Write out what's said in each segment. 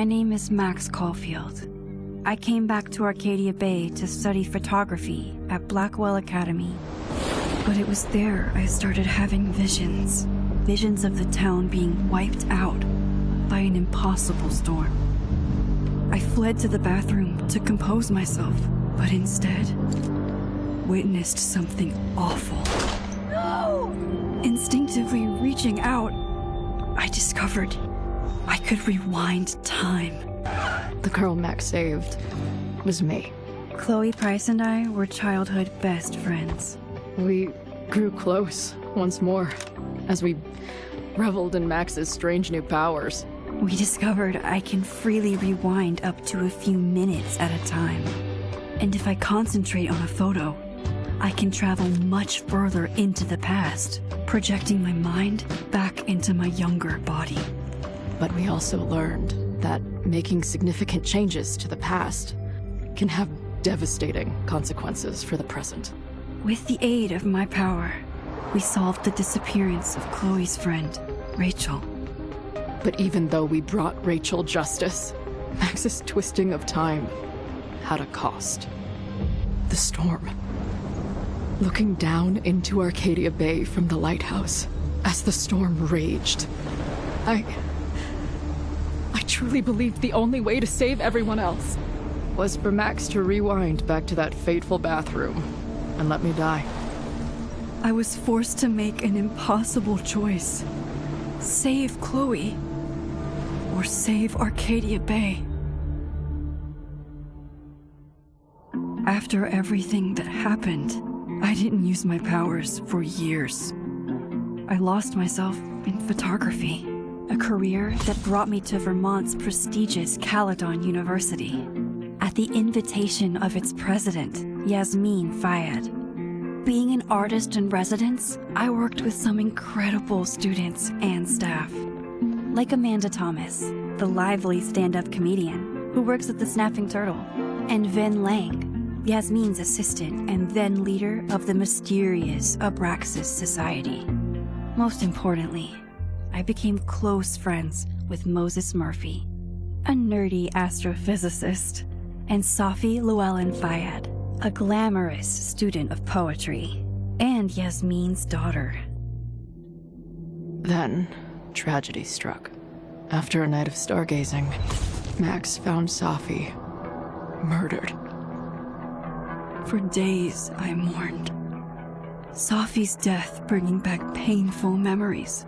My name is Max Caulfield. I came back to Arcadia Bay to study photography at Blackwell Academy. But it was there I started having visions. Visions of the town being wiped out by an impossible storm. I fled to the bathroom to compose myself, but instead witnessed something awful. No! Instinctively reaching out, I discovered I could rewind time. The girl Max saved was me. Chloe Price and I were childhood best friends. We grew close once more as we reveled in Max's strange new powers. We discovered I can freely rewind up to a few minutes at a time. And if I concentrate on a photo, I can travel much further into the past, projecting my mind back into my younger body. But we also learned that making significant changes to the past can have devastating consequences for the present. With the aid of my power, we solved the disappearance of Chloe's friend, Rachel. But even though we brought Rachel justice, Max's twisting of time had a cost. The storm. Looking down into Arcadia Bay from the lighthouse, as the storm raged, I truly believed the only way to save everyone else was for Max to rewind back to that fateful bathroom and let me die. I was forced to make an impossible choice. Save Chloe, or save Arcadia Bay. After everything that happened, I didn't use my powers for years. I lost myself in photography, a career that brought me to Vermont's prestigious Caledon University, at the invitation of its president, Yasmin Fayed. Being an artist in residence, I worked with some incredible students and staff, like Amanda Thomas, the lively stand-up comedian who works at the Snapping Turtle, and Vin Lang, Yasmin's assistant and then leader of the mysterious Abraxas Society. Most importantly, I became close friends with Moses Murphy, a nerdy astrophysicist, and Safi Llewellyn Fayed, a glamorous student of poetry, and Yasmin's daughter. Then, tragedy struck. After a night of stargazing, Max found Safi murdered. For days, I mourned. Safi's death bringing back painful memories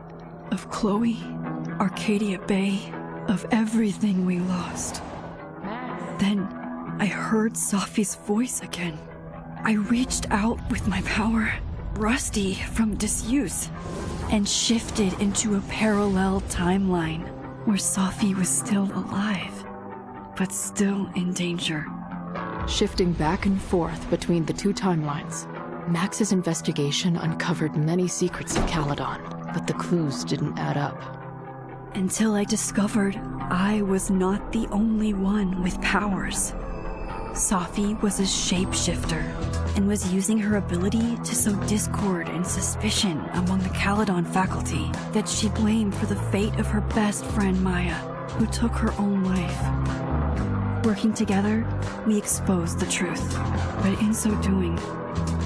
of Chloe, Arcadia Bay, of everything we lost. Then, I heard Safi's voice again. I reached out with my power, rusty from disuse, and shifted into a parallel timeline where Safi was still alive, but still in danger. Shifting back and forth between the two timelines, Max's investigation uncovered many secrets of Caledon, but the clues didn't add up. Until I discovered I was not the only one with powers. Safi was a shapeshifter and was using her ability to sow discord and suspicion among the Caledon faculty that she blamed for the fate of her best friend Maya, who took her own life. Working together, we exposed the truth, but in so doing,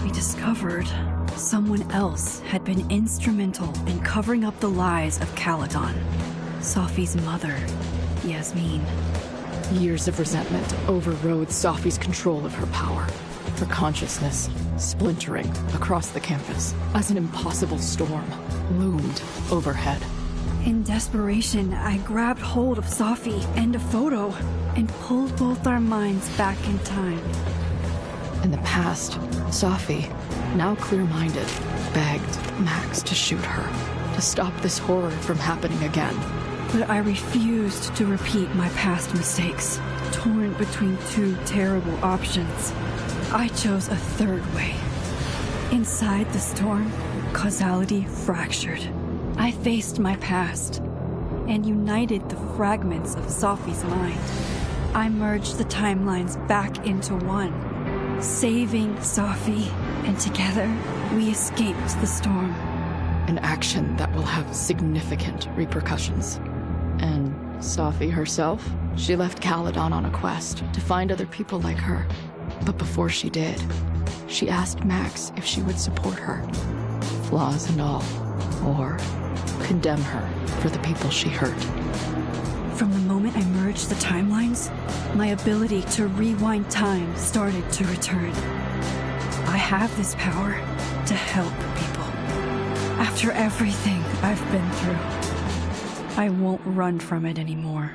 we discovered someone else had been instrumental in covering up the lies of Caledon. Safi's mother, Yasmin. Years of resentment overrode Safi's control of her power, her consciousness splintering across the campus as an impossible storm loomed overhead. In desperation, I grabbed hold of Safi and a photo and pulled both our minds back in time. In the past, Safi, now clear-minded, begged Max to shoot her, to stop this horror from happening again. But I refused to repeat my past mistakes, torn between two terrible options. I chose a third way. Inside the storm, causality fractured. I faced my past and united the fragments of Safi's mind. I merged the timelines back into one, saving Safi, and together we escaped the storm. An action that will have significant repercussions. And Safi herself, she left Caledon on a quest to find other people like her. But before she did, she asked Max if she would support her, flaws and all, or condemn her for the people she hurt. From the moment I merged the timelines, my ability to rewind time started to return. I have this power to help people. After everything I've been through, I won't run from it anymore.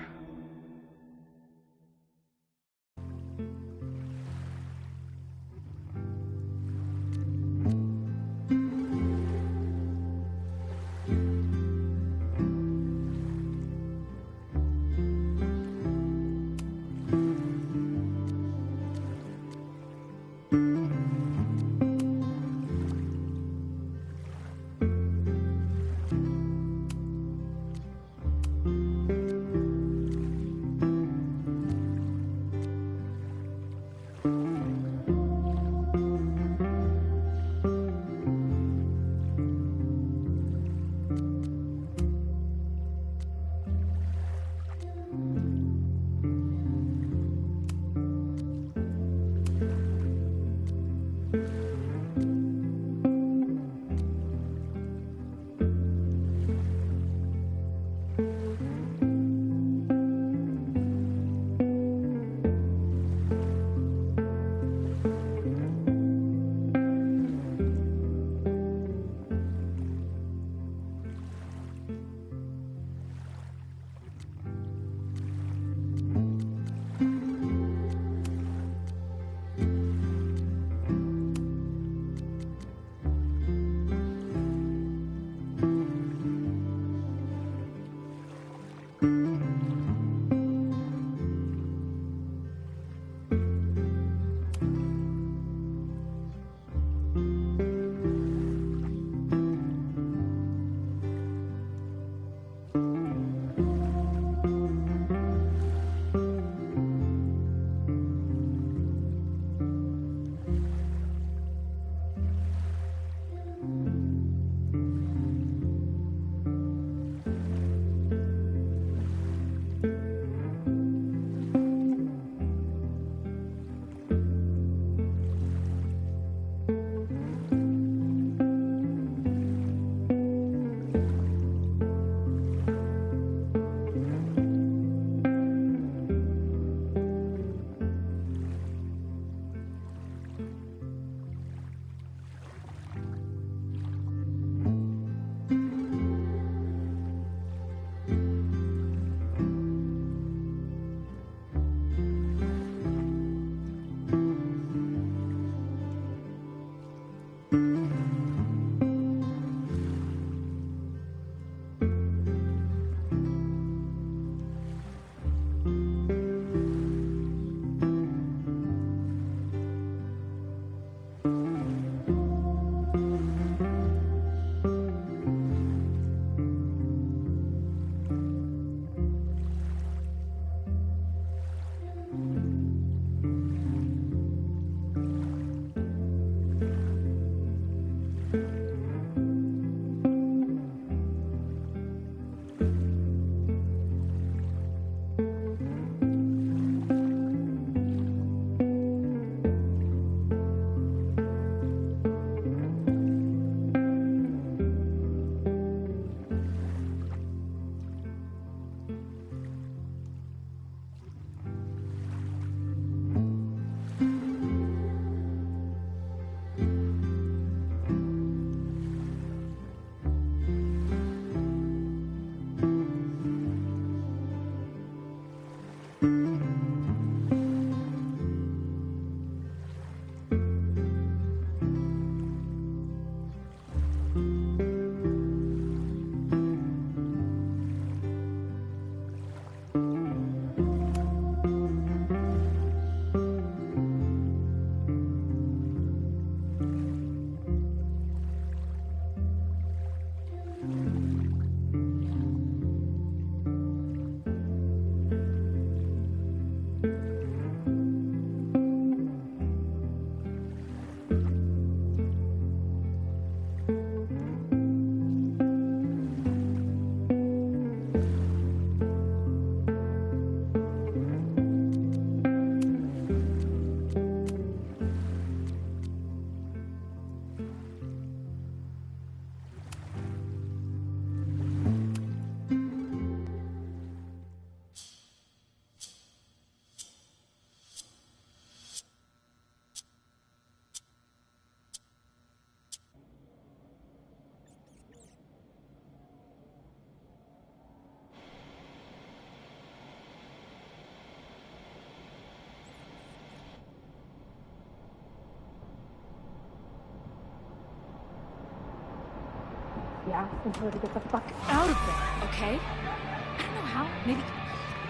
Yeah, and tell her to get the fuck out of there, okay? I don't know how. Maybe...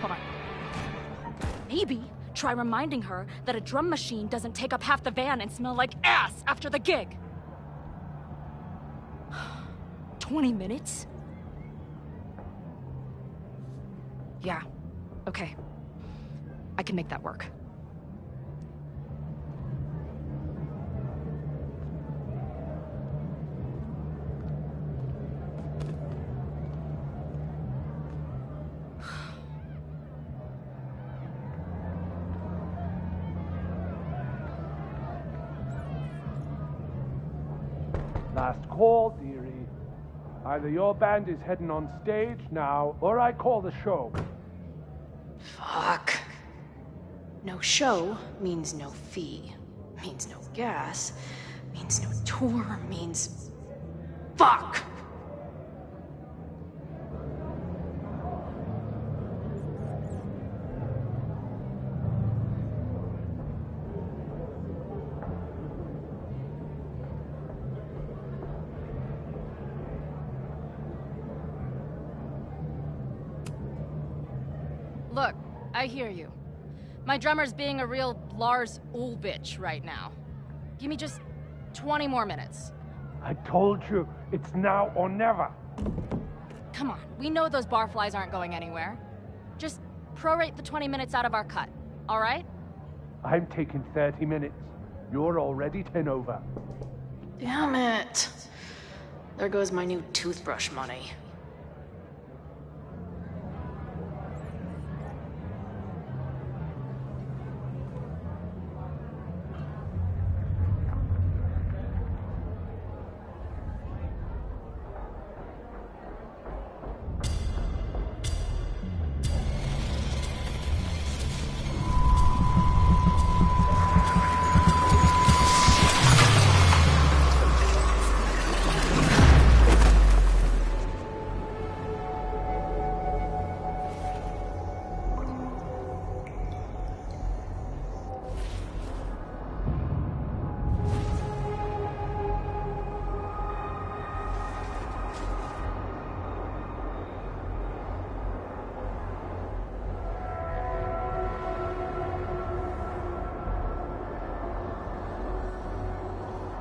Hold on. Maybe try reminding her that a drum machine doesn't take up half the van and smell like ass after the gig. 20 minutes? Yeah. Okay. I can make that work. Last call, dearie. Either your band is heading on stage now, or I call the show. Fuck. No show means no fee. Means no gas. Means no tour. Means... Fuck! Look, I hear you. My drummer's being a real Lars Ulrich right now. Give me just 20 more minutes. I told you, it's now or never. Come on, we know those barflies aren't going anywhere. Just prorate the 20 minutes out of our cut, all right? I'm taking 30 minutes. You're already 10 over. Damn it. There goes my new toothbrush money.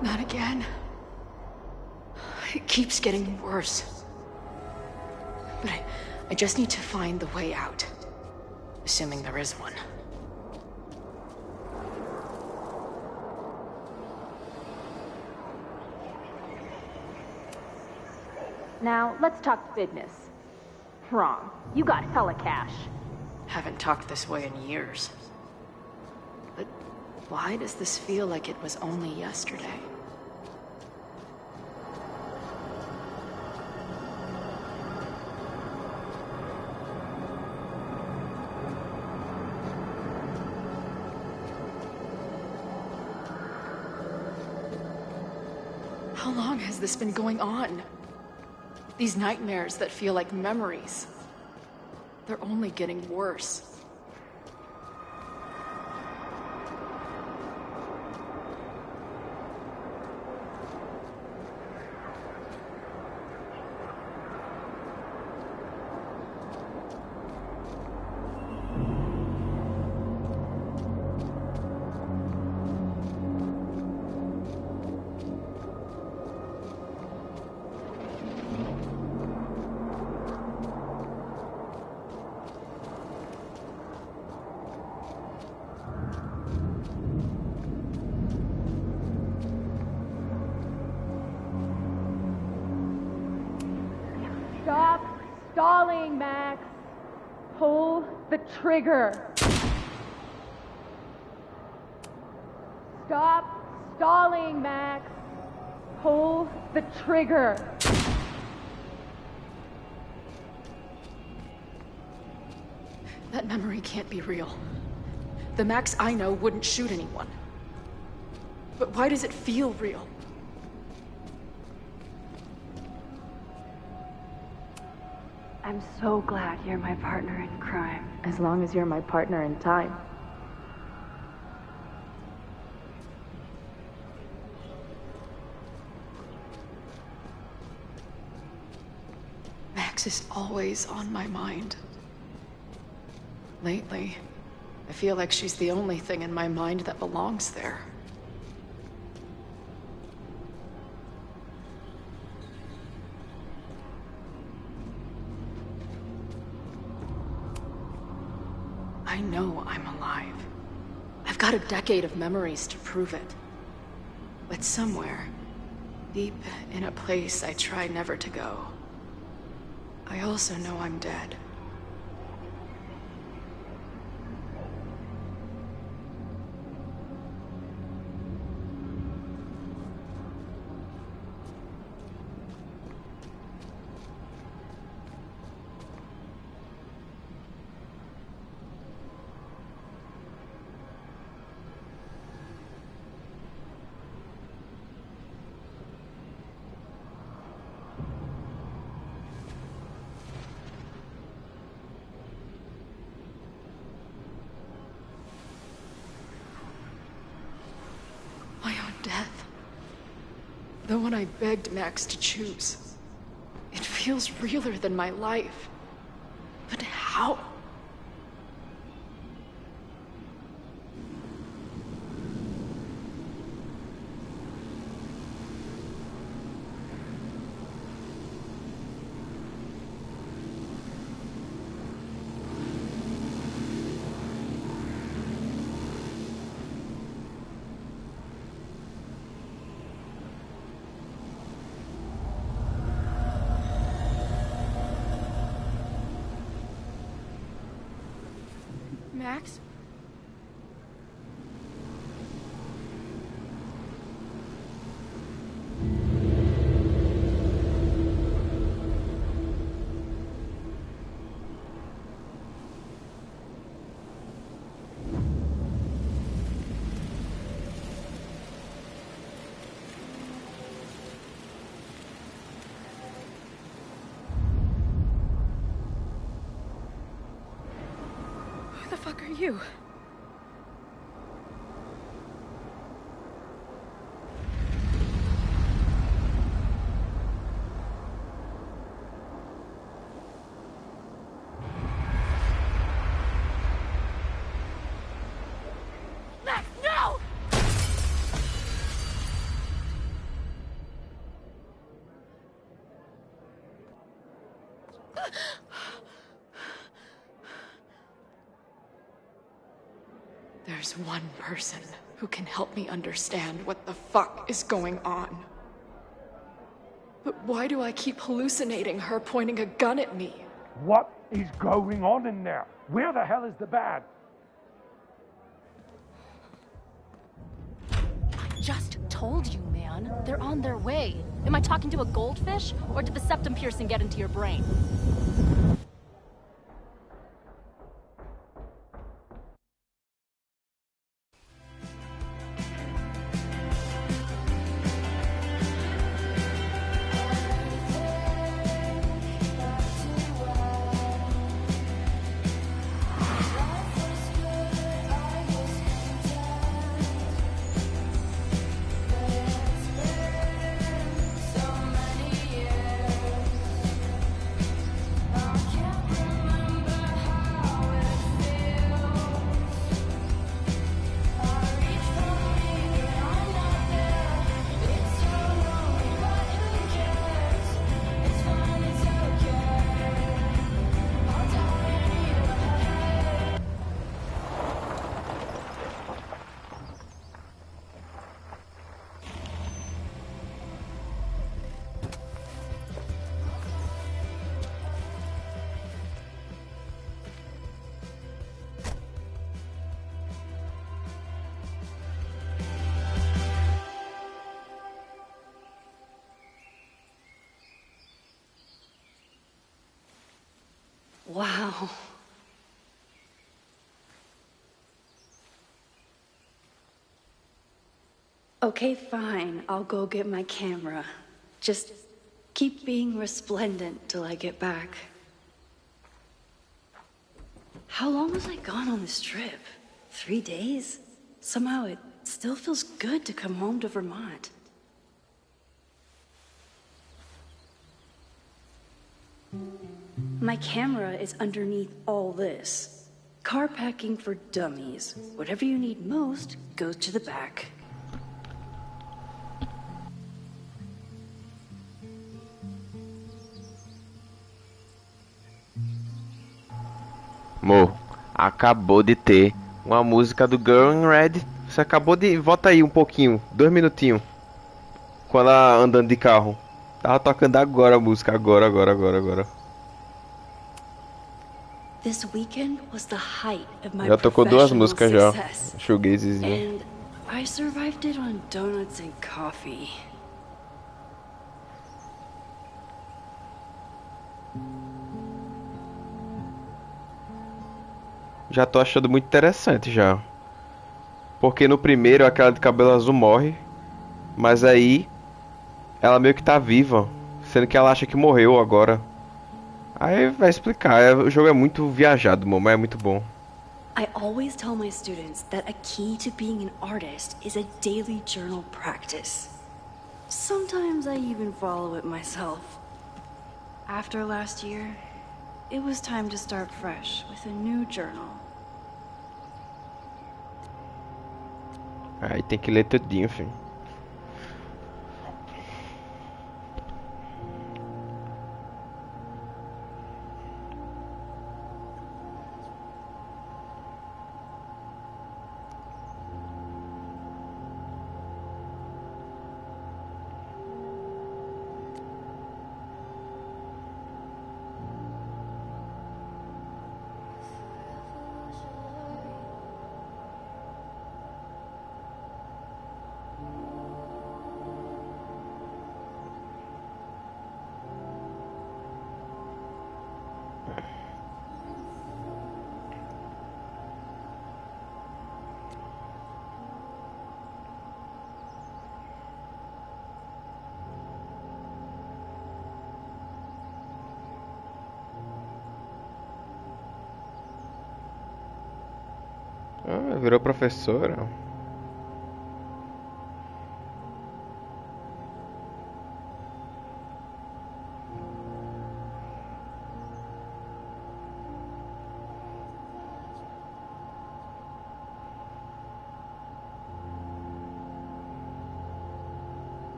Not again. It keeps getting worse. But I just need to find the way out. Assuming there is one. Now, let's talk business. Wrong. You got hella cash. Haven't talked this way in years. But why does this feel like it was only yesterday? How long has this been going on? These nightmares that feel like memories. They're only getting worse. Stop stalling, Max. Pull the trigger. Stop stalling, Max. Pull the trigger. That memory can't be real. The Max I know wouldn't shoot anyone. But why does it feel real? I'm so glad you're my partner in crime. As long as you're my partner in time. Max is always on my mind. Lately, I feel like she's the only thing in my mind that belongs there. I know I'm alive. I've got a decade of memories to prove it. But somewhere, deep in a place I try never to go, I also know I'm dead. My own death. The one I begged Max to choose. It feels realer than my life. But how? Max? Who the fuck are you? Max, no! There's one person who can help me understand what the fuck is going on. But why do I keep hallucinating her pointing a gun at me? What is going on in there? Where the hell is the bad? I just told you, man. They're on their way. Am I talking to a goldfish? Or did the septum piercing get into your brain? Wow. Okay, fine. I'll go get my camera. Just keep being resplendent till I get back. How long was I gone on this trip? 3 days? Somehow it still feels good to come home to Vermont. My camera is underneath all this. Car packing for dummies. Whatever you need most goes to the back. Mo, acabou de ter uma música do Girl in Red. Você acabou de... Volta aí um pouquinho, 2 minutinhos. Com ela andando de carro. Tava tocando agora a música, agora. This weekend was the height of my Já tocou duas professional músicas já. success. Shoegazezinho. And I survived it on donuts and coffee. Já tô achando muito interessante já. Porque no primeiro aquela de cabelo azul morre. Mas aí ela meio que tá viva. Sendo que ela acha que morreu agora. Aí vai explicar. O jogo é muito viajado, mas é muito bom. I always tell my students that a key to being an artist is a daily journal practice. Sometimes I even follow it myself. After last year, it was time to start fresh with a new journal. Aí tem que ler tudinho, filho. Ah, virou professora.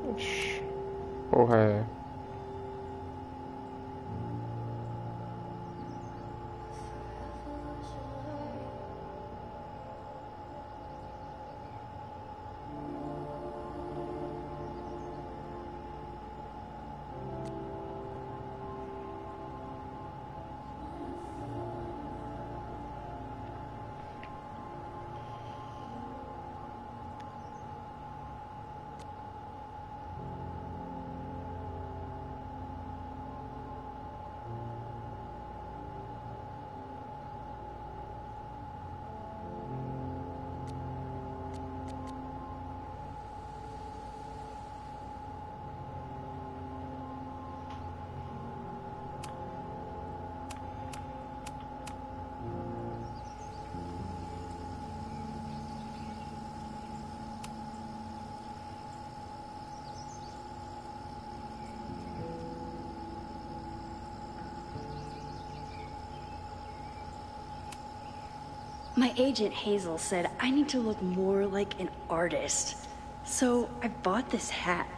Oxi. Porra, é. My agent Hazel said I need to look more like an artist. So I bought this hat.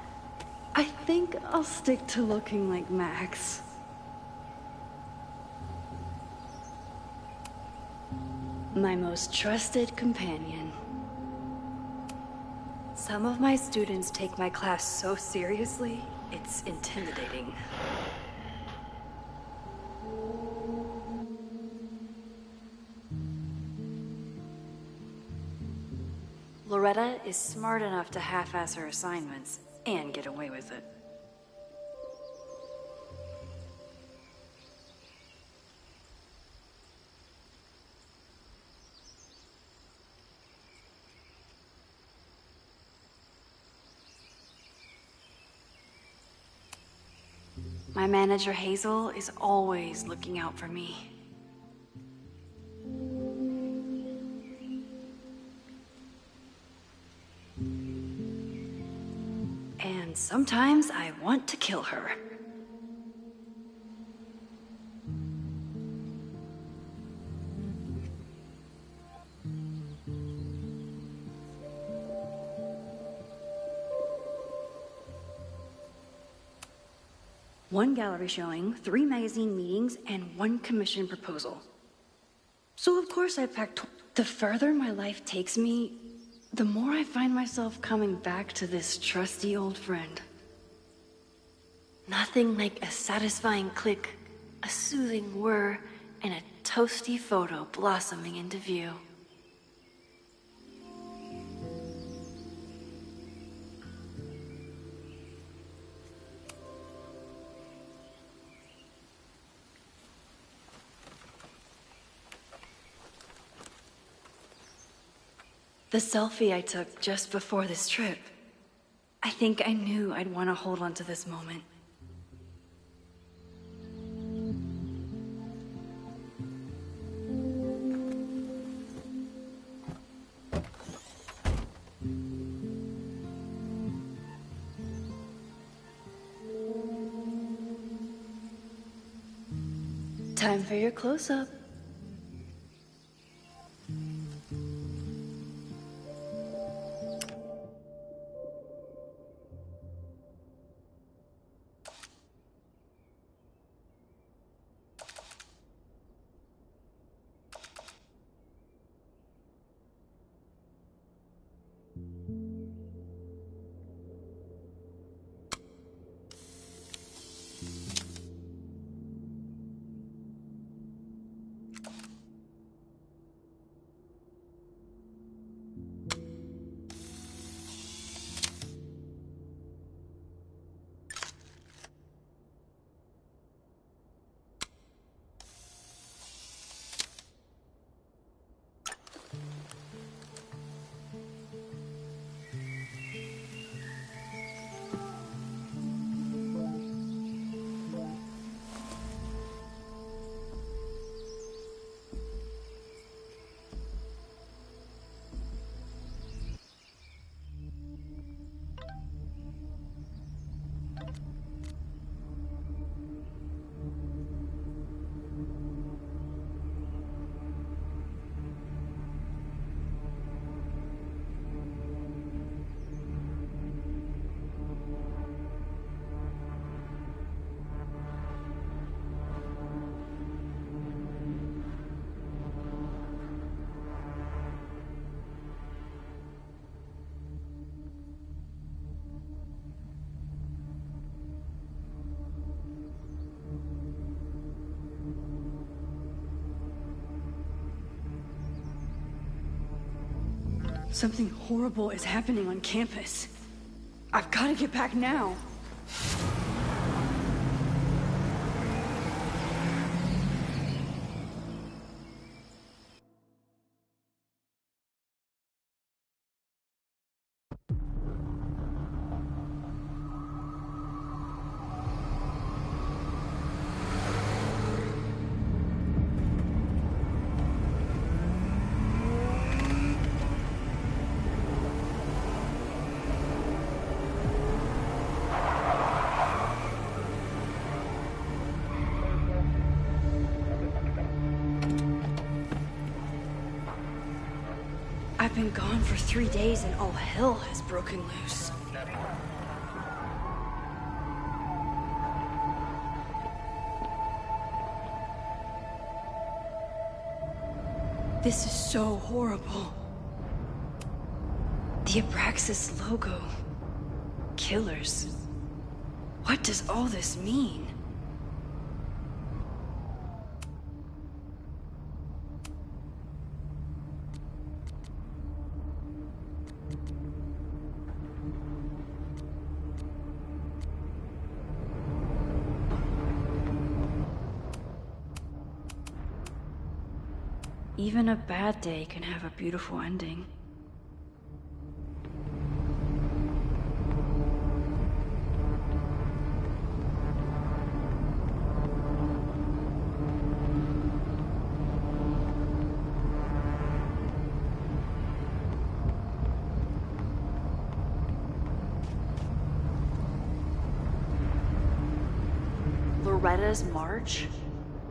I think I'll stick to looking like Max. My most trusted companion. Some of my students take my class so seriously, it's intimidating. Loretta is smart enough to half-ass her assignments and get away with it. My manager Hazel is always looking out for me. And sometimes I want to kill her. One gallery showing, 3 magazine meetings, and 1 commission proposal. So of course I packed. The further my life takes me, the more I find myself coming back to this trusty old friend. Nothing like a satisfying click, a soothing whir, and a toasty photo blossoming into view. The selfie I took just before this trip. I think I knew I'd want to hold on to this moment. Time for your close-up. Something horrible is happening on campus. I've got to get back now. I've been gone for 3 days and all hell has broken loose. This is so horrible. The Abraxas logo. Killers. What does all this mean? Even a bad day can have a beautiful ending. Loretta's march?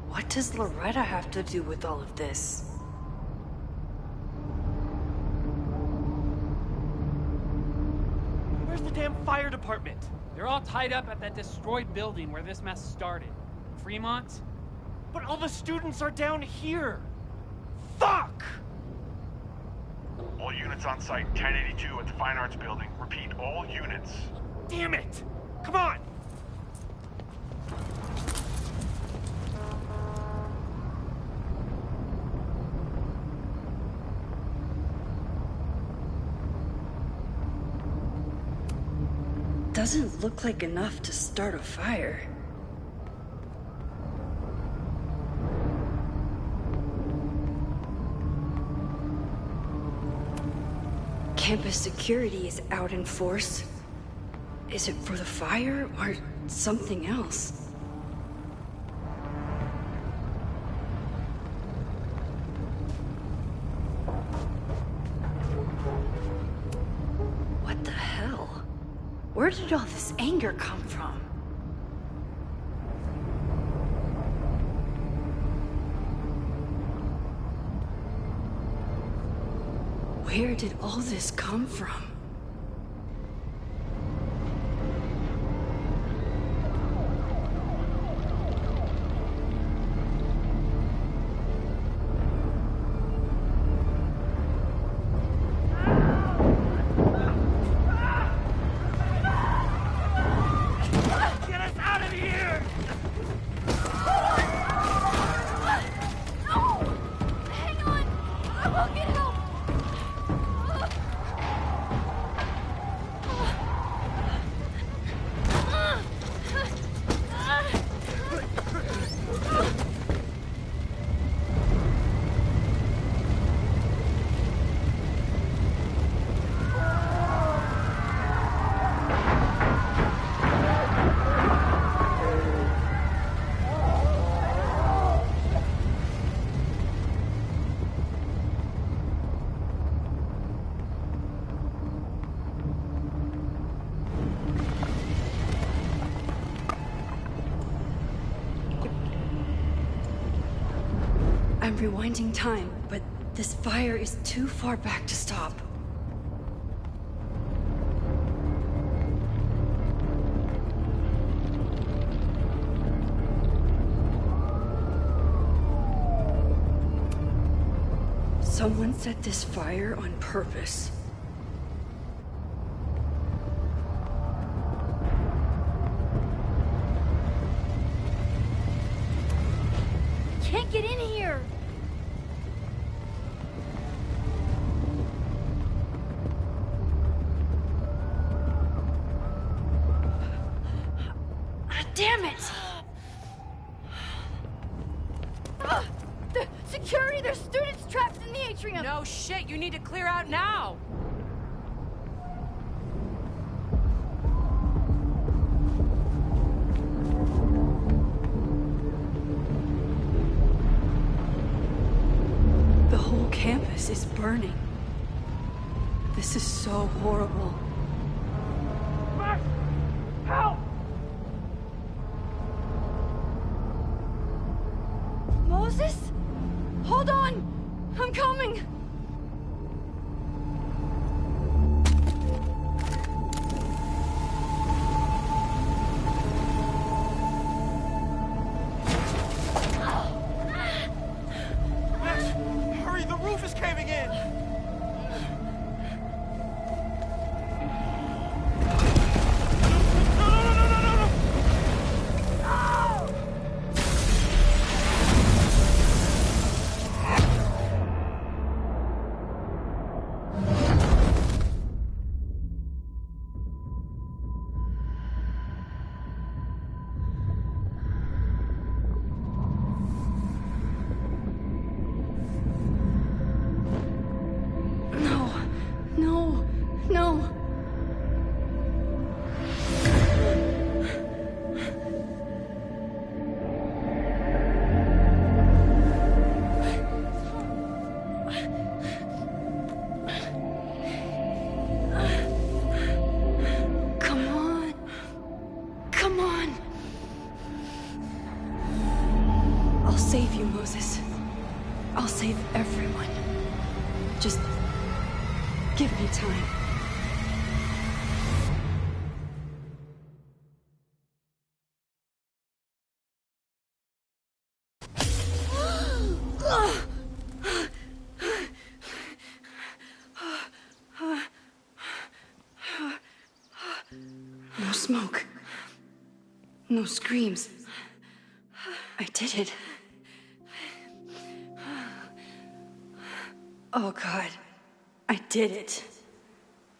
What does Loretta have to do with all of this? Where's the damn fire department? They're all tied up at that destroyed building where this mess started. Fremont? But all the students are down here! Fuck! All units on site, 1082 at the Fine Arts Building. Repeat, all units. Damn it! Come on! Doesn't look like enough to start a fire. Campus security is out in force. Is it for the fire or something else? What the hell? Where did all this anger come from? Where did all this come from? I'm rewinding time, but this fire is too far back to stop. Someone set this fire on purpose. Can't get in here! Damn it! The security, there's students trapped in the atrium! No shit, you need to clear out now! The whole campus is burning. This is so horrible. Max! Help! Moses? Hold on! I'm coming! Max, hurry, the roof is caving in! No. Come on. Come on. I'll save you, Moses. I'll save everyone. Just give me time. No smoke. No screams. I did it. Oh God. I did it.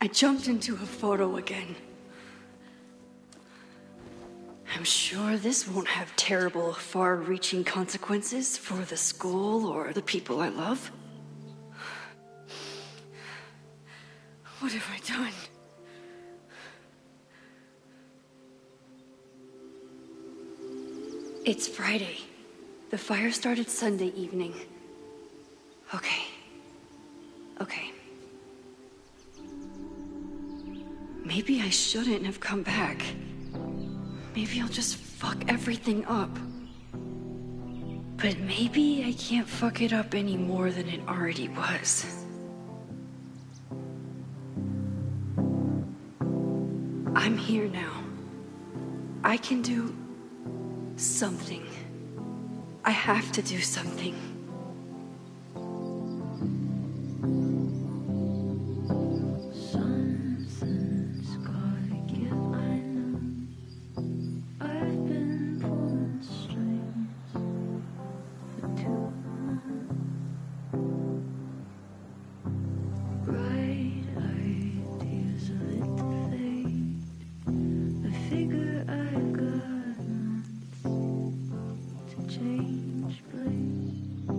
I jumped into a photo again. I'm sure this won't have terrible, far-reaching consequences for the school or the people I love. What have I done? It's Friday. The fire started Sunday evening. Okay. Maybe I shouldn't have come back. Maybe I'll just fuck everything up. But maybe I can't fuck it up any more than it already was. I'm here now. I can do something. I have to do something. Something's gotta give, I know. I've been pulling strings for too long. Bright ideas are lit to fade. I figure I've got months to change place.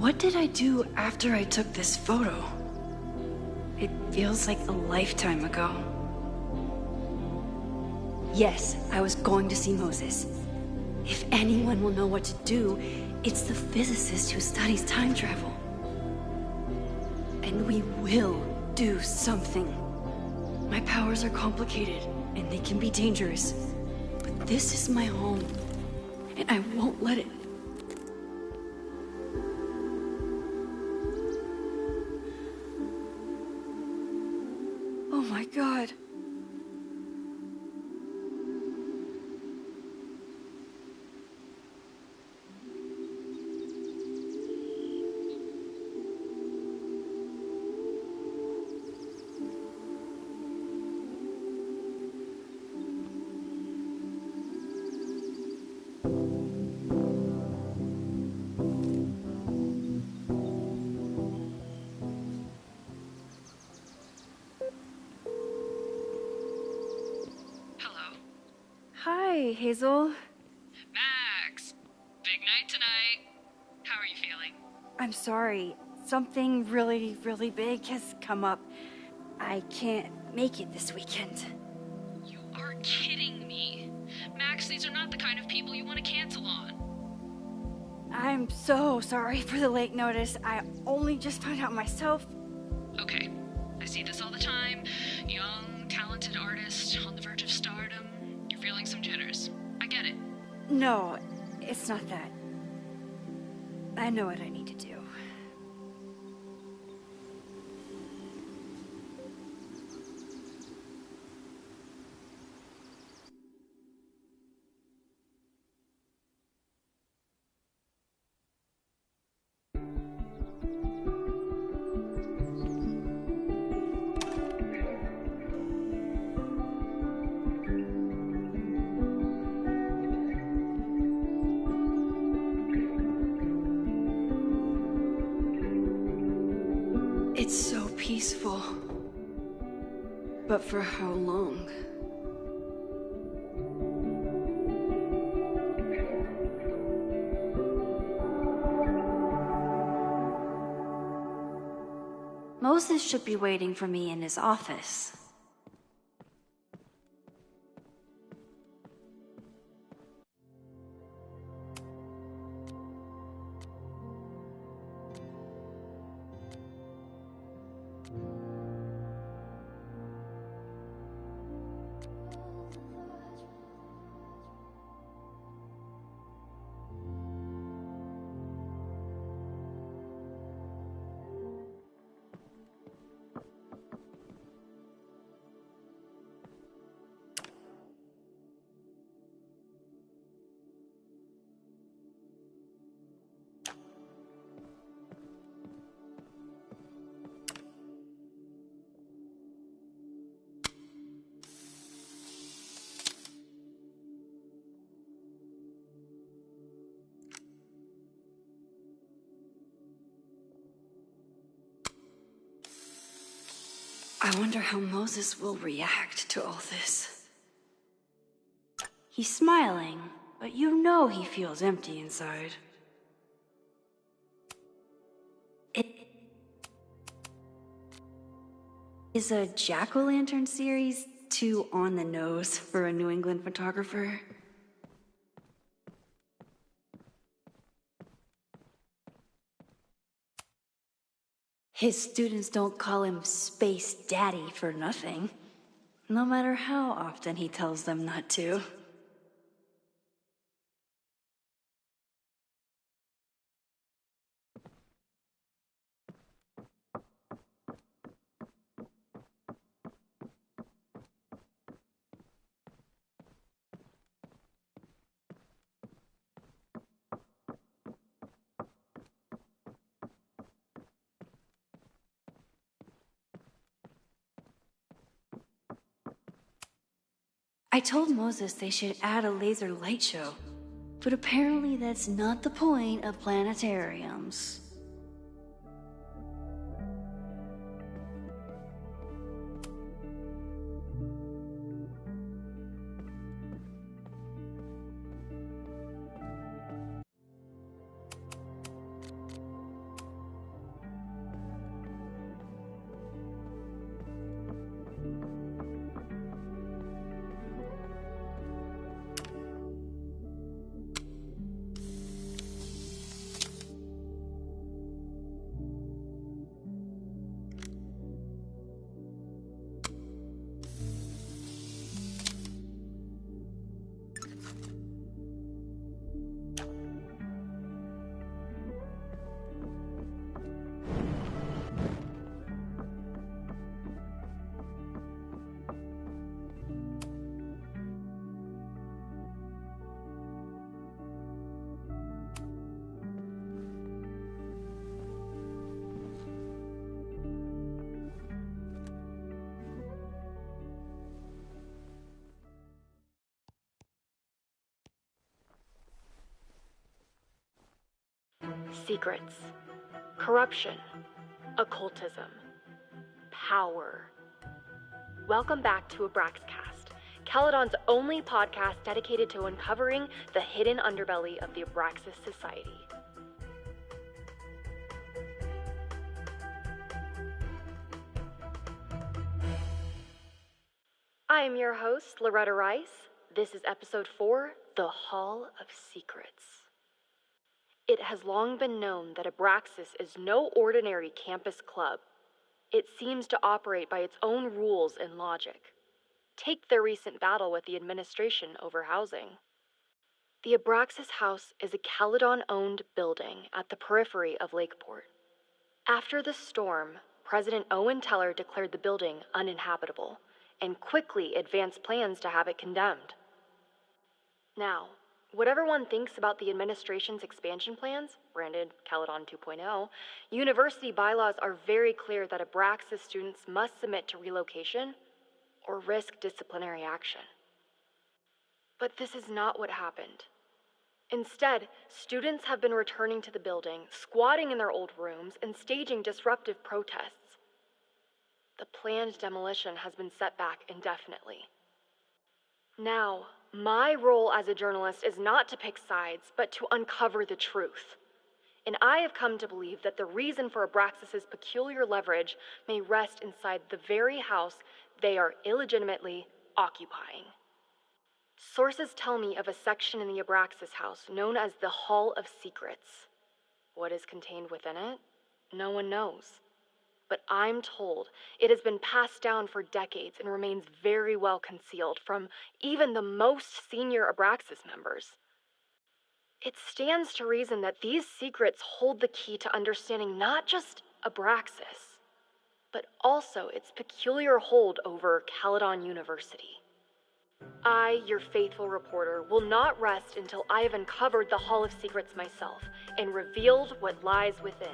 What did I do after I took this photo? It feels like a lifetime ago. Yes, I was going to see Moses. If anyone will know what to do, it's the physicist who studies time travel. And we will do something. My powers are complicated, and they can be dangerous. But this is my home, and I won't let it. Oh my God. Hi, Hazel. Max! Big night tonight. How are you feeling? I'm sorry. Something really, really big has come up. I can't make it this weekend. You are kidding me. Max, these are not the kind of people you want to cancel on. I'm so sorry for the late notice. I only just found out myself. Okay, I see this all the time. Young, talented artist on the verge of stardom. You're feeling some jitters. I get it. No, it's not that. I know what I need to do. It's so peaceful. But for how long? Moses should be waiting for me in his office. I wonder how Moses will react to all this. He's smiling, but you know he feels empty inside. It is a jack-o'-lantern series too on the nose for a New England photographer. His students don't call him Space Daddy for nothing, no matter how often he tells them not to. I told Moses they should add a laser light show, but apparently that's not the point of planetariums. Secrets. Corruption. Occultism. Power. Welcome back to Abraxcast, Caledon's only podcast dedicated to uncovering the hidden underbelly of the Abraxas Society. I am your host, Loretta Rice. This is episode 4, The Hall of Secrets. It has long been known that Abraxas is no ordinary campus club. It seems to operate by its own rules and logic. Take their recent battle with the administration over housing. The Abraxas House is a Caledon-owned building at the periphery of Lakeport. After the storm, President Owen Teller declared the building uninhabitable and quickly advanced plans to have it condemned. Now, whatever one thinks about the administration's expansion plans, branded Caledon 2.0, university bylaws are very clear that Abraxas students must submit to relocation or risk disciplinary action. But this is not what happened. Instead, students have been returning to the building, squatting in their old rooms, and staging disruptive protests. The planned demolition has been set back indefinitely. Now, my role as a journalist is not to pick sides, but to uncover the truth. And I have come to believe that the reason for Abraxas's peculiar leverage may rest inside the very house they are illegitimately occupying. Sources tell me of a section in the Abraxas house known as the Hall of Secrets. What is contained within it? No one knows. But I'm told it has been passed down for decades and remains very well concealed from even the most senior Abraxas members. It stands to reason that these secrets hold the key to understanding not just Abraxas, but also its peculiar hold over Caledon University. I, your faithful reporter, will not rest until I have uncovered the Hall of Secrets myself and revealed what lies within.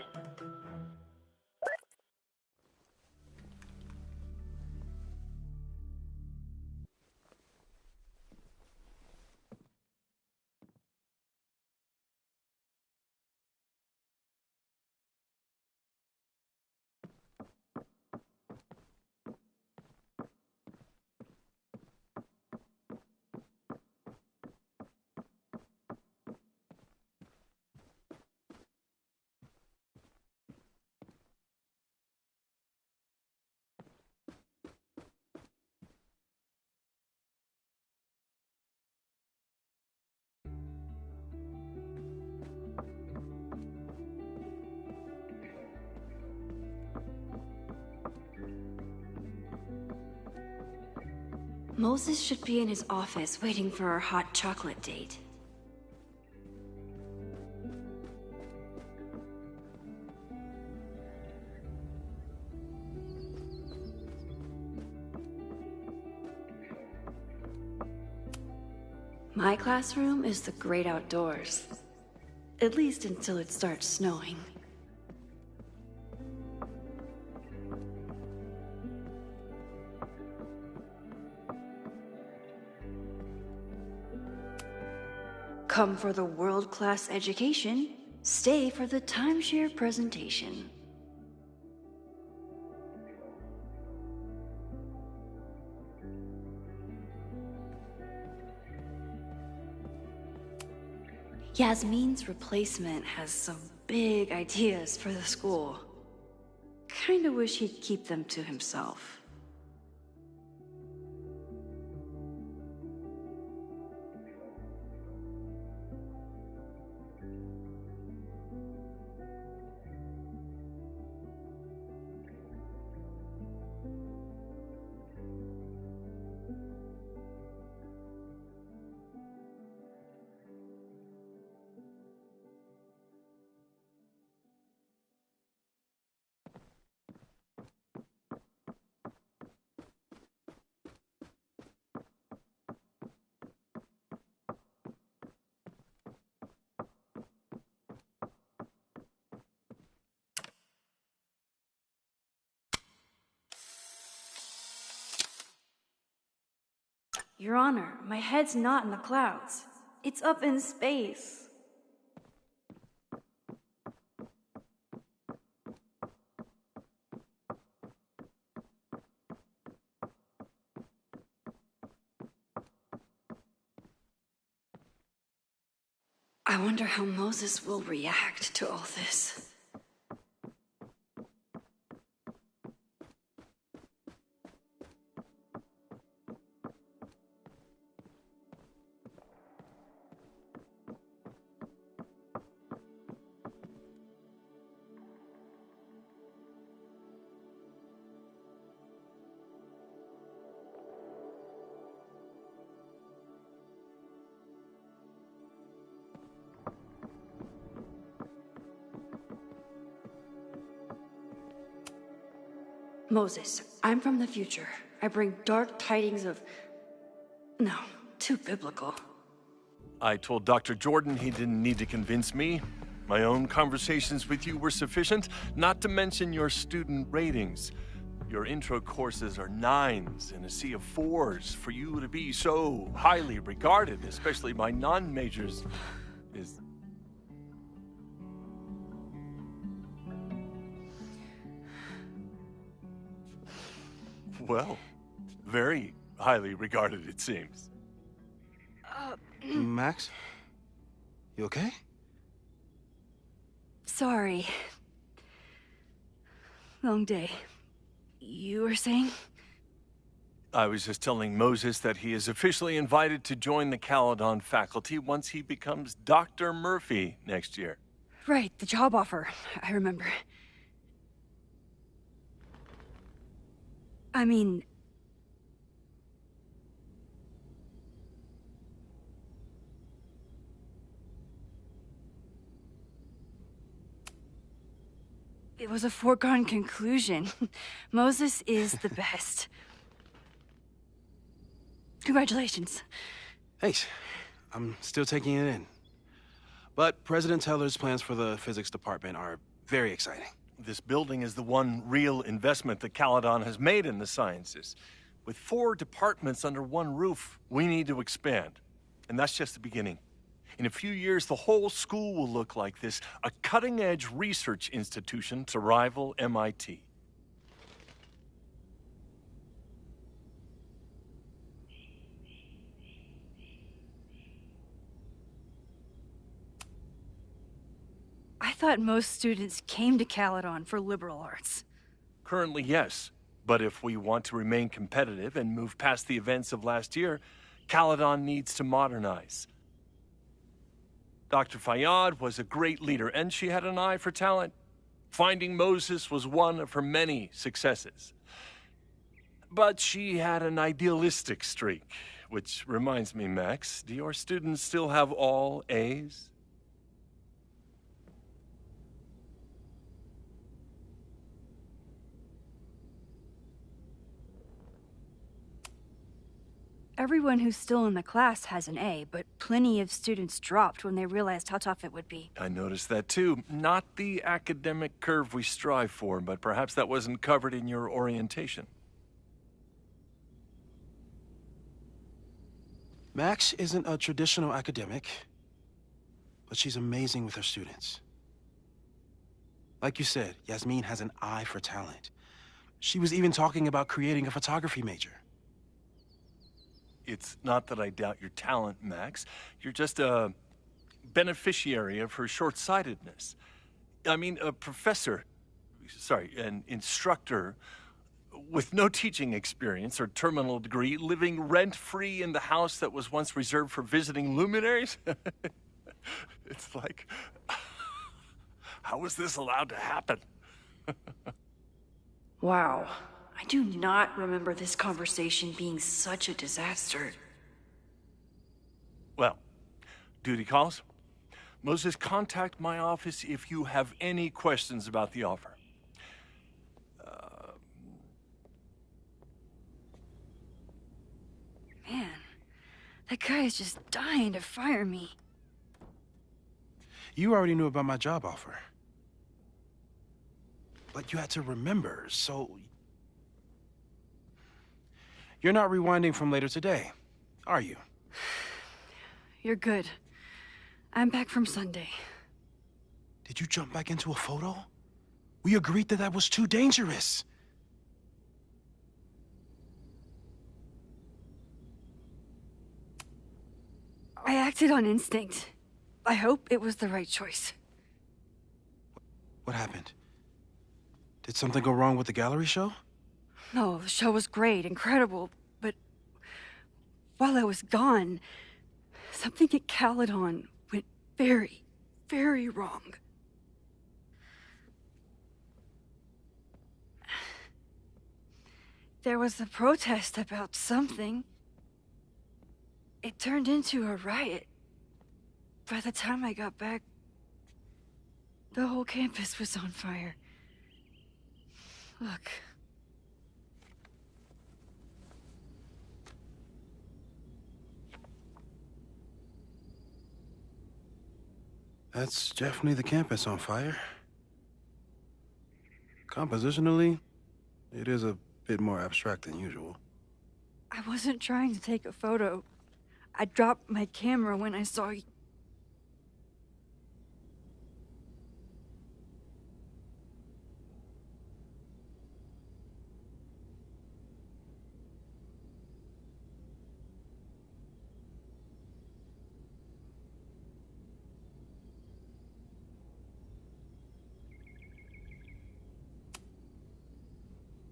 Moses should be in his office waiting for our hot chocolate date. My classroom is the great outdoors. At least until it starts snowing. Come for the world-class education, stay for the timeshare presentation. Yasmin's replacement has some big ideas for the school. Kinda wish he'd keep them to himself. Your Honor, my head's not in the clouds. It's up in space. I wonder how Moses will react to all this. Moses, I'm from the future. I bring dark tidings of... No, too biblical. I told Dr. Jordan he didn't need to convince me. My own conversations with you were sufficient, not to mention your student ratings. Your intro courses are 9s in a sea of 4s. For you to be so highly regarded, especially by non-majors, is... Well, very highly regarded, it seems. Max? You okay? Sorry. Long day. You were saying? I was just telling Moses that he is officially invited to join the Caledon faculty once he becomes Dr. Murphy next year. Right, the job offer. I remember. I mean... It was a foregone conclusion. Moses is the best. Congratulations. Thanks. I'm still taking it in. But President Teller's plans for the physics department are very exciting. This building is the one real investment that Caledon has made in the sciences. With 4 departments under one roof, we need to expand. And that's just the beginning. In a few years, the whole school will look like this, a cutting-edge research institution to rival MIT. I thought most students came to Caledon for liberal arts. Currently, yes. But if we want to remain competitive and move past the events of last year, Caledon needs to modernize. Dr. Fayyad was a great leader, and she had an eye for talent. Finding Moses was one of her many successes. But she had an idealistic streak, which reminds me, Max, do your students still have all A's? Everyone who's still in the class has an A, but plenty of students dropped when they realized how tough it would be. I noticed that too. Not the academic curve we strive for, but perhaps that wasn't covered in your orientation. Max isn't a traditional academic, but she's amazing with her students. Like you said, Yasmin has an eye for talent. She was even talking about creating a photography major. It's not that I doubt your talent, Max. You're just a beneficiary of her short-sightedness. I mean, a professor, an instructor with no teaching experience or terminal degree, living rent-free in the house that was once reserved for visiting luminaries? It's like, how was this allowed to happen? Wow. I do not remember this conversation being such a disaster. Well, duty calls. Moses, contact my office if you have any questions about the offer. Man, that guy is just dying to fire me. You already knew about my job offer. But you had to remember, so... You're not rewinding from later today, are you? You're good. I'm back from Sunday. Did you jump back into a photo? We agreed that that was too dangerous. I acted on instinct. I hope it was the right choice. What happened? Did something go wrong with the gallery show? No, the show was great, incredible, but while I was gone, something at Caledon went very, very wrong. There was a protest about something. It turned into a riot. By the time I got back, the whole campus was on fire. Look. That's definitely the campus on fire. Compositionally, it is a bit more abstract than usual. I wasn't trying to take a photo. I dropped my camera when I saw you.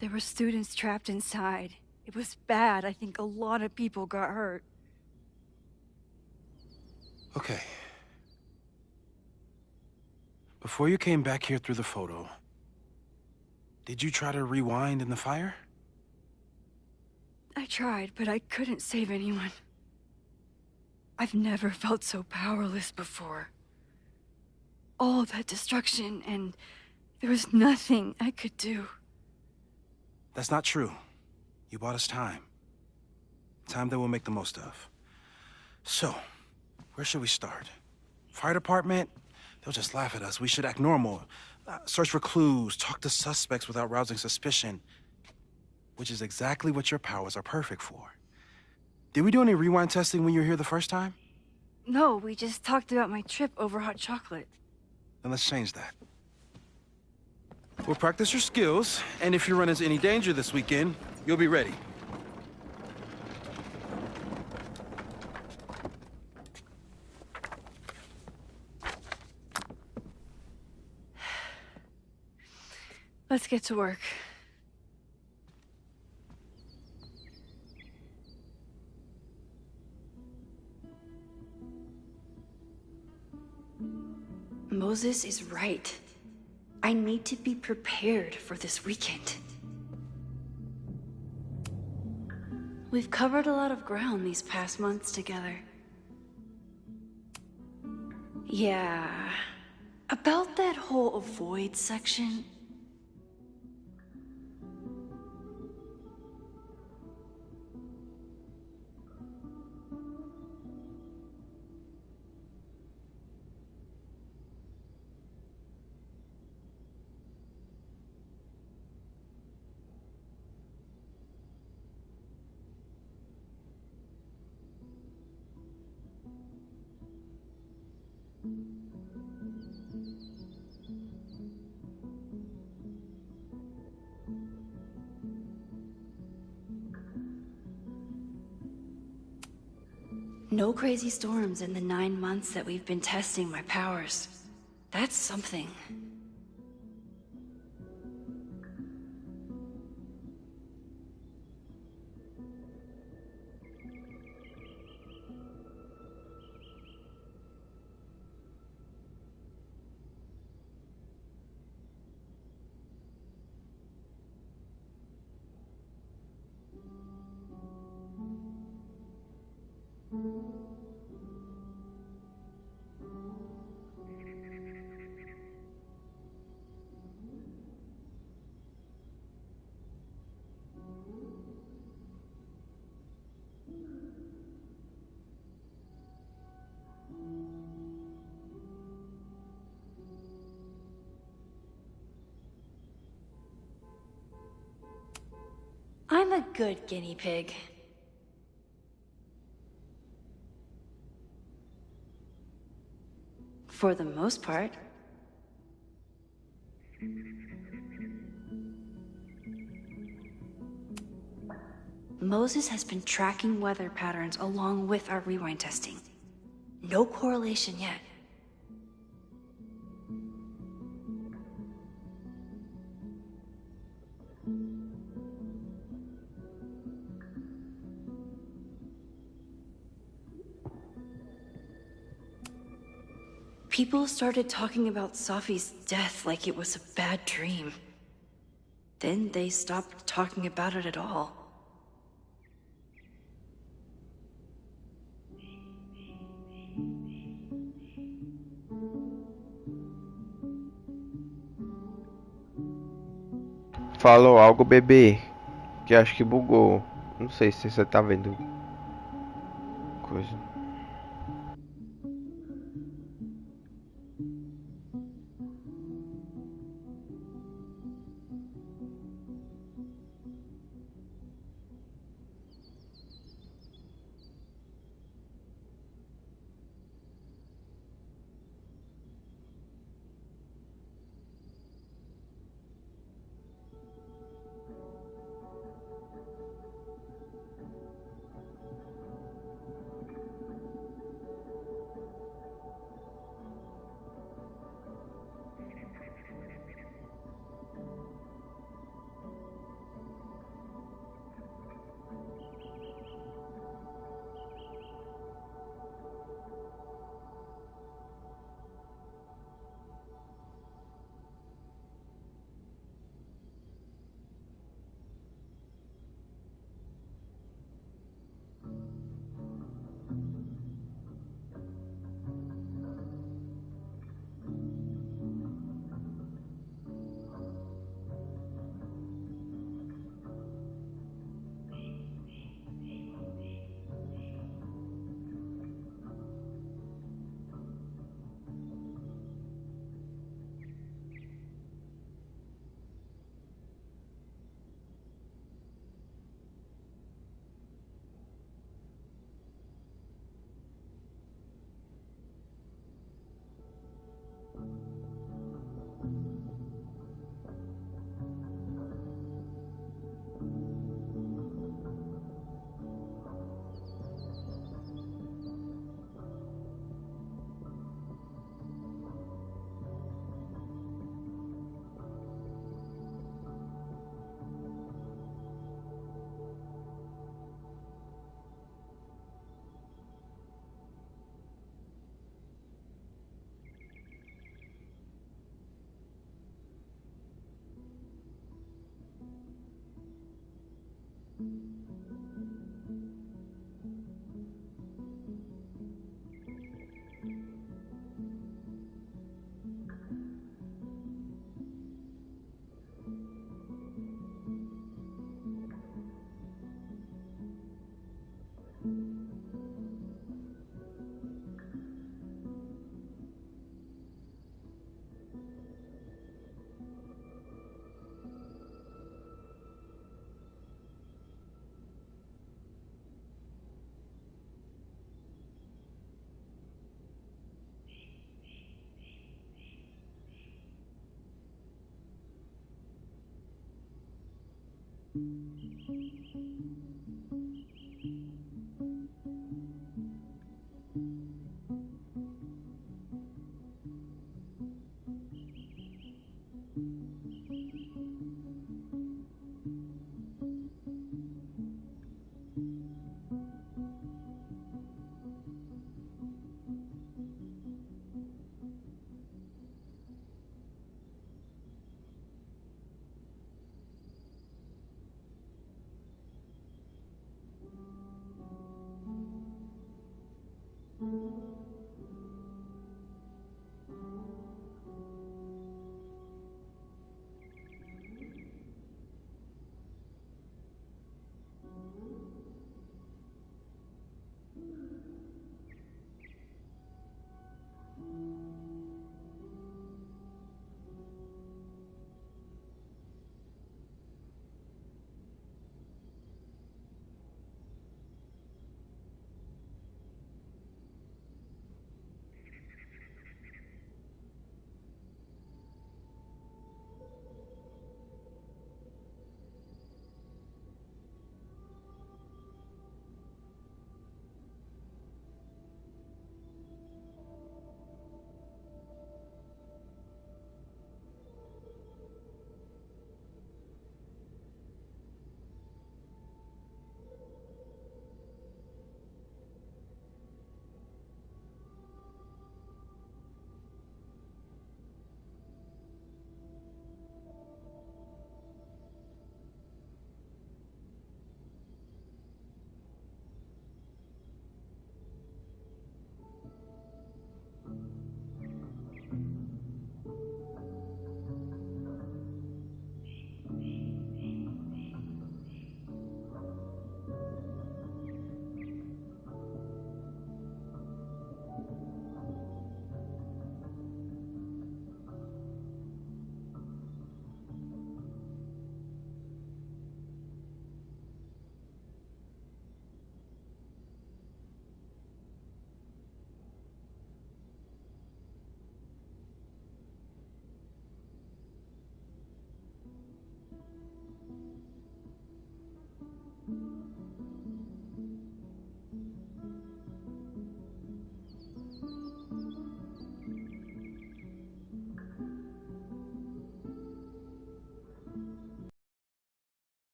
There were students trapped inside. It was bad. I think a lot of people got hurt. Okay. Before you came back here through the photo, did you try to rewind in the fire? I tried, but I couldn't save anyone. I've never felt so powerless before. All that destruction, and there was nothing I could do. That's not true. You bought us time. Time that we'll make the most of. So, where should we start? Fire department? They'll just laugh at us. We should act normal. Search for clues, talk to suspects without rousing suspicion. Which is exactly what your powers are perfect for. Did we do any rewind testing when you were here the first time? No, we just talked about my trip over hot chocolate. Then let's change that. We'll practice your skills, and if you run into any danger this weekend, you'll be ready. Let's get to work. Moses is right. I need to be prepared for this weekend. We've covered a lot of ground these past months together. Yeah, about that whole avoid section. No crazy storms in the 9 months that we've been testing my powers. That's something. I'm a good guinea pig. For the most part. Moses has been tracking weather patterns along with our rewind testing. No correlation yet, People started talking about Safi's death like it was a bad dream. Then they stopped talking about it at all. Falou algo, bebê. Que acho que bugou. Não sei se você tá vendo coisa.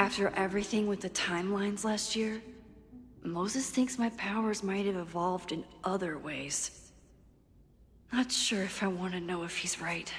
After everything with the timelines last year, Moses thinks my powers might have evolved in other ways. Not sure if I want to know if he's right.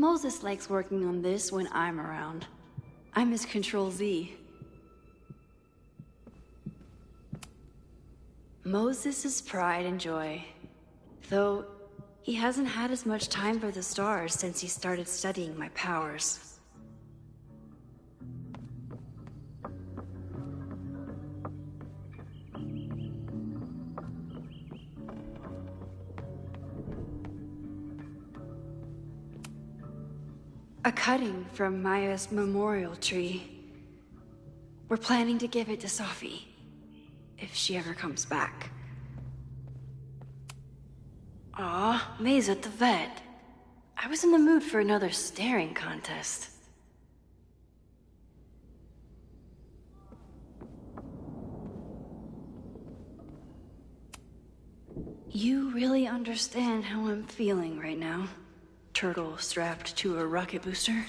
Moses likes working on this when I'm around. I'm his Control Z. Moses' pride and joy. Though, he hasn't had as much time for the stars since he started studying my powers. A cutting from Maya's memorial tree. We're planning to give it to Sophie, if she ever comes back. Aw, May's at the vet. I was in the mood for another staring contest. You really understand how I'm feeling right now? Turtle strapped to a rocket booster?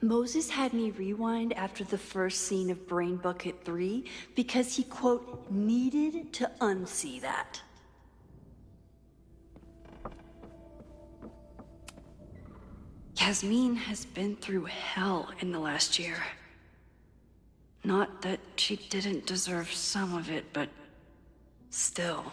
Moses had me rewind after the first scene of Brain Bucket 3 because he, quote, needed to unsee that. Yasmin has been through hell in the last year. Not that she didn't deserve some of it, but still.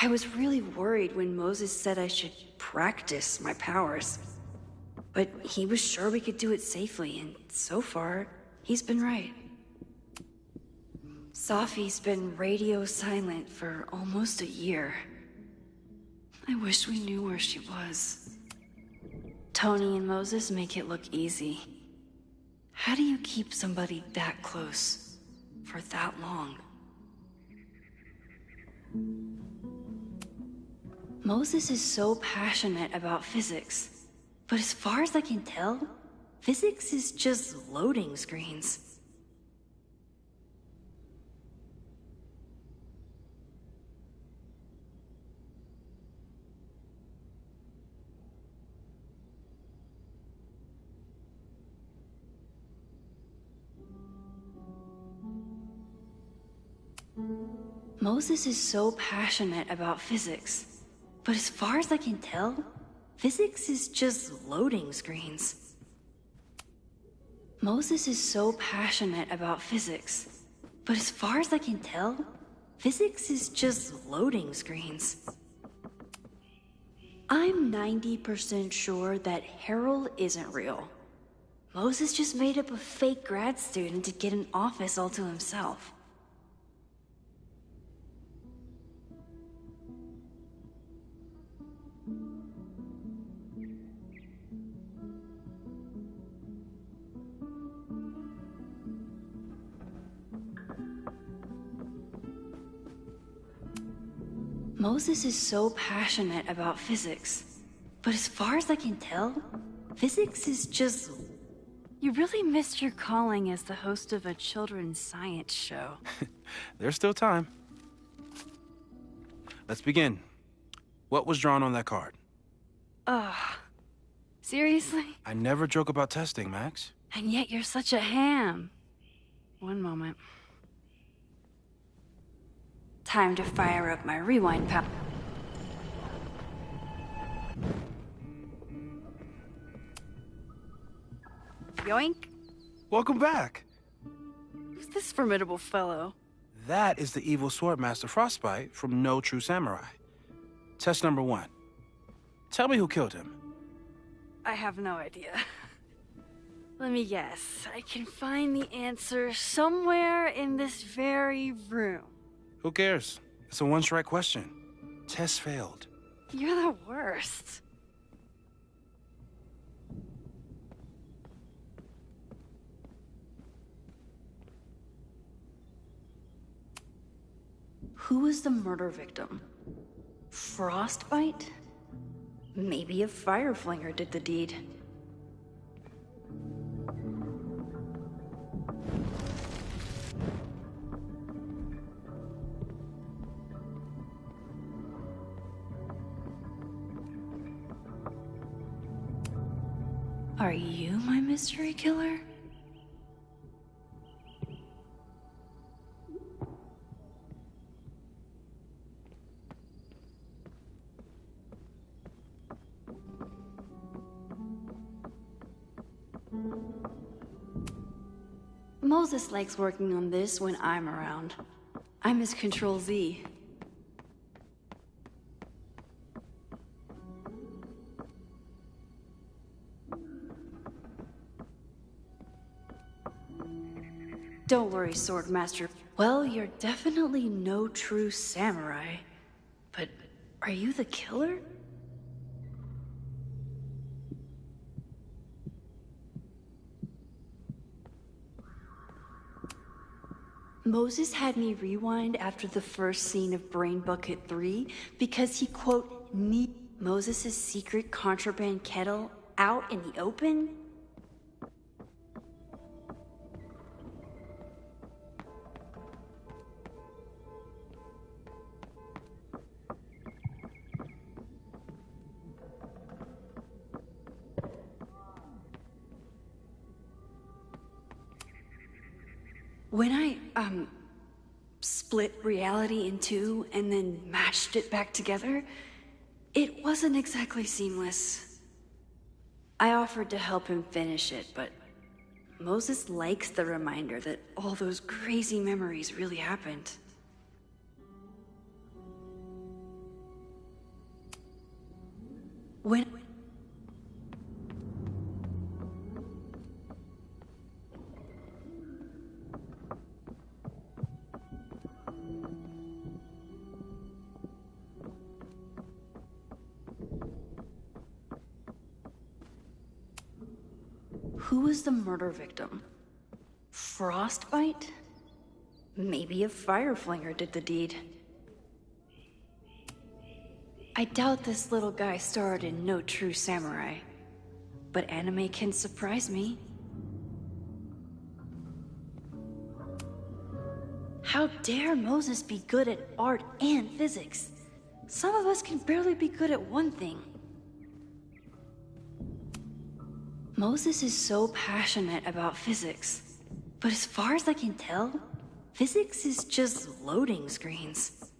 I was really worried when Moses said I should practice my powers. But he was sure we could do it safely, and so far, he's been right. Safi's been radio silent for almost a year. I wish we knew where she was. Tony and Moses make it look easy. How do you keep somebody that close for that long? Moses is so passionate about physics, but as far as I can tell, physics is just loading screens. Moses is so passionate about physics, but as far as I can tell, physics is just loading screens. Moses is so passionate about physics, but as far as I can tell, physics is just loading screens. I'm 90% sure that Harold isn't real. Moses just made up a fake grad student to get an office all to himself. Moses is so passionate about physics, but as far as I can tell, physics is just... You really missed your calling as the host of a children's science show. There's still time. Let's begin. What was drawn on that card? Seriously? I never joke about testing, Max. And yet you're such a ham. One moment. Time to fire up my rewind power. Yoink. Welcome back. Who's this formidable fellow? That is the evil Swordmaster Frostbite from No True Samurai. Test number 1. Tell me who killed him. I have no idea. Let me guess. I can find the answer somewhere in this very room. Who cares? It's a one-strike question. Test failed. You're the worst. Who was the murder victim? Frostbite? Maybe a fire flinger did the deed. Are you my mystery killer? Moses likes working on this when I'm around. I'm his Control Z. Don't worry, Swordmaster. Well, you're definitely no true samurai. But are you the killer? Moses had me rewind after the first scene of Brain Bucket 3 because he, quote, need Moses' secret contraband kettle out in the open? When I, split reality in two and then mashed it back together, it wasn't exactly seamless. I offered to help him finish it, but Moses likes the reminder that all those crazy memories really happened. Who was the murder victim? Frostbite? Maybe a fire flinger did the deed. I doubt this little guy starred in No True Samurai, but anime can surprise me. How dare Moses be good at art and physics? Some of us can barely be good at one thing. Moses is so passionate about physics, but as far as I can tell, physics is just loading screens.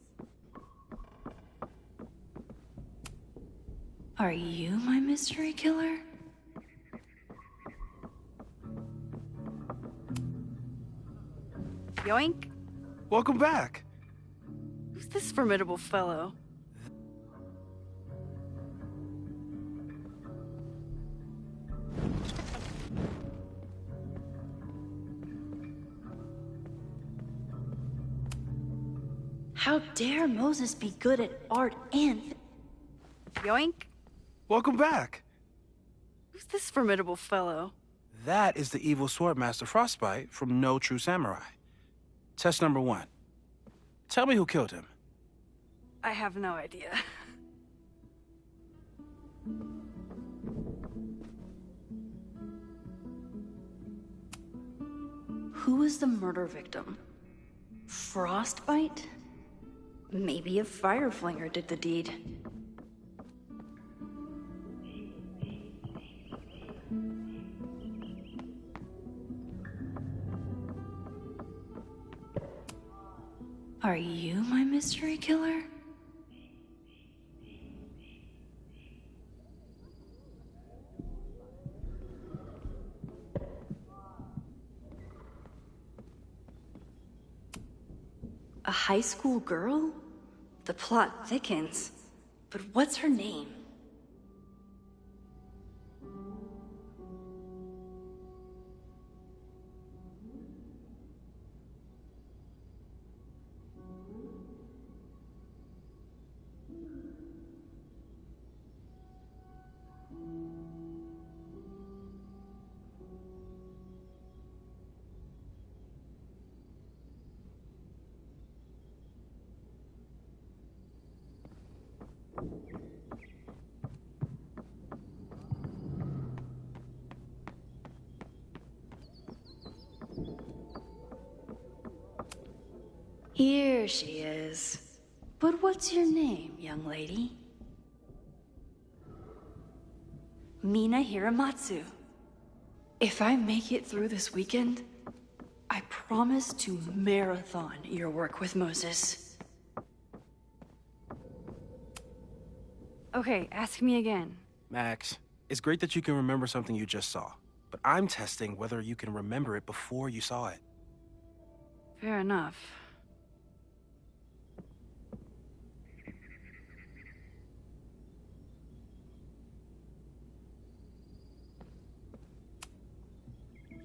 Are you my mystery killer? Yoink! Welcome back. Who's this formidable fellow? How dare Moses be good at art and... Yoink! Welcome back. Who's this formidable fellow? That is the evil swordmaster Frostbite from No True Samurai. Test number 1. Tell me who killed him. I have no idea. Who was the murder victim? Frostbite? Maybe a fire flinger did the deed. Are you my mystery killer? A high school girl? The plot thickens. But what's her name? Here she is. But what's your name, young lady? Mina Hiramatsu. If I make it through this weekend, I promise to marathon your work with Moses. Okay, ask me again. Max, it's great that you can remember something you just saw, but I'm testing whether you can remember it before you saw it. Fair enough.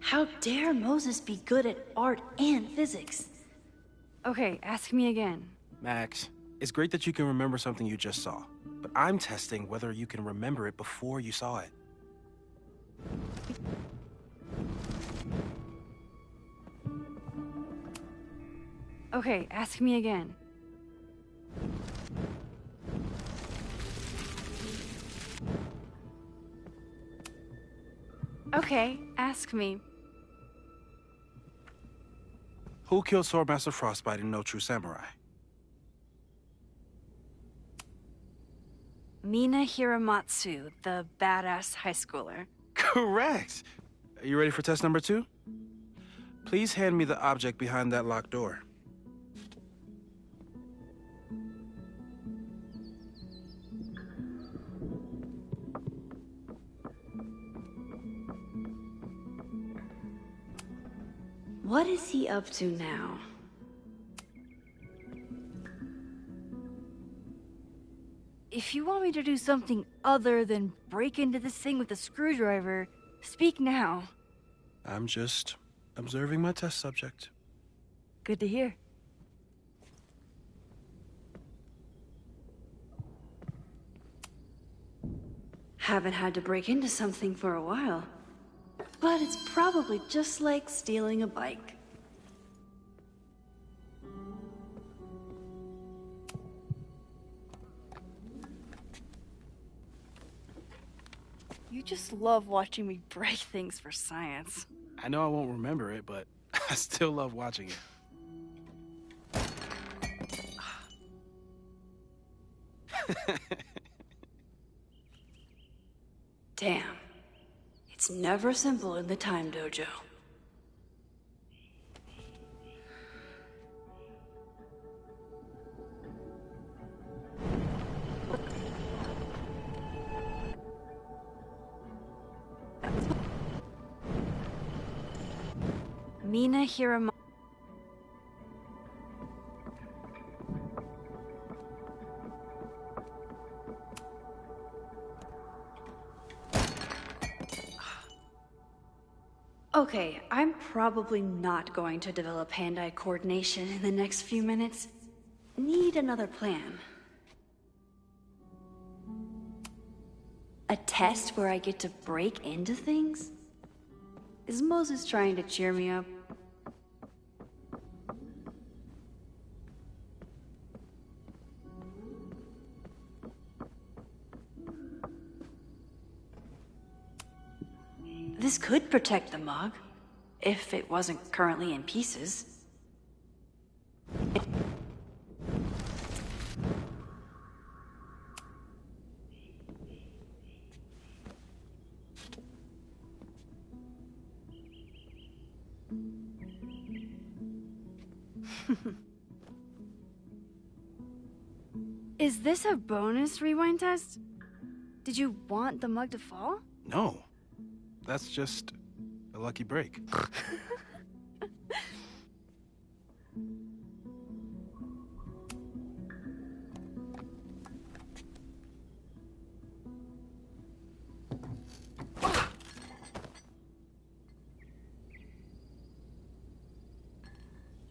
How dare Moses be good at art and physics? Okay, ask me again. Max, it's great that you can remember something you just saw, but I'm testing whether you can remember it before you saw it. Okay, ask me again. Okay, ask me. Who killed Swordmaster Frostbite in No True Samurai? Mina Hiramatsu, the badass high schooler. Correct! Are you ready for test number 2? Please hand me the object behind that locked door. What is he up to now? If you want me to do something other than break into this thing with a screwdriver, speak now. I'm just observing my test subject. Good to hear. Haven't had to break into something for a while. But it's probably just like stealing a bike. You just love watching me break things for science. I know I won't remember it, but I still love watching it. Damn. It's never simple in the time dojo. Mina Hirama. Okay, I'm probably not going to develop hand-eye coordination in the next few minutes. Need another plan. A test where I get to break into things? Is Moses trying to cheer me up? This could protect the mug, if it wasn't currently in pieces. Is this a bonus rewind test? Did you want the mug to fall? No. That's just a lucky break.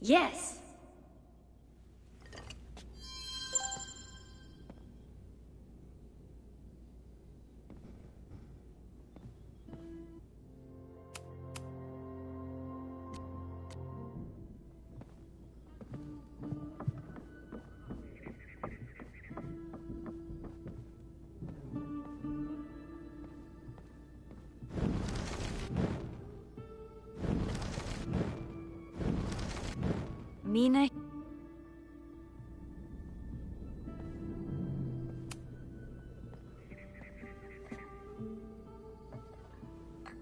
Yes. Mina.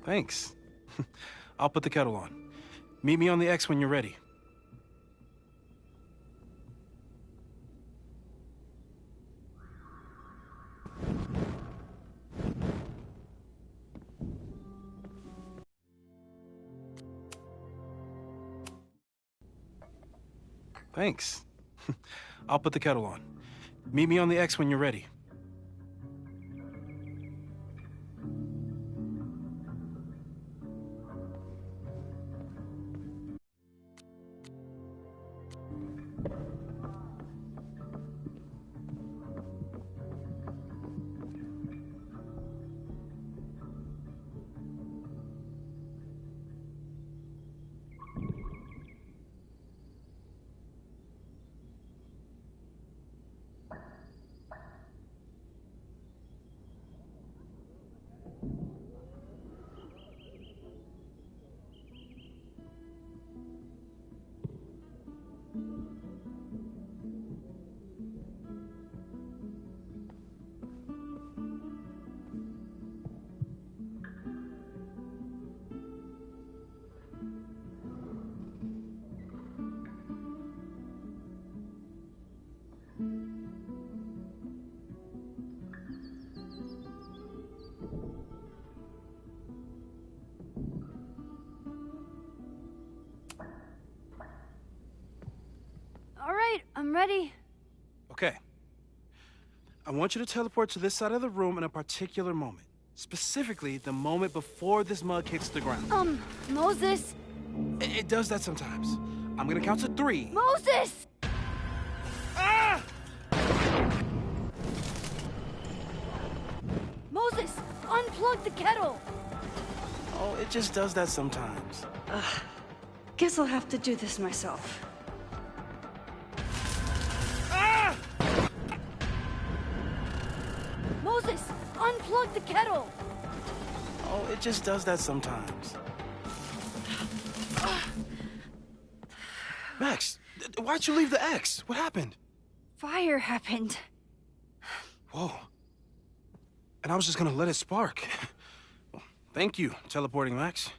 Thanks. I'll put the kettle on. Meet me on the X when you're ready. Thanks. I'll put the kettle on. Meet me on the X when you're ready. I'm ready. Okay. I want you to teleport to this side of the room in a particular moment. Specifically, the moment before this mug hits the ground. Moses! It does that sometimes. I'm gonna count to 3. Moses! Ah! Moses, unplug the kettle! Oh, it just does that sometimes. Guess I'll have to do this myself. Moses, unplug the kettle! Oh, it just does that sometimes. Max, why'd you leave the X? What happened? Fire happened. Whoa. And I was just gonna let it spark. Well, thank you, teleporting Max.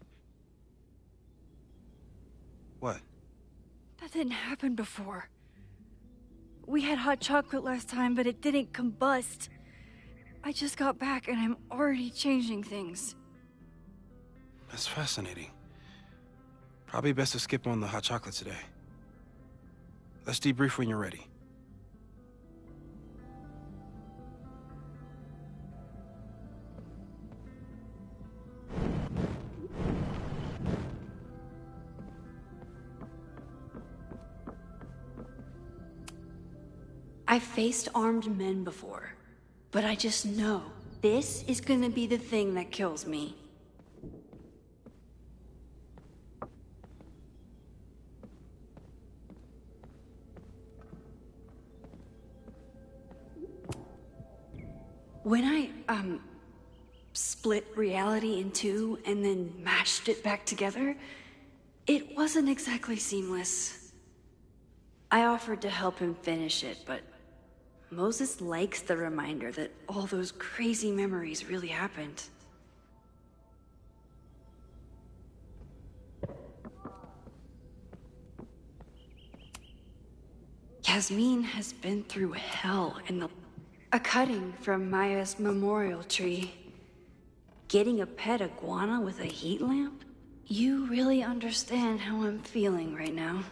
What? That didn't happen before. We had hot chocolate last time, but it didn't combust. I just got back and I'm already changing things. That's fascinating. Probably best to skip on the hot chocolate today. Let's debrief when you're ready. I've faced armed men before, but I just know this is gonna be the thing that kills me. When I, split reality in two and then mashed it back together, it wasn't exactly seamless. I offered to help him finish it, but Moses likes the reminder that all those crazy memories really happened. Yasmin has been through hell in the... A cutting from Maya's memorial tree. Getting a pet iguana with a heat lamp? You really understand how I'm feeling right now.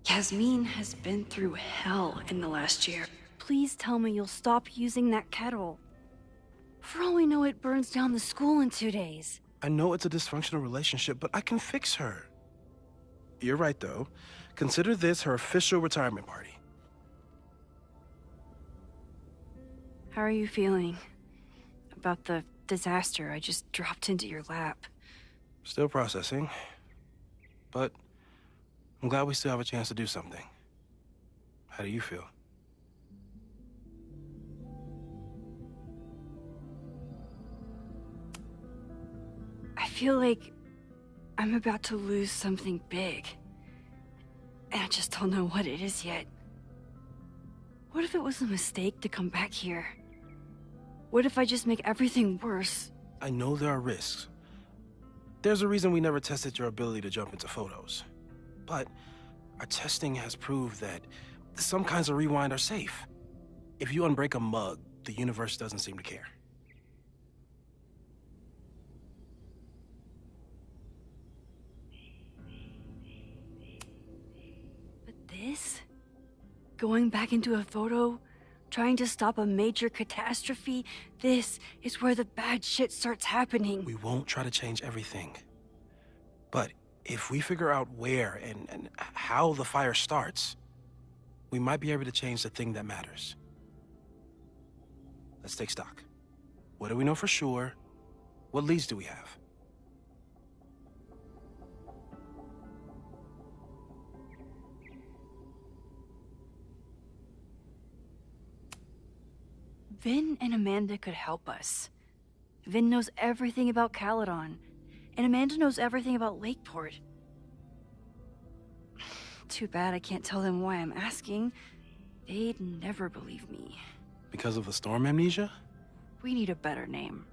Yasmin has been through hell in the last year. Please tell me you'll stop using that kettle. For all we know, it burns down the school in 2 days. I know it's a dysfunctional relationship, but I can fix her. You're right, though. Consider this her official retirement party. How are you feeling about the disaster I just dropped into your lap? Still processing. But I'm glad we still have a chance to do something. How do you feel? I feel like I'm about to lose something big. And I just don't know what it is yet. What if it was a mistake to come back here? What if I just make everything worse? I know there are risks. There's a reason we never tested your ability to jump into photos. But our testing has proved that some kinds of rewind are safe. If you unbreak a mug, the universe doesn't seem to care. But this? Going back into a photo? Trying to stop a major catastrophe? This is where the bad shit starts happening. We won't try to change everything. But if we figure out where and how the fire starts, we might be able to change the thing that matters. Let's take stock. What do we know for sure? What leads do we have? Vin and Amanda could help us. Vin knows everything about Caledon, and Amanda knows everything about Lakeport. Too bad I can't tell them why I'm asking. They'd never believe me. Because of the storm amnesia? We need a better name.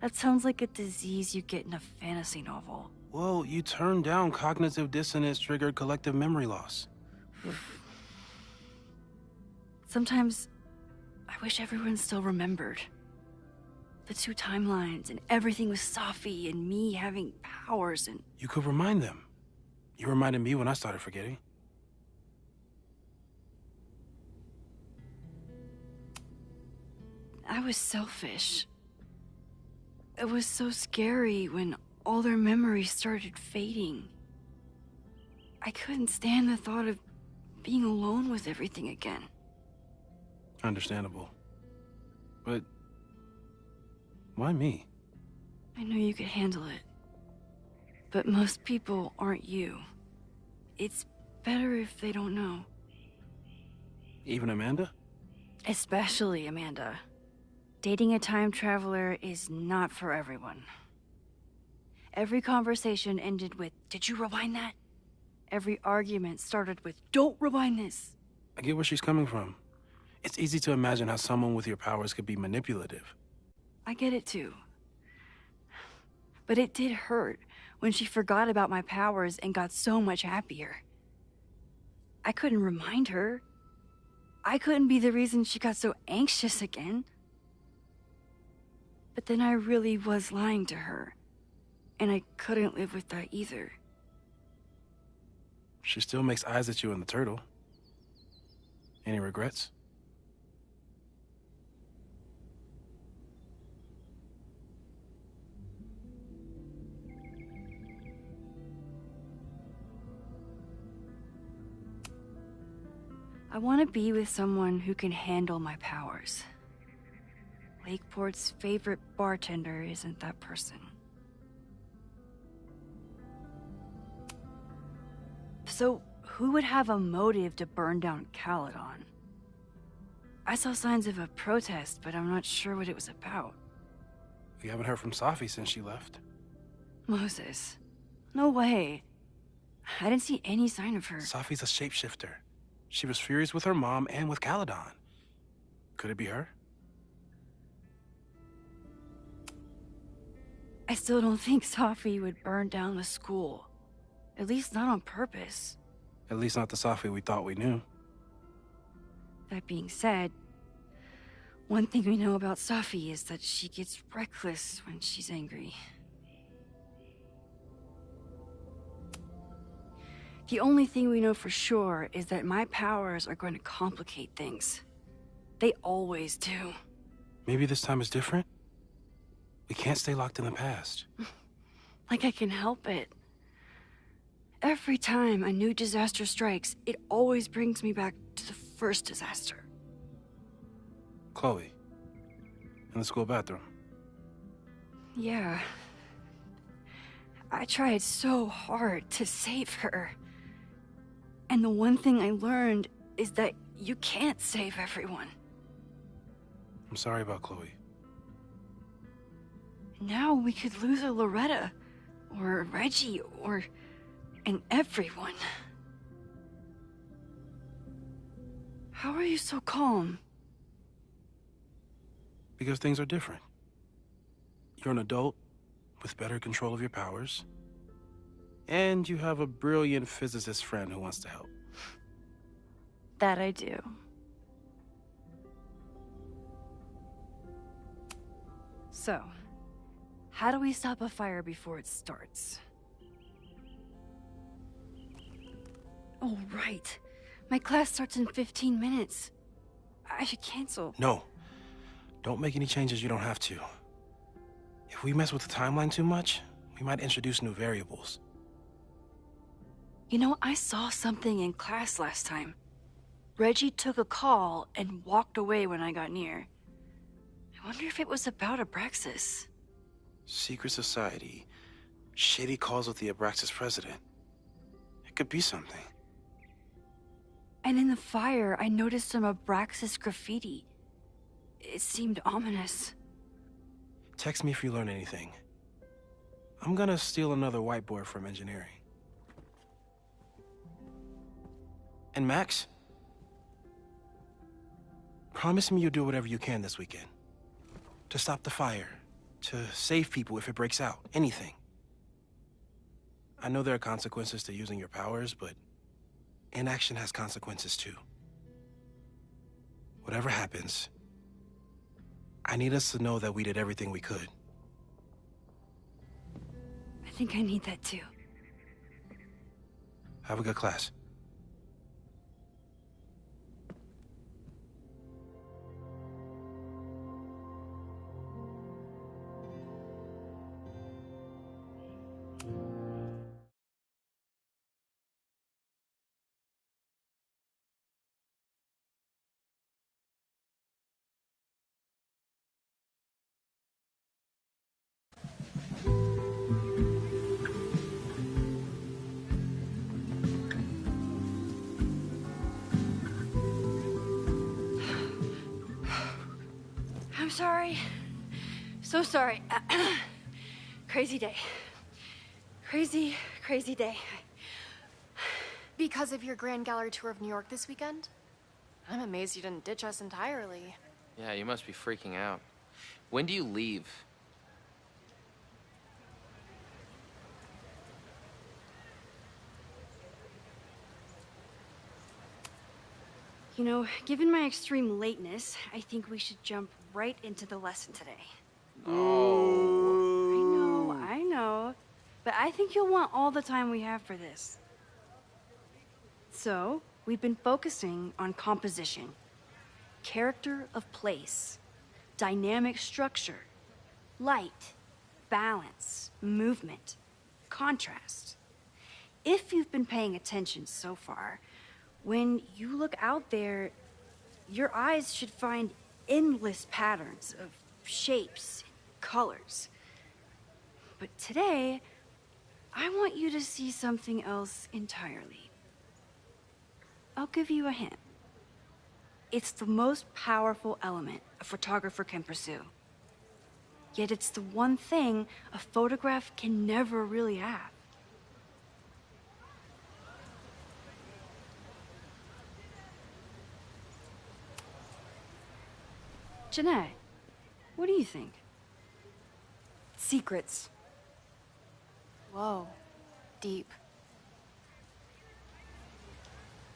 That sounds like a disease you get in a fantasy novel. Well, you turned down cognitive dissonance triggered collective memory loss. Sometimes I wish everyone still remembered. The two timelines and everything with Safi and me having powers and... You could remind them. You reminded me when I started forgetting. I was selfish. It was so scary when all their memories started fading. I couldn't stand the thought of being alone with everything again. Understandable. But why me? I knew you could handle it. But most people aren't you. It's better if they don't know. Even Amanda? Especially Amanda. Dating a time traveler is not for everyone. Every conversation ended with, "Did you rewind that?" Every argument started with, "Don't rewind this." I get where she's coming from. It's easy to imagine how someone with your powers could be manipulative. I get it too. But it did hurt when she forgot about my powers and got so much happier. I couldn't remind her. I couldn't be the reason she got so anxious again. But then I really was lying to her, and I couldn't live with that either. She still makes eyes at you and the turtle. Any regrets? I want to be with someone who can handle my powers. Lakeport's favorite bartender isn't that person. So, who would have a motive to burn down Caledon? I saw signs of a protest, but I'm not sure what it was about. We haven't heard from Safi since she left. Moses. No way. I didn't see any sign of her. Safi's a shapeshifter. She was furious with her mom and with Caledon. Could it be her? I still don't think Safi would burn down the school. At least not on purpose. At least not the Safi we thought we knew. That being said, one thing we know about Safi is that she gets reckless when she's angry. The only thing we know for sure is that my powers are going to complicate things. They always do. Maybe this time is different? We can't stay locked in the past. Like I can help it. Every time a new disaster strikes, it always brings me back to the first disaster. Chloe. In the school bathroom. Yeah. I tried so hard to save her. And the one thing I learned is that you can't save everyone. I'm sorry about Chloe. Now we could lose a Loretta, or Reggie, or and everyone. How are you so calm? Because things are different. You're an adult with better control of your powers. And you have a brilliant physicist friend who wants to help. That I do. So, how do we stop a fire before it starts? Oh, right. My class starts in 15 minutes. I should cancel. No. Don't make any changes you don't have to. If we mess with the timeline too much, we might introduce new variables. You know, I saw something in class last time. Reggie took a call and walked away when I got near. I wonder if it was about Abraxas. Secret society. Shady calls with the Abraxas president. It could be something. And in the fire, I noticed some Abraxas graffiti. It seemed ominous. Text me if you learn anything. I'm gonna steal another whiteboard from engineering. And Max? Promise me you'll do whatever you can this weekend. To stop the fire. To save people if it breaks out. Anything. I know there are consequences to using your powers, but inaction has consequences too. Whatever happens, I need us to know that we did everything we could. I think I need that too. Have a good class. sorry. So sorry. Crazy day. Crazy, crazy day. Because of your Grand Gallery tour of New York this weekend? I'm amazed you didn't ditch us entirely. Yeah, you must be freaking out. When do you leave? You know, given my extreme lateness, I think we should jump right into the lesson today. Oh. I know. But I think you'll want all the time we have for this. So, we've been focusing on composition, character of place, dynamic structure, light, balance, movement, contrast. If you've been paying attention so far, when you look out there, your eyes should find endless patterns of shapes, colors. But today, I want you to see something else entirely. I'll give you a hint. It's the most powerful element a photographer can pursue. Yet it's the one thing a photograph can never really have. Jeanette, what do you think? Secrets. Whoa. Deep.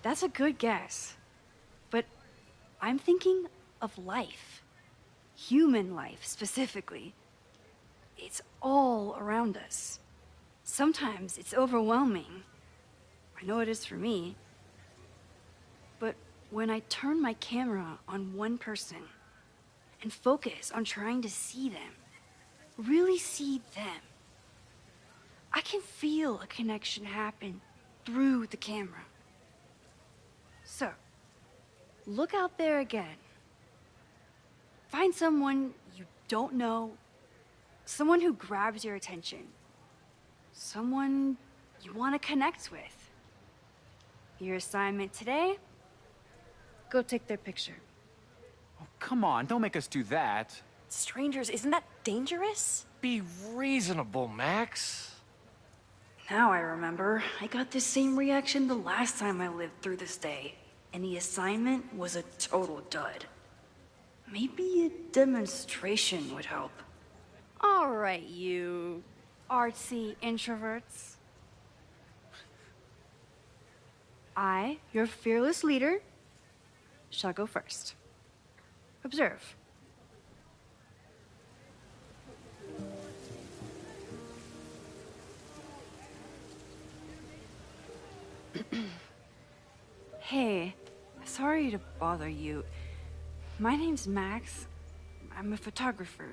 That's a good guess. But I'm thinking of life. Human life, specifically. It's all around us. Sometimes it's overwhelming. I know it is for me. But when I turn my camera on one person and focus on trying to see them, really see them, I can feel a connection happen through the camera. So, look out there again. Find someone you don't know, someone who grabs your attention, someone you want to connect with. Your assignment today? Go take their picture. Oh, come on, don't make us do that. Strangers, isn't that dangerous? Be reasonable, Max. Now I remember. I got the same reaction the last time I lived through this day, and the assignment was a total dud. Maybe a demonstration would help. All right, you artsy introverts. I, your fearless leader, shall go first. Observe. Hey, sorry to bother you. My name's Max. I'm a photographer.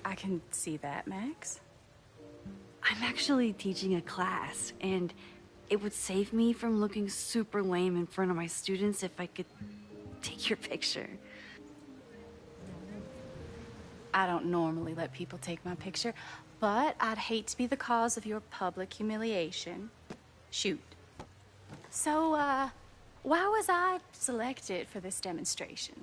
I can see that, Max. I'm actually teaching a class, and it would save me from looking super lame in front of my students if I could take your picture. I don't normally let people take my picture, but I'd hate to be the cause of your public humiliation. Shoot. So, why was I selected for this demonstration?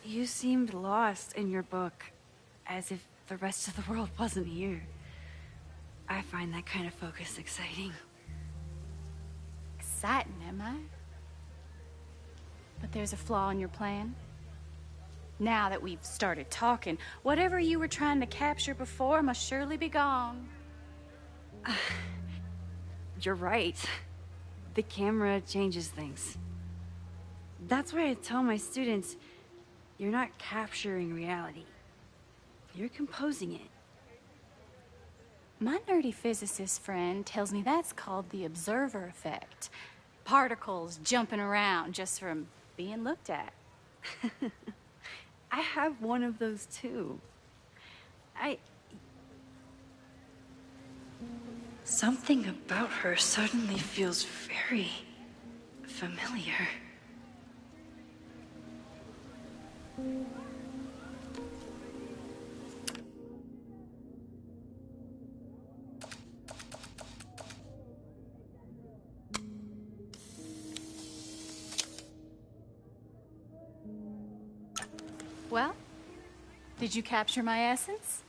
You seemed lost in your book, as if the rest of the world wasn't here. I find that kind of focus exciting. Exciting, am I? But there's a flaw in your plan. Now that we've started talking, whatever you were trying to capture before must surely be gone. You're right. The camera changes things. That's why I tell my students, you're not capturing reality. You're composing it. My nerdy physicist friend tells me that's called the observer effect. Particles jumping around just from being looked at. I have one of those too. Something about her suddenly feels very familiar. Well, did you capture my essence?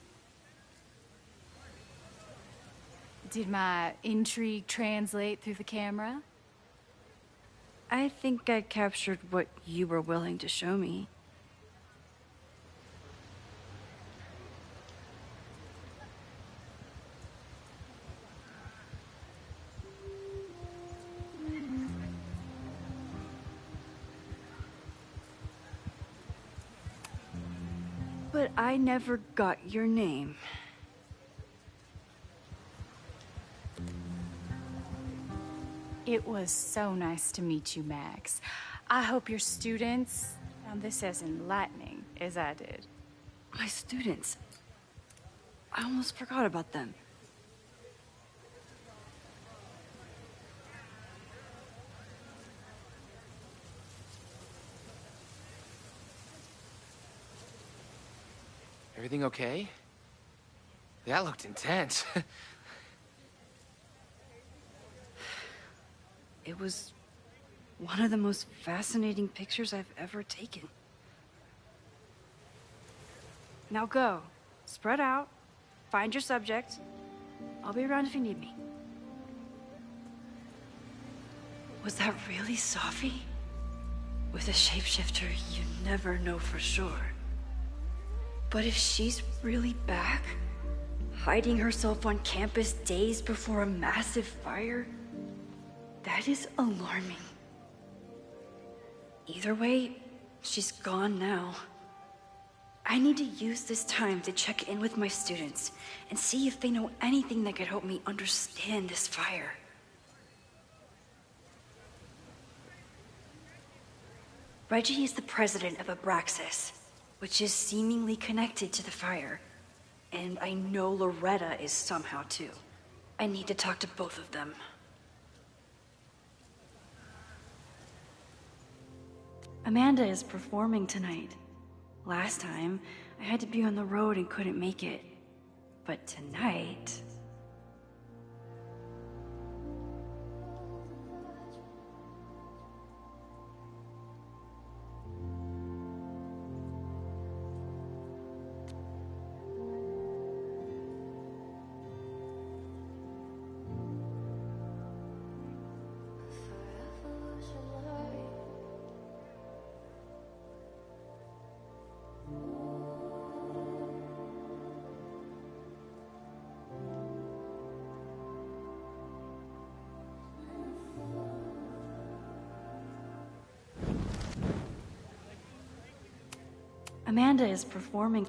Did my intrigue translate through the camera? I think I captured what you were willing to show me. But I never got your name. It was so nice to meet you, Max. I hope your students found this as enlightening as I did. My students. I almost forgot about them. Everything okay? That looked intense. It was one of the most fascinating pictures I've ever taken. Now go. Spread out. Find your subject. I'll be around if you need me. Was that really Safi? With a shapeshifter, you never know for sure. But if she's really back, hiding herself on campus days before a massive fire, that is alarming. Either way, she's gone now. I need to use this time to check in with my students and see if they know anything that could help me understand this fire. Reggie is the president of Abraxas, which is seemingly connected to the fire. And I know Loretta is somehow too. I need to talk to both of them. Amanda is performing tonight. Last time, I had to be on the road and couldn't make it. But tonight... Amanda is performing.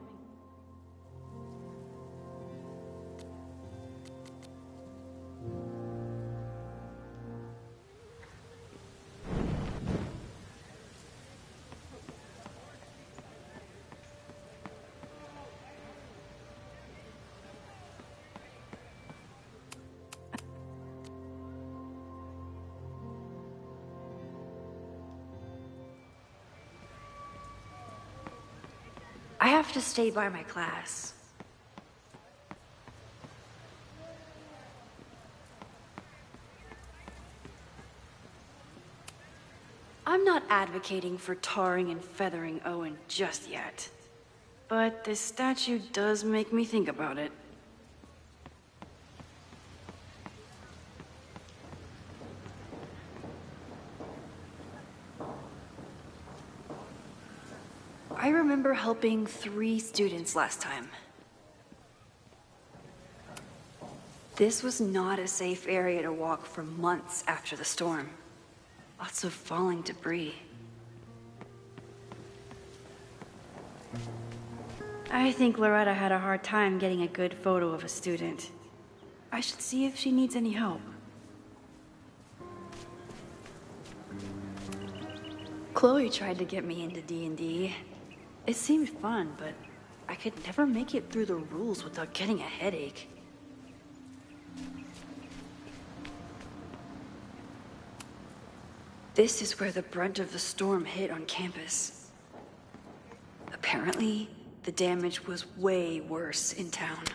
I have to stay by my class. I'm not advocating for tarring and feathering Owen just yet. But this statue does make me think about it. I remember helping 3 students last time. This was not a safe area to walk for months after the storm. Lots of falling debris. I think Loretta had a hard time getting a good photo of a student. I should see if she needs any help. Chloe tried to get me into D&D. It seemed fun, but I could never make it through the rules without getting a headache. This is where the brunt of the storm hit on campus. Apparently, the damage was way worse in town.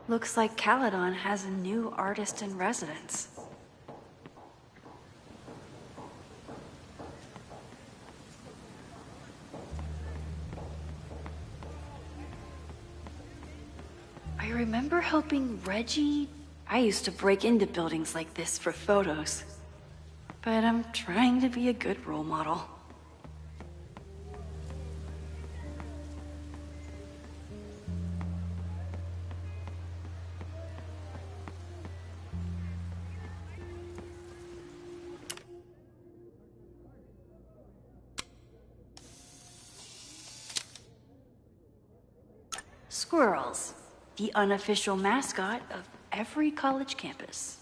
Looks like Caledon has a new artist in residence. remember helping Reggie. I used to break into buildings like this for photos. But I'm trying to be a good role model. Squirrels, the unofficial mascot of every college campus.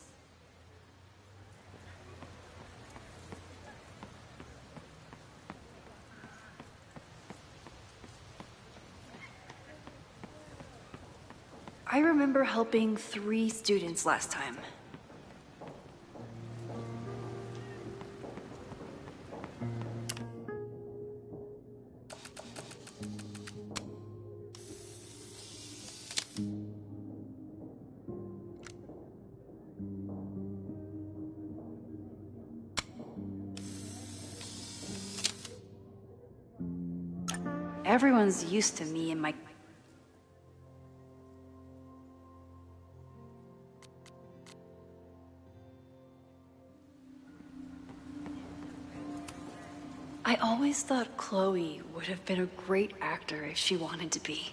I remember helping 3 students last time. Everyone's used to me and my... I always thought Chloe would have been a great actor if she wanted to be.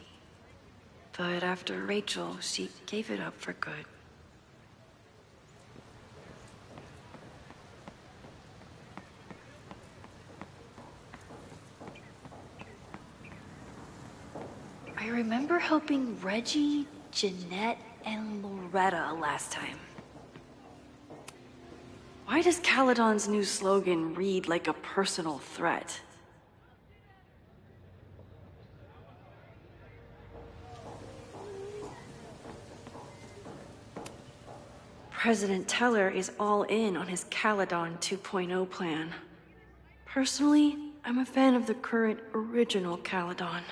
But after Rachel, she gave it up for good. I remember helping Reggie, Jeanette, and Loretta last time. Why does Caledon's new slogan read like a personal threat? President Teller is all in on his Caledon 2.0 plan. Personally, I'm a fan of the current original Caledon.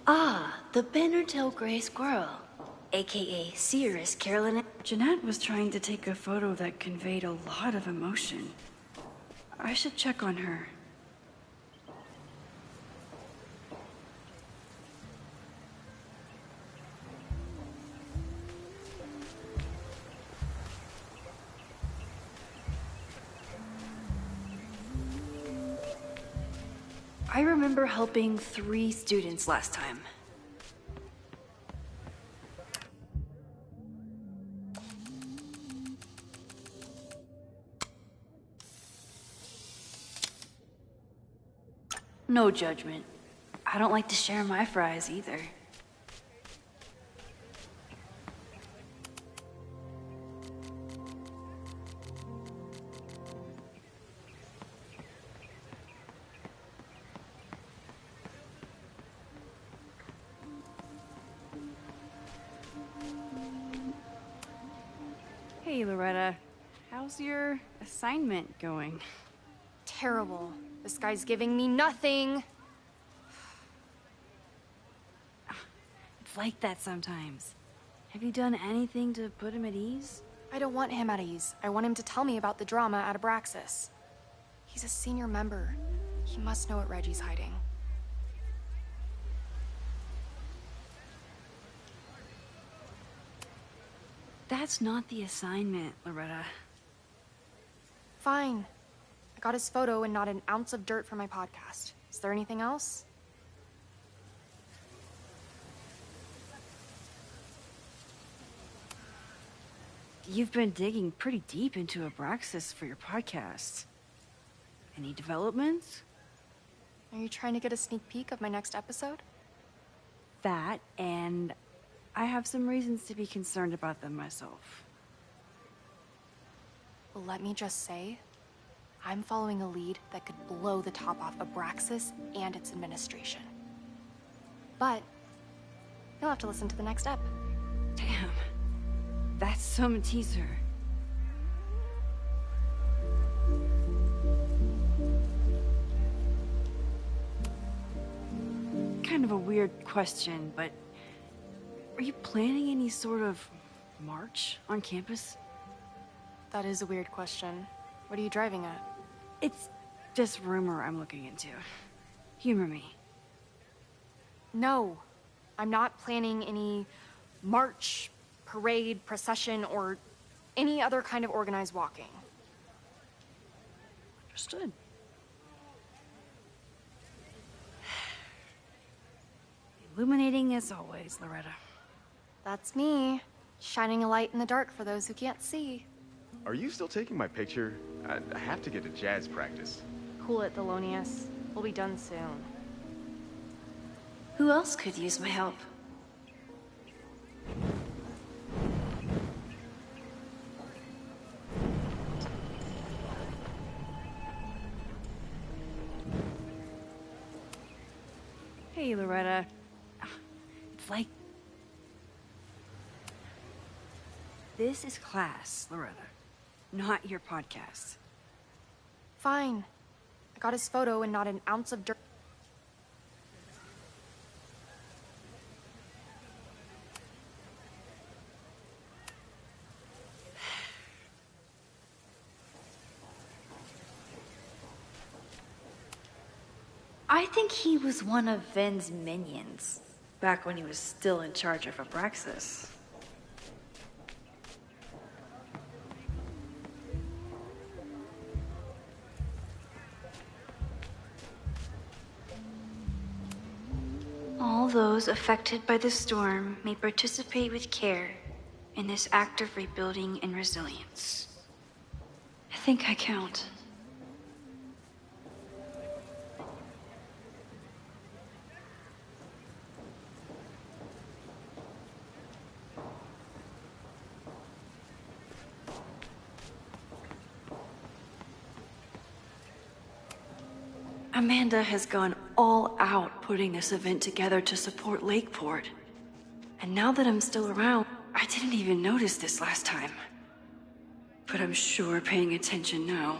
Ah, the Bannertail Gray Squirrel, aka Seeress Carolyn. Jeanette was trying to take a photo that conveyed a lot of emotion. I should check on her. I remember helping 3 students last time. No judgment. I don't like to share my fries either. Hey, Loretta. How's your assignment going? Terrible. This guy's giving me nothing. It's like that sometimes. Have you done anything to put him at ease? I don't want him at ease. I want him to tell me about the drama at Abraxas. He's a senior member. He must know what Reggie's hiding. That's not the assignment, Loretta. Fine. I got his photo and not an ounce of dirt for my podcast. Is there anything else? You've been digging pretty deep into Abraxas for your podcast. Any developments? Are you trying to get a sneak peek of my next episode? That, and I have some reasons to be concerned about them myself. Well, let me just say, I'm following a lead that could blow the top off Abraxas and its administration. But you'll have to listen to the next ep. Damn. That's some teaser. Kind of a weird question, but Are you planning any sort of march on campus? That is a weird question. What are you driving at? It's just rumor I'm looking into. Humor me. No, I'm not planning any march, parade, procession, or any other kind of organized walking. Understood. Illuminating as always, Loretta. That's me, shining a light in the dark for those who can't see. Are you still taking my picture? I have to get to jazz practice. Cool it, Thelonious. We'll be done soon. Who else could use my help? Hey, Loretta. It's like... This is class, Loretta. Not your podcast. Fine. I got his photo and not an ounce of dirt. I think he was one of Ven's minions, back when he was still in charge of Abraxas. All those affected by the storm may participate with care in this act of rebuilding and resilience. I think I count. Amanda has gone all out putting this event together to support Lakeport. And now that I'm still around, I didn't even notice this last time. But I'm sure paying attention now.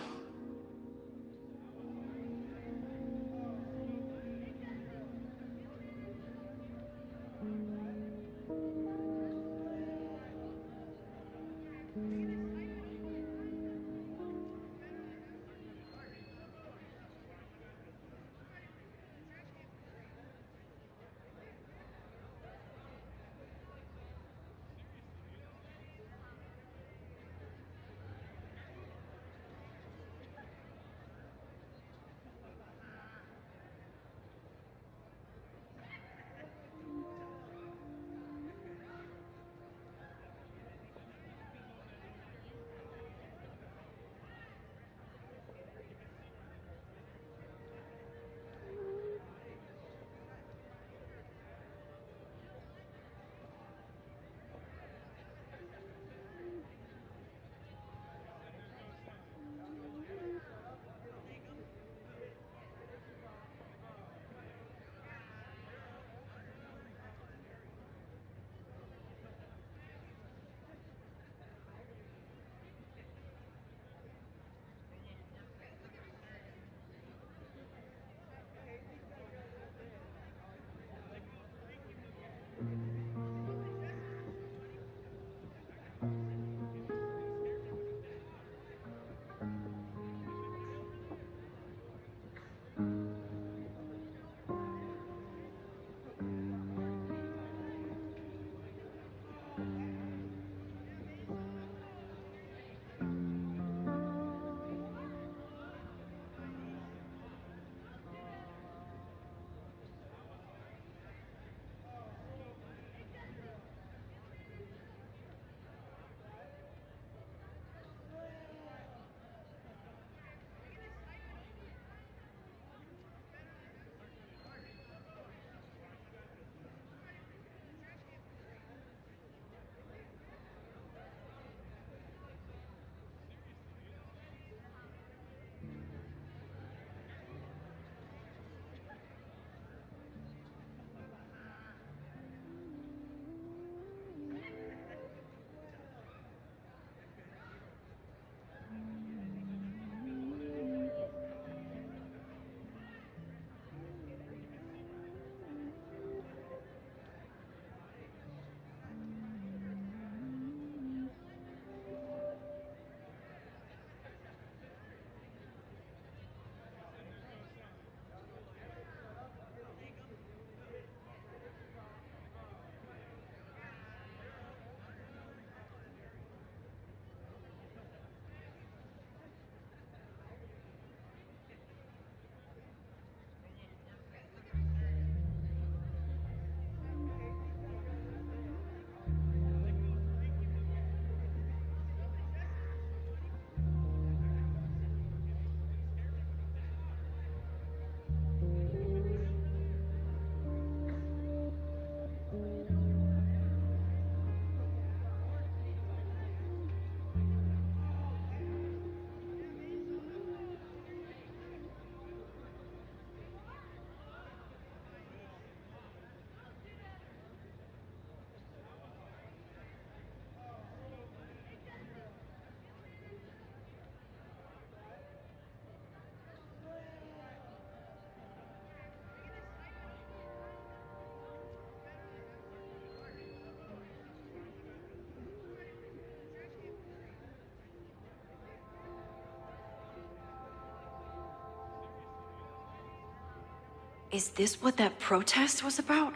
Is this what that protest was about?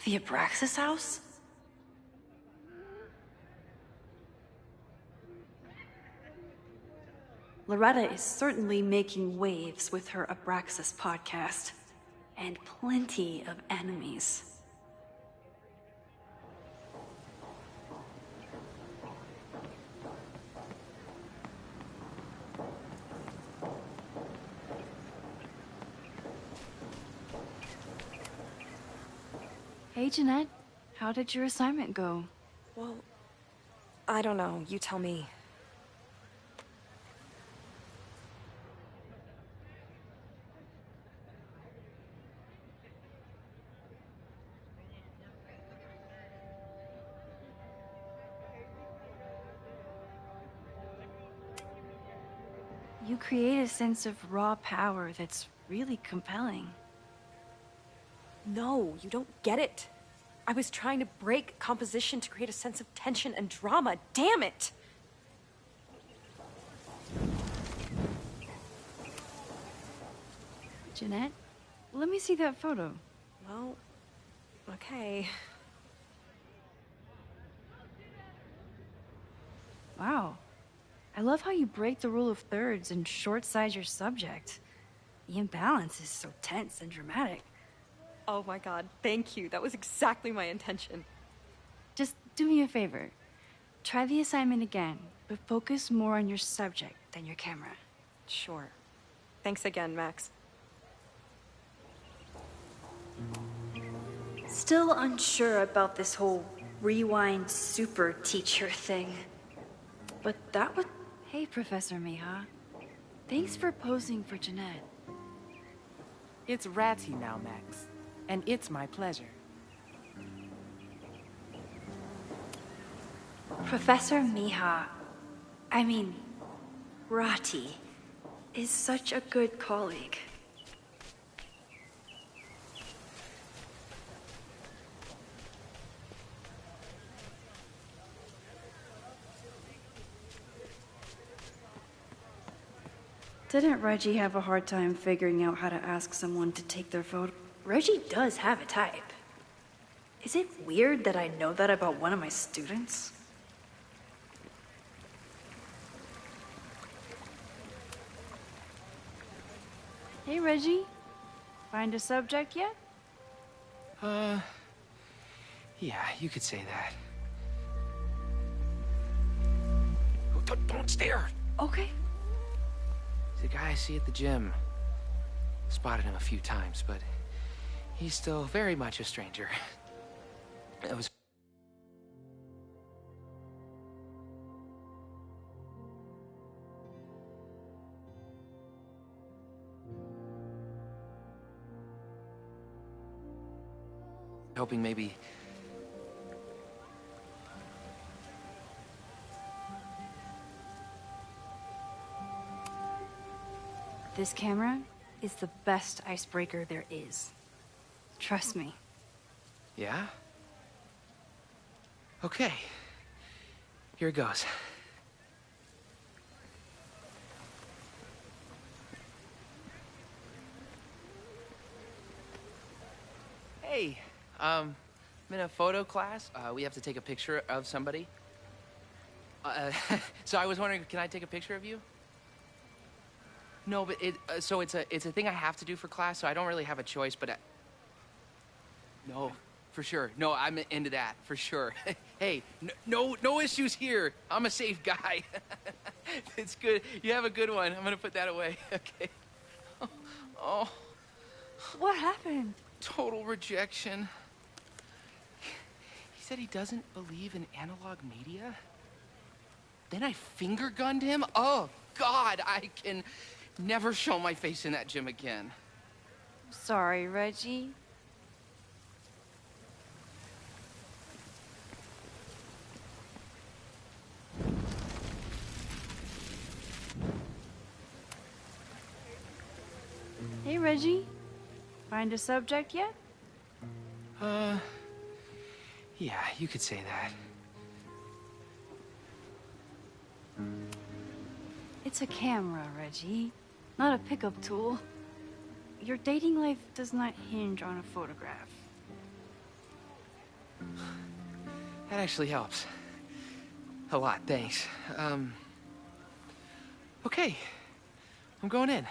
The Abraxas house? Loretta is certainly making waves with her Abraxas podcast. And plenty of enemies. Hey, Jeanette. How did your assignment go? Well, I don't know. You tell me. You create a sense of raw power that's really compelling. No, you don't get it. I was trying to break composition to create a sense of tension and drama. Damn it! Jeanette, let me see that photo. Well, okay. Wow. I love how you break the rule of thirds and short-size your subject. The imbalance is so tense and dramatic. Oh my god, thank you. That was exactly my intention. Just do me a favor. Try the assignment again, but focus more on your subject than your camera. Sure. Thanks again, Max. Still unsure about this whole rewind super teacher thing. But that would... Hey, Professor Miha. Thanks for posing for Jeanette. It's Ratty now, Max. And it's my pleasure. Professor Miha, I mean, Rati, is such a good colleague. Didn't Reggie have a hard time figuring out how to ask someone to take their photo? Reggie does have a type. Is it weird that I know that about one of my students? Hey, Reggie. Find a subject yet? Yeah, you could say that. Oh, don't stare! Okay. The guy I see at the gym. Spotted him a few times, but he's still very much a stranger. It was... hoping maybe... This camera is the best icebreaker there is. Trust me. Yeah? Okay. Here it goes. Hey, I'm in a photo class. We have to take a picture of somebody. So I was wondering, can I take a picture of you? No, but so it's a thing I have to do for class, so I don't really have a choice, but no, for sure. No, I'm into that, for sure. Hey, no issues here. I'm a safe guy. It's good. You have a good one. I'm gonna put that away. Okay. Oh. What happened? Total rejection. He said he doesn't believe in analog media. Then I finger gunned him? Oh, God, I can never show my face in that gym again. Sorry, Reggie. Hey, Reggie. Find a subject yet? Yeah, you could say that. It's a camera, Reggie. Not a pickup tool. your dating life does not hinge on a photograph. That actually helps. A lot, thanks. Okay. I'm going in.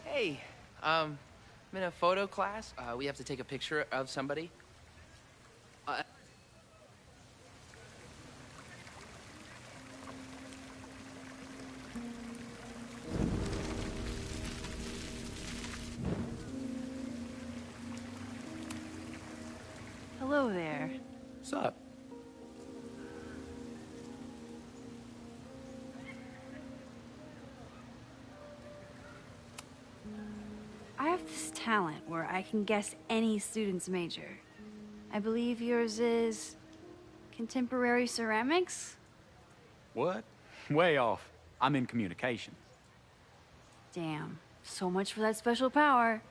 Hey, I'm in a photo class. We have to take a picture of somebody. Hello there. What's up? I have this talent where I can guess any student's major. I believe yours is contemporary ceramics? What? Way off. I'm in communication. Damn. So much for that special power.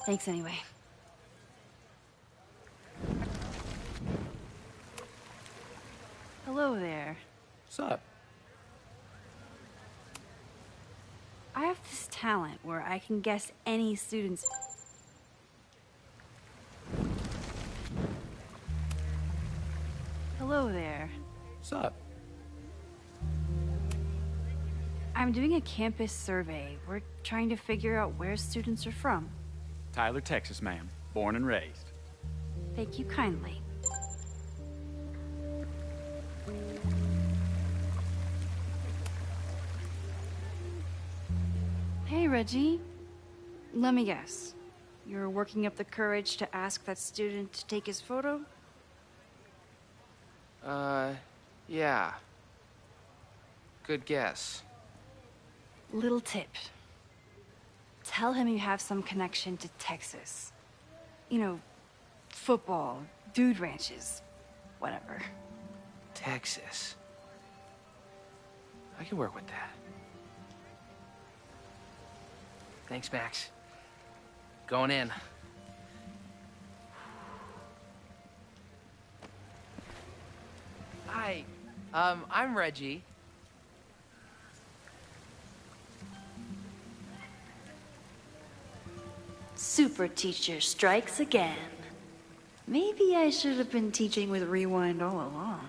Thanks anyway. Hello there. What's up? I have this talent where I can guess any student's... Hello there. What's up? I'm doing a campus survey. We're trying to figure out where students are from. Tyler, Texas, ma'am. Born and raised. Thank you kindly. Hey, Reggie. Let me guess. You're working up the courage to ask that student to take his photo? Yeah. Good guess. Little tip. Tell him you have some connection to Texas. You know, football, dude ranches, whatever. Texas. I can work with that. Thanks, Max. Going in. Hi. I'm Reggie. Super teacher strikes again. Maybe I should have been teaching with Rewind all along.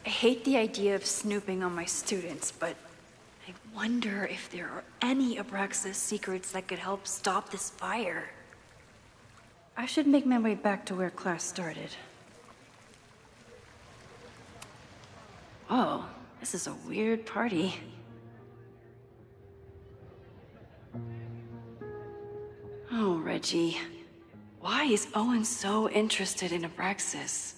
I hate the idea of snooping on my students, but I wonder if there are any Abraxas secrets that could help stop this fire. I should make my way back to where class started. Oh, this is a weird party. Oh, Reggie. Why is Owen so interested in Abraxas?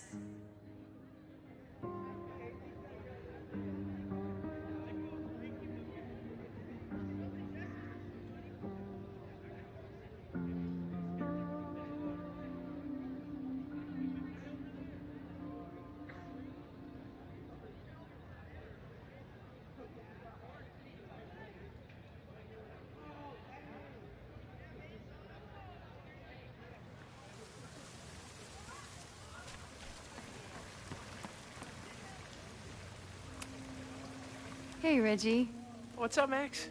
Hey, Reggie. What's up, Max?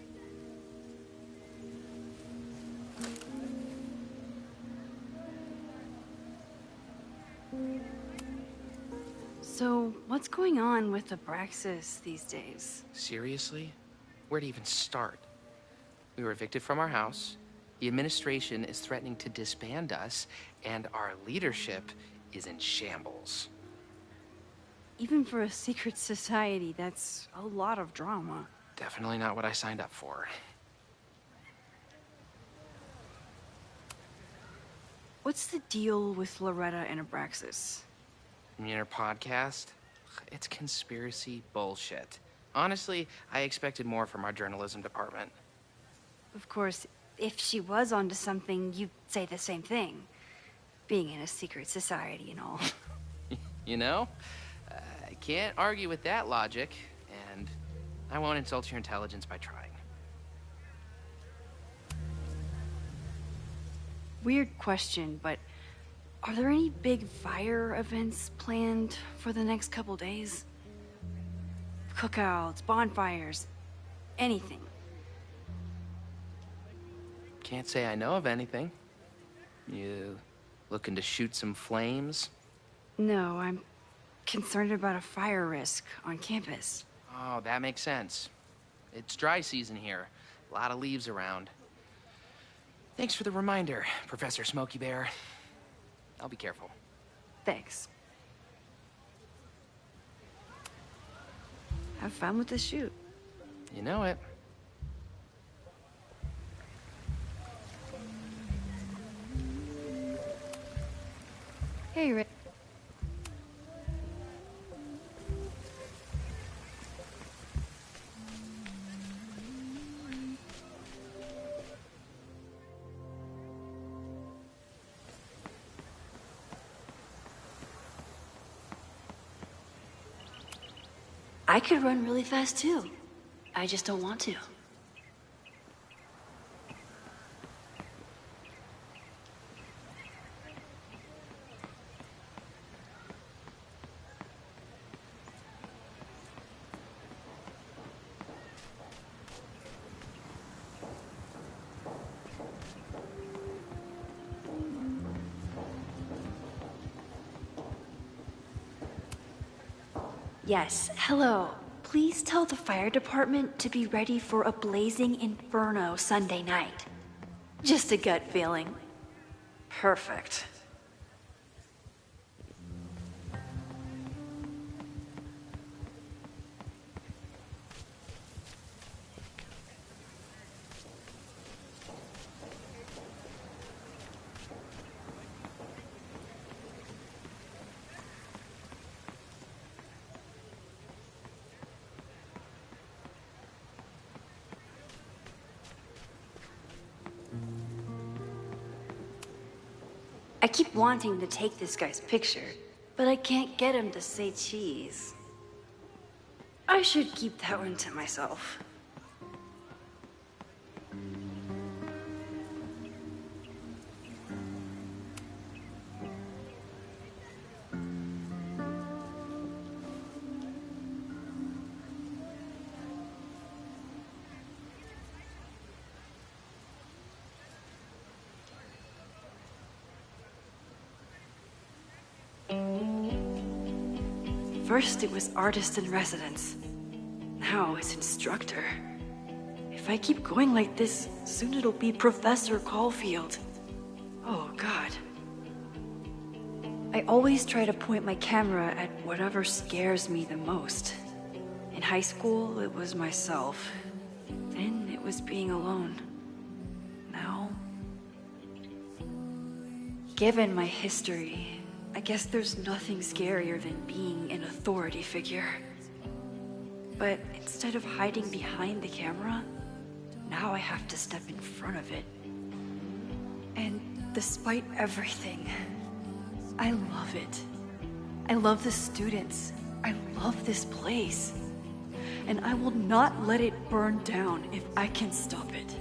So, what's going on with Abraxas these days? Seriously? Where to even start? We were evicted from our house, the administration is threatening to disband us, and our leadership is in shambles. Even for a secret society, that's a lot of drama. Definitely not what I signed up for. What's the deal with Loretta and Abraxas? You mean her podcast? It's conspiracy bullshit. Honestly, I expected more from our journalism department. Of course, if she was onto something, you'd say the same thing. Being in a secret society and all. You know? I can't argue with that logic, and I won't insult your intelligence by trying. Weird question, but are there any big fire events planned for the next couple days? Cookouts, bonfires, anything. Can't say I know of anything. You looking to shoot some flames? No, I'm concerned about a fire risk on campus. Oh, that makes sense. It's dry season here. A lot of leaves around. Thanks for the reminder, Professor Smokey Bear. I'll be careful. Thanks. Have fun with the shoot. You know it. Hey, Rick. I could run really fast too. I just don't want to. Yes, hello. Please tell the fire department to be ready for a blazing inferno Sunday night. Just a gut feeling. Perfect. I keep wanting to take this guy's picture, but I can't get him to say cheese. I should keep that one to myself. First it was artist in residence. Now it's instructor. If I keep going like this, soon it'll be Professor Caulfield. Oh God. I always try to point my camera at whatever scares me the most. In high school, it was myself. Then it was being alone. Now, given my history, I guess there's nothing scarier than being an authority figure. But instead of hiding behind the camera, now I have to step in front of it. And despite everything, I love it. I love the students. I love this place. And I will not let it burn down if I can stop it.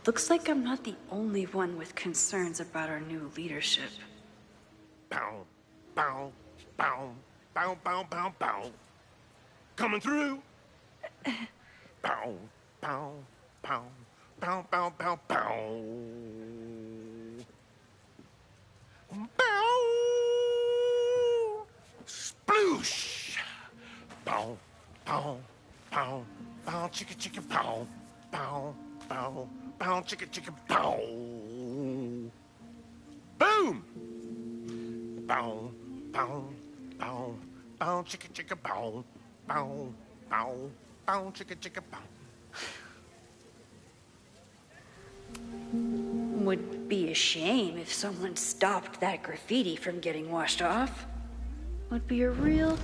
Looks like I'm not the only one with concerns about our new leadership. Bow, bow, bow, bow, bow, bow, bow. Coming through. Bow, bow, bow, bow, bow, bow, bow. Bow. Sploosh. Bow, bow, bow, bow, chicka, chicka, bow, bow, bow, bow, chicka, chicka, bow. Boom. Bow, bow, bow, bow, chicka, chicka, bow, bow, bow, bow, chicka, chicka, bow. Would be a shame if someone stopped that graffiti from getting washed off. Would be a real...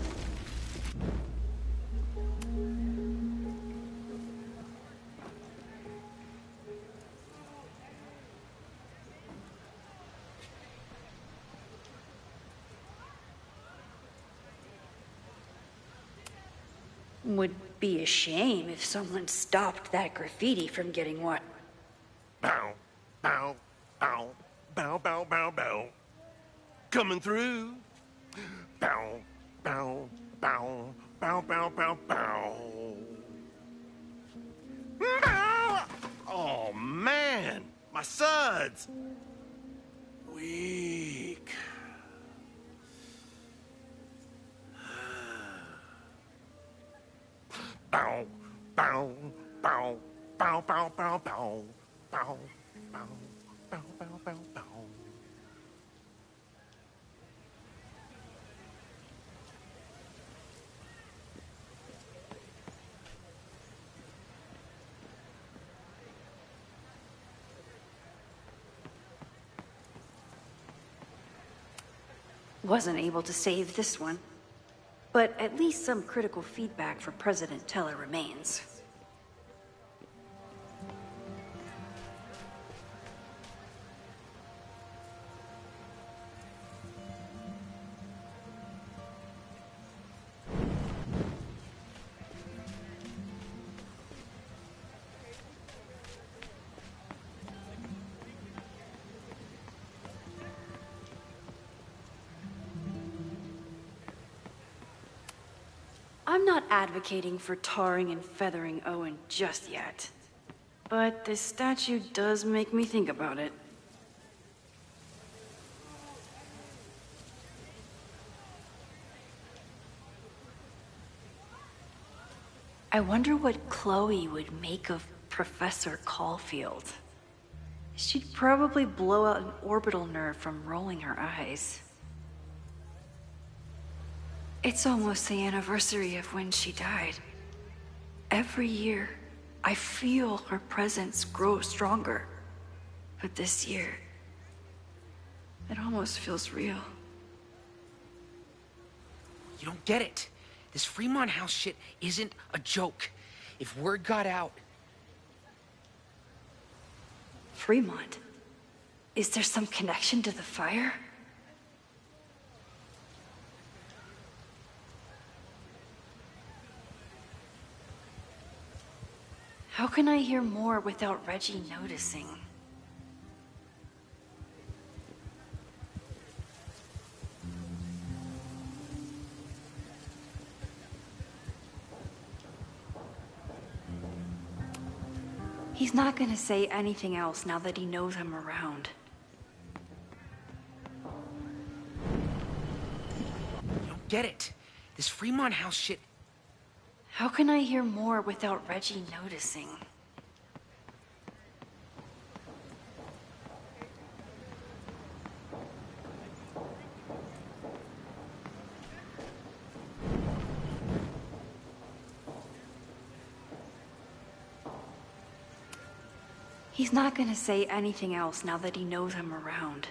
Would be a shame if someone stopped that graffiti from getting washed. Bow, bow, bow, bow, bow, bow, bow. Coming through. Bow, bow, bow, bow, bow, bow, bow. Bow! Oh, man. My suds. Weak. Bow, bow, bow, bow, bow, bow, bow. Bow, bow, bow, bow, bow, bow. Wasn't able to save this one. But at least some critical feedback for President Teller remains. I'm not advocating for tarring and feathering Owen just yet. But this statue does make me think about it. I wonder what Chloe would make of Professor Caulfield. She'd probably blow out an orbital nerve from rolling her eyes. It's almost the anniversary of when she died. Every year, I feel her presence grow stronger. But this year, it almost feels real. You don't get it. This Fremont House shit isn't a joke. If word got out... Fremont? Is there some connection to the fire? How can I hear more without Reggie noticing? He's not gonna say anything else now that he knows I'm around. You don't get it. This Fremont House shit... How can I hear more without Reggie noticing? He's not gonna say anything else now that he knows I'm around.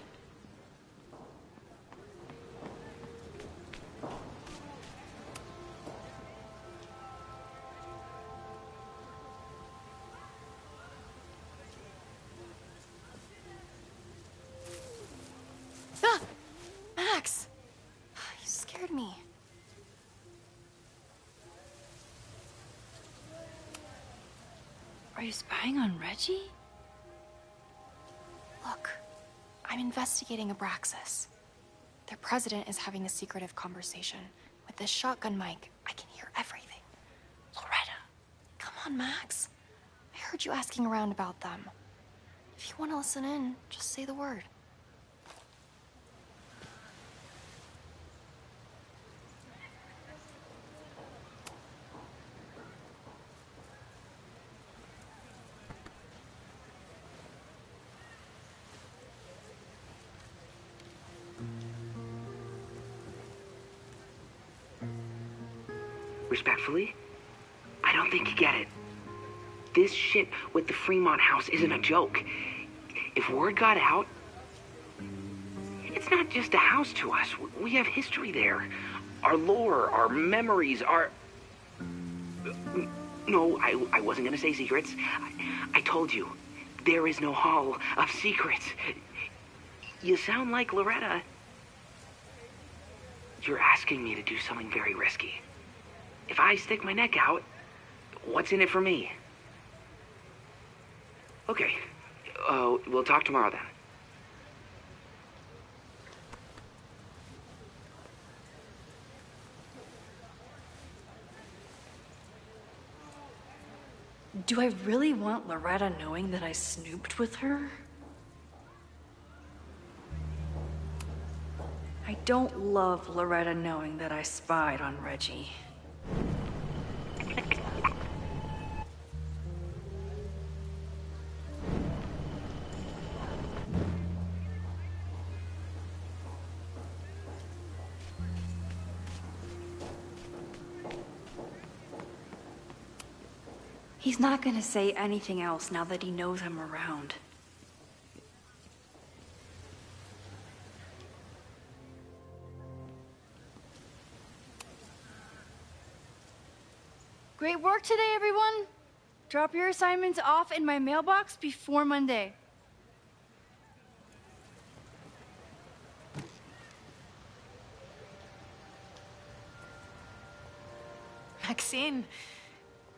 Ah! Max! You scared me. Are you spying on Reggie? I'm investigating Abraxas. Their president is having a secretive conversation. With this shotgun mic, I can hear everything. Loretta, come on, Max. I heard you asking around about them. If you want to listen in, just say the word. Respectfully, I don't think you get it. This shit with the Fremont house isn't a joke. If word got out, it's not just a house to us. We have history there. Our lore, our memories, our... No, I wasn't gonna say secrets. I told you, there is no hall of secrets. You sound like Loretta. You're asking me to do something very risky. If I stick my neck out, what's in it for me? Okay, we'll talk tomorrow then. Do I really want Loretta knowing that I snooped with her? I don't love Loretta knowing that I spied on Reggie. He's not gonna say anything else now that he knows I'm around. Great work today, everyone. Drop your assignments off in my mailbox before Monday. Maxine,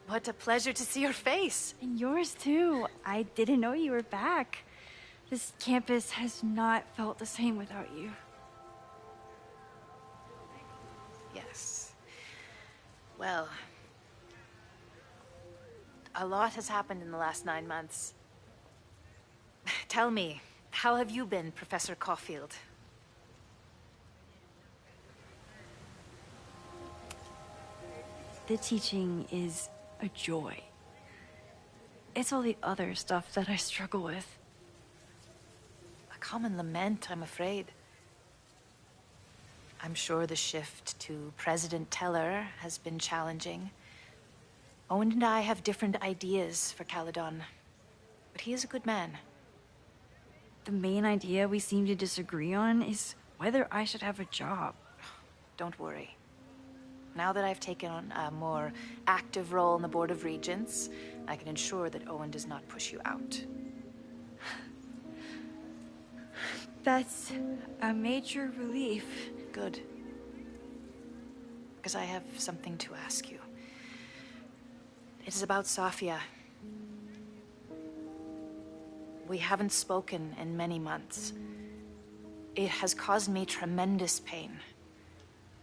what a pleasure to see your face. And yours too. I didn't know you were back. This campus has not felt the same without you. Yes. Well, a lot has happened in the last 9 months. Tell me, how have you been, Professor Caulfield? The teaching is a joy. It's all the other stuff that I struggle with. A common lament, I'm afraid. I'm sure the shift to President Teller has been challenging. Owen and I have different ideas for Caledon, but he is a good man. The main idea we seem to disagree on is whether I should have a job. Don't worry. Now that I've taken on a more active role in the Board of Regents, I can ensure that Owen does not push you out. That's a major relief. Good. Because I have something to ask you. It is about Safia. We haven't spoken in many months. It has caused me tremendous pain.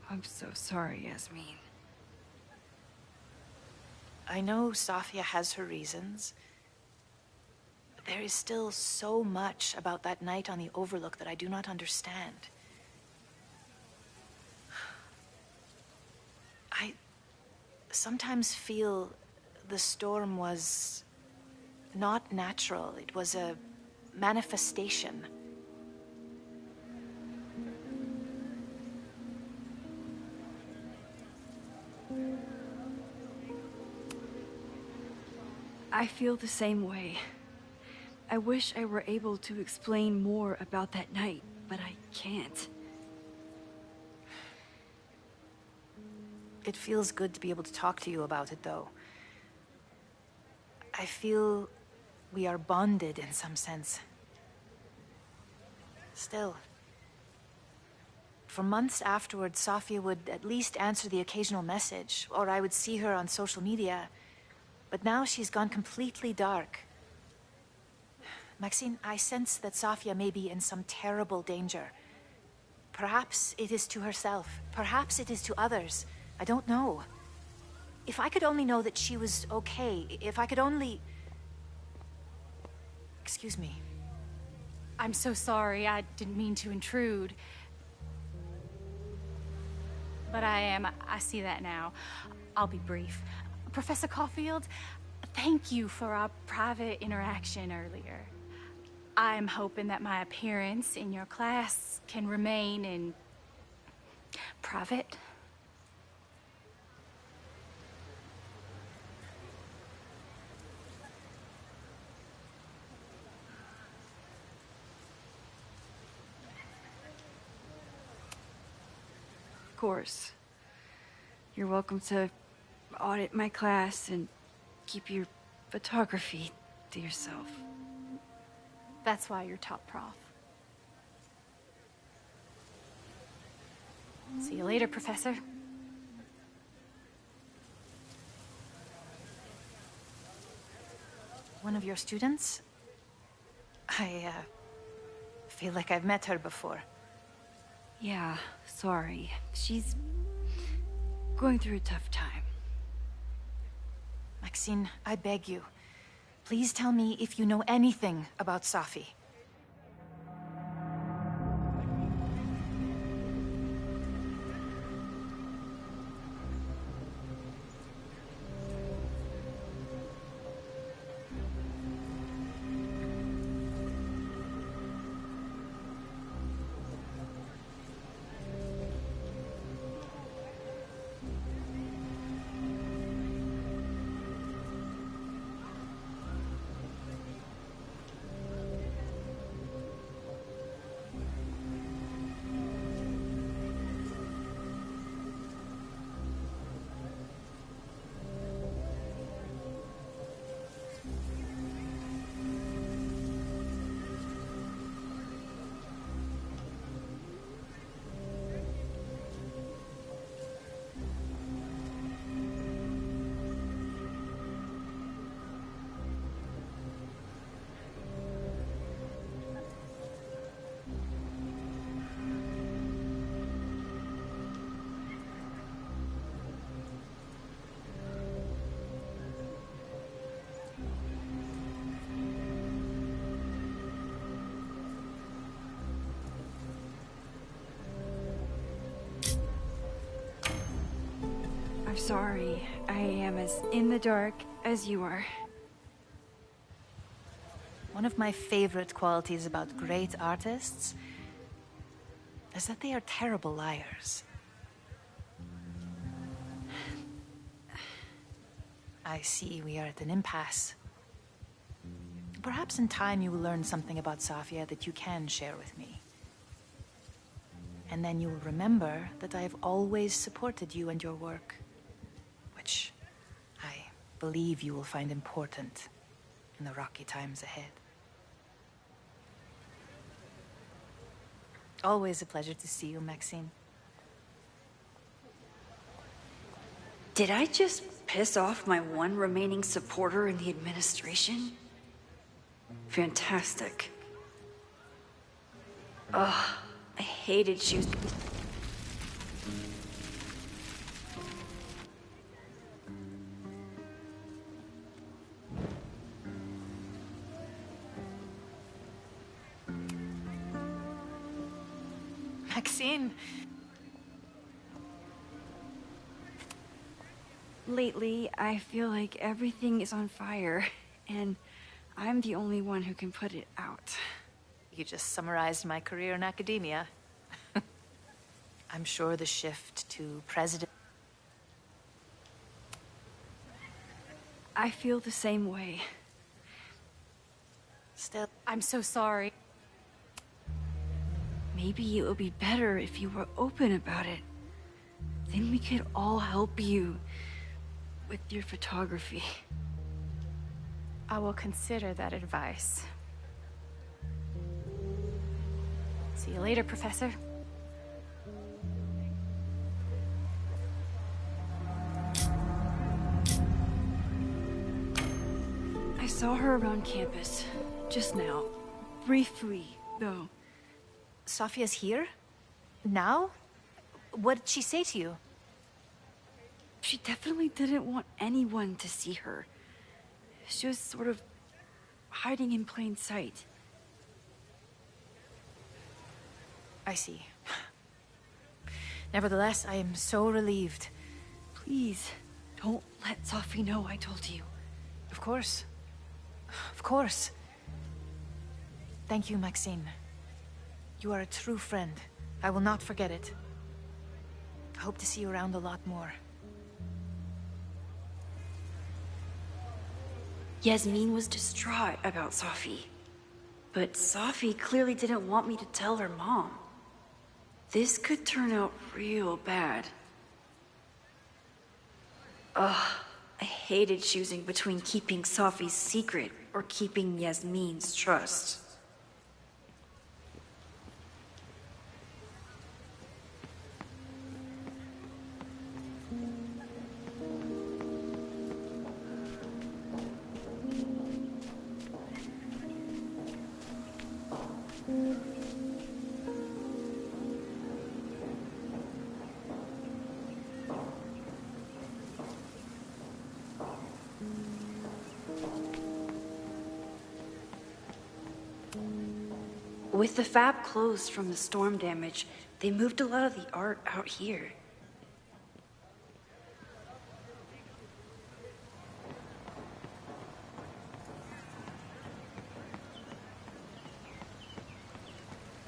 I'm so sorry, Yasmin. I know Safia has her reasons, but there is still so much about that night on the Overlook that I do not understand. I sometimes feel the storm was not natural. It was a manifestation. I feel the same way. I wish I were able to explain more about that night, but I can't. It feels good to be able to talk to you about it, though. I feel we are bonded in some sense. Still, for months afterwards, Safia would at least answer the occasional message, or I would see her on social media. But now she's gone completely dark. Maxine, I sense that Safia may be in some terrible danger. Perhaps it is to herself. Perhaps it is to others. I don't know. If I could only know that she was okay, if I could only... Excuse me. I'm so sorry. I didn't mean to intrude. But I see that now. I'll be brief. Professor Caulfield, thank you for our private interaction earlier. I'm hoping that my appearance in your class can remain in private. Of course. You're welcome to audit my class and keep your photography to yourself. That's why you're top prof. See you later, Professor. One of your students? I feel like I've met her before. Yeah, sorry. She's going through a tough time. Maxine, I beg you. Please tell me if you know anything about Safi. I'm sorry. I am as in the dark as you are. One of my favorite qualities about great artists is that they are terrible liars. I see we are at an impasse. Perhaps in time you will learn something about Safia that you can share with me. And then you will remember that I have always supported you and your work, which I believe you will find important in the rocky times ahead. Always a pleasure to see you, Maxine. Did I just piss off my one remaining supporter in the administration? Fantastic. Ugh, I hated shoes. Maxine! Lately, I feel like everything is on fire, and I'm the only one who can put it out. You just summarized my career in academia. I'm sure the shift to president... I feel the same way. Still, I'm so sorry. Maybe it would be better if you were open about it. Then we could all help you with your photography. I will consider that advice. See you later, Professor. I saw her around campus. Just now. Briefly, though. Sophia's here? Now? What did she say to you? She definitely didn't want anyone to see her. She was sort of hiding in plain sight. I see. Nevertheless, I am so relieved. Please, don't let Sophie know I told you. Of course. Of course. Thank you, Maxine. You are a true friend. I will not forget it. I hope to see you around a lot more. Yasmin was distraught about Sophie. But Sophie clearly didn't want me to tell her mom. This could turn out real bad. Ugh, I hated choosing between keeping Sophie's secret or keeping Yasmin's trust. With the fab closed from the storm damage, they moved a lot of the art out here.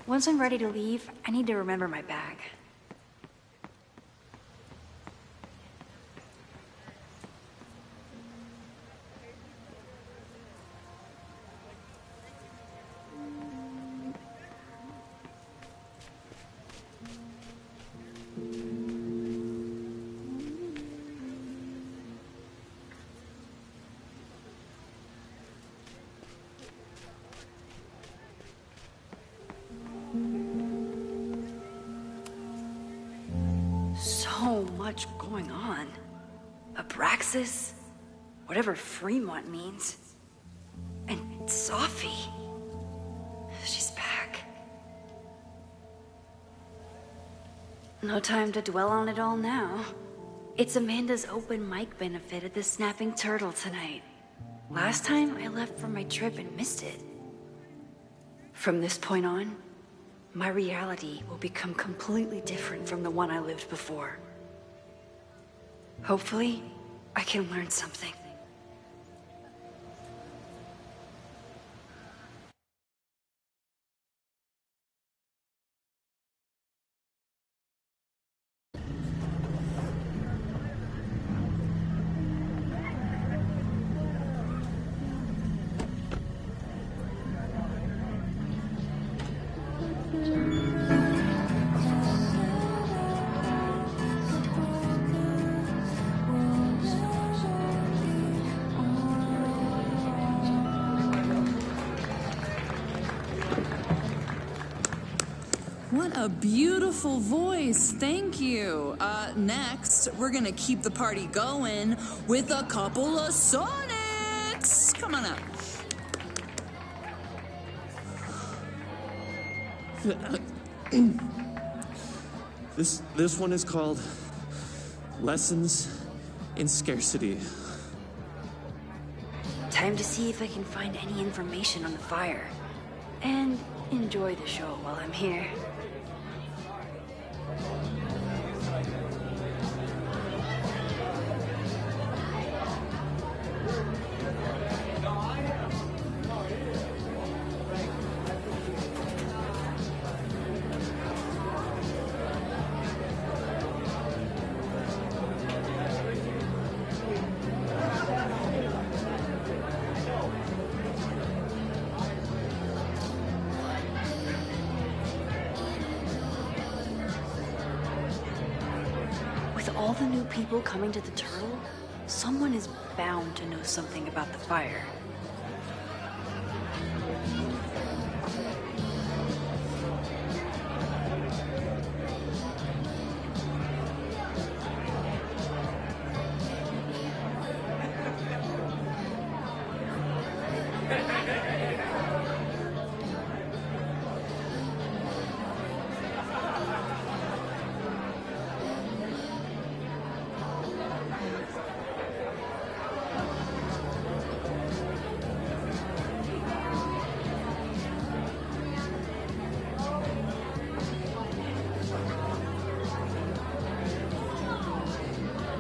Once I'm ready to leave, I need to remember my bag. So much going on. Abraxas, whatever Fremont means, and Sophie. She's back. No time to dwell on it all now. It's Amanda's open mic benefit at the Snapping Turtle tonight. Last time I left for my trip and missed it. From this point on, my reality will become completely different from the one I lived before. Hopefully, I can learn something. What a beautiful voice. Thank you. Next, we're gonna keep the party going with a couple of Sonics. Come on up. This one is called Lessons in Scarcity. Time to see if I can find any information on the fire. And enjoy the show while I'm here. All the new people coming to the Turtle, someone is bound to know something about the fire.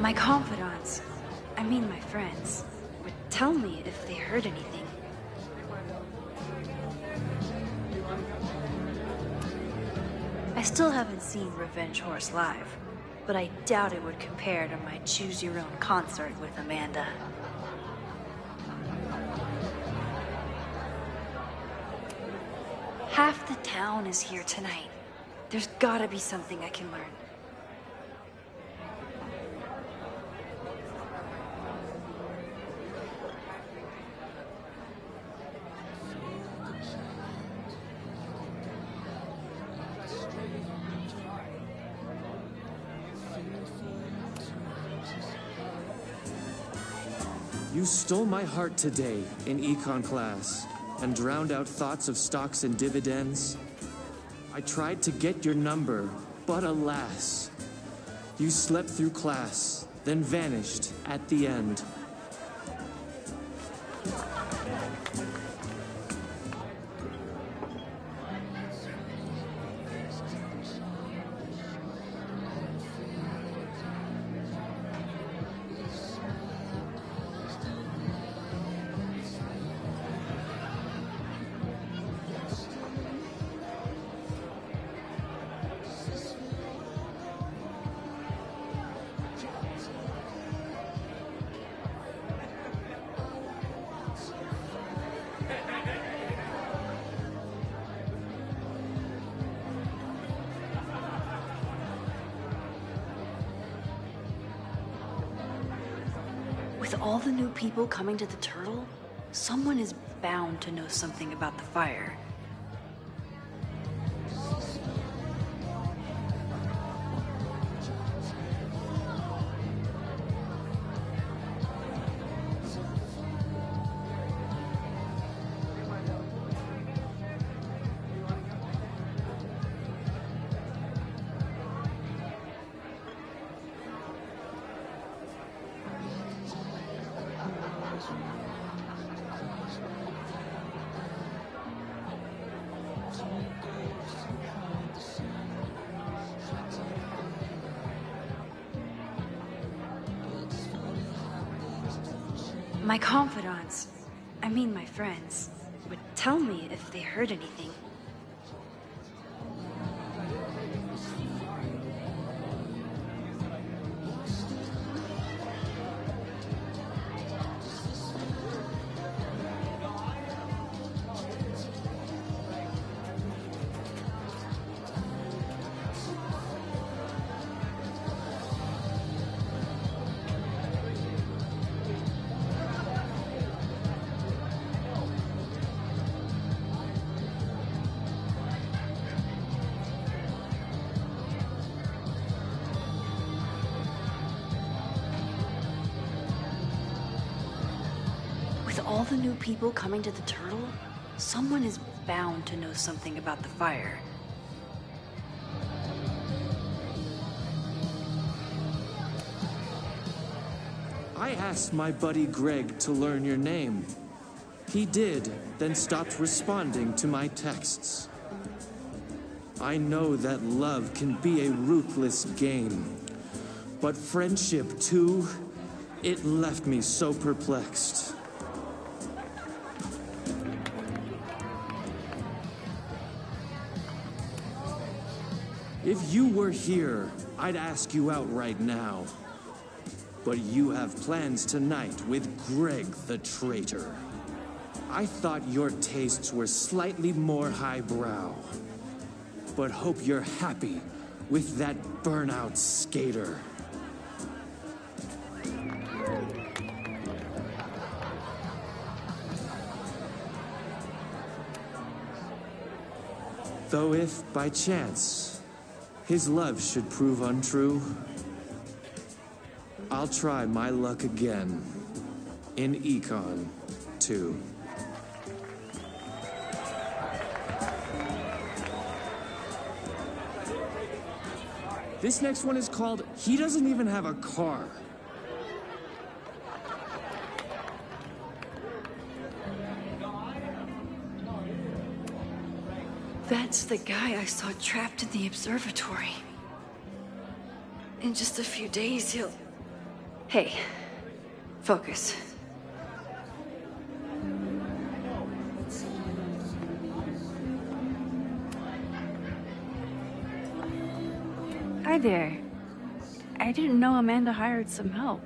My confidants, I mean my friends, would tell me if they heard anything. I still haven't seen Revenge Horse live, but I doubt it would compare to my Choose Your Own concert with Amanda. Half the town is here tonight. There's gotta be something I can learn. You stole my heart today in econ class and drowned out thoughts of stocks and dividends. I tried to get your number, but alas, you slept through class, then vanished at the end. With all the new people coming to the Turtle, someone is bound to know something about the fire. My confidants, I mean my friends, would tell me if they heard anything. With all the new people coming to the Turtle, someone is bound to know something about the fire. I asked my buddy Greg to learn your name. He did, then stopped responding to my texts. I know that love can be a ruthless game, but friendship too, it left me so perplexed. If you were here, I'd ask you out right now. But you have plans tonight with Greg the traitor. I thought your tastes were slightly more highbrow. But hope you're happy with that burnout skater. Though if, by chance, his love should prove untrue, I'll try my luck again in Econ 2. This next one is called He Doesn't Even Have a Car. That's the guy I saw trapped in the observatory. In just a few days, he'll Hey, focus. Hi there. I didn't know Amanda hired some help.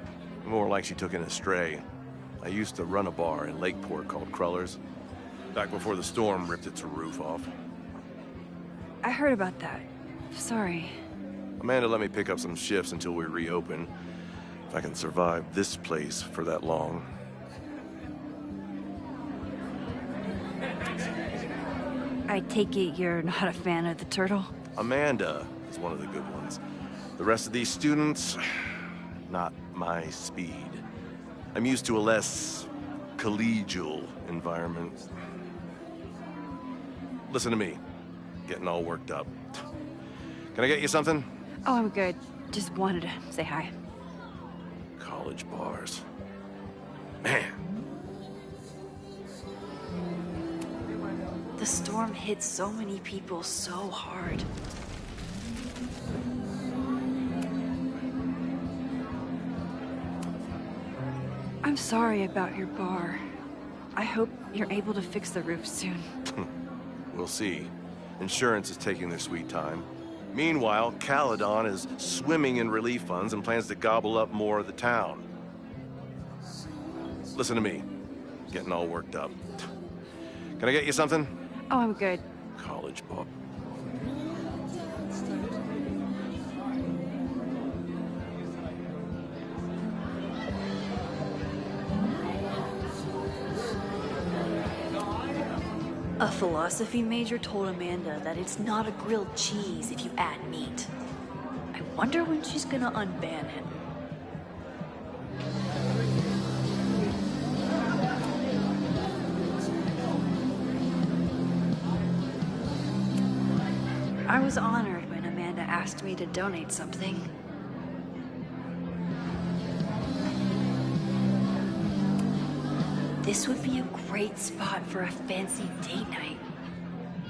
More like she took in a stray. I used to run a bar in Lakeport called Crullers, back before the storm ripped its roof off. I heard about that. Sorry. Amanda let me pick up some shifts until we reopen. If I can survive this place for that long. I take it you're not a fan of the turtle? Amanda is one of the good ones. The rest of these students, not my speed. I'm used to a less collegial environment. Listen to me, getting all worked up. Can I get you something? Oh, I'm good. Just wanted to say hi. College bars. Man. The storm hit so many people so hard. I'm sorry about your bar. I hope you're able to fix the roof soon. We'll see. Insurance is taking their sweet time. Meanwhile, Caledon is swimming in relief funds and plans to gobble up more of the town. Listen to me, getting all worked up. Can I get you something? Oh, I'm good. College bar. A philosophy major told Amanda that it's not a grilled cheese if you add meat. I wonder when she's gonna unban him. I was honored when Amanda asked me to donate something. This would be a great spot for a fancy date night.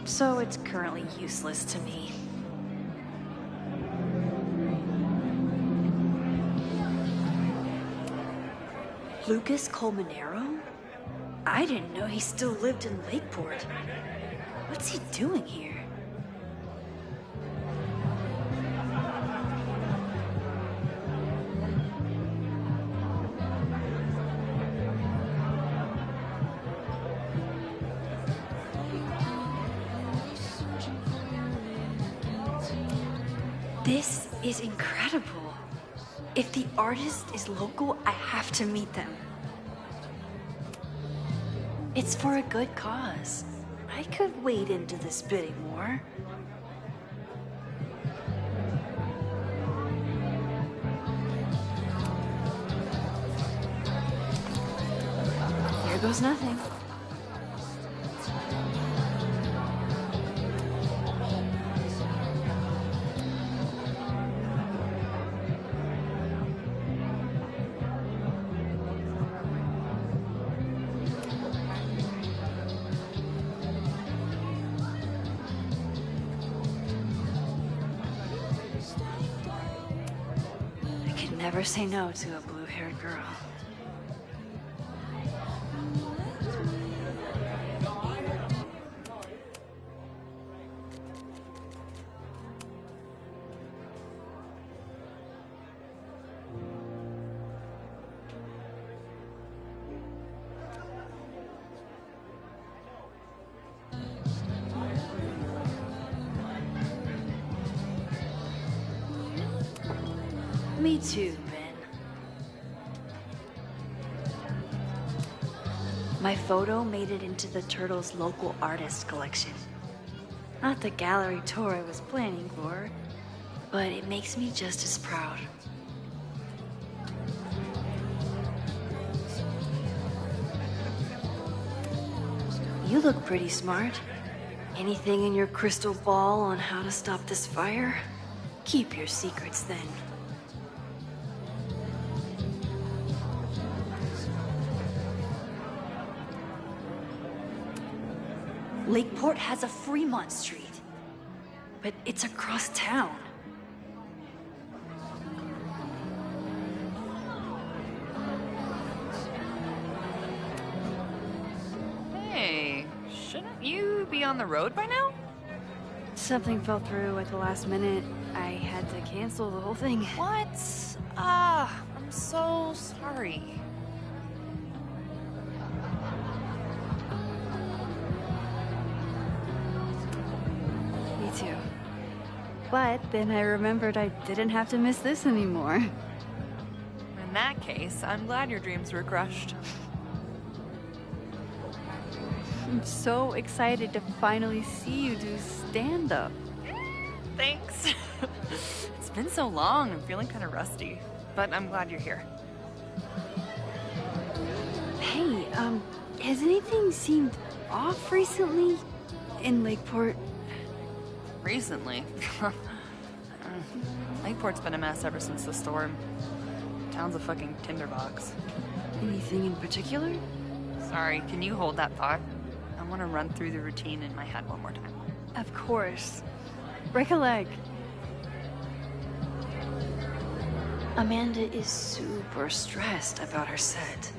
So it's currently useless to me. Lucas Colmenero? I didn't know he still lived in Lakeport. What's he doing here? This is incredible. If the artist is local, I have to meet them. It's for a good cause. I could wade into this bidding war. Here goes nothing. Never say no to a blue-haired girl. Me too, Ben. My photo made it into the Turtles' local artist collection. Not the gallery tour I was planning for, but it makes me just as proud. You look pretty smart. Anything in your crystal ball on how to stop this fire? Keep your secrets then. Lakeport has a Fremont Street, but it's across town. on the road by now? Something fell through at the last minute. I had to cancel the whole thing. What? I'm so sorry. Me too. But then I remembered I didn't have to miss this anymore. In that case, I'm glad your dreams were crushed. I'm so excited to finally see you do stand-up. Thanks. It's been so long, I'm feeling kind of rusty. But I'm glad you're here. Hey, has anything seemed off recently in Lakeport? Recently? Lakeport's been a mess ever since the storm. Town's a fucking tinderbox. Anything in particular? Sorry, can you hold that thought? I want to run through the routine in my head one more time. Of course. Break a leg. Amanda is super stressed about her set.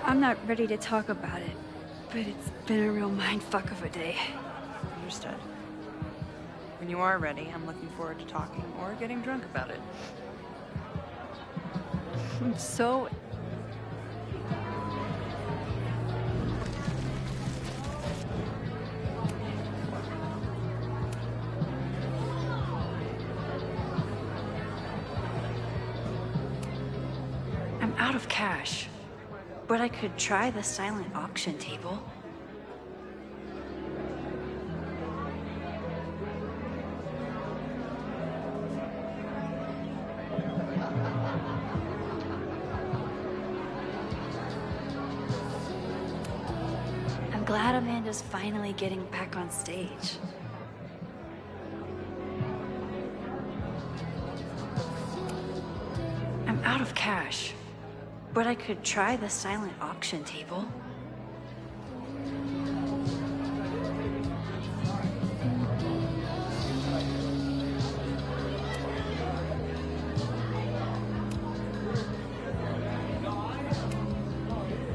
I'm not ready to talk about it, but it's been a real mindfuck of a day. Understood. When you are ready, I'm looking forward to talking or getting drunk about it. I'm so... I'm out of cash, but I could try the silent auction table. I'm glad Amanda's finally getting back on stage. I'm out of cash, but I could try the silent auction table.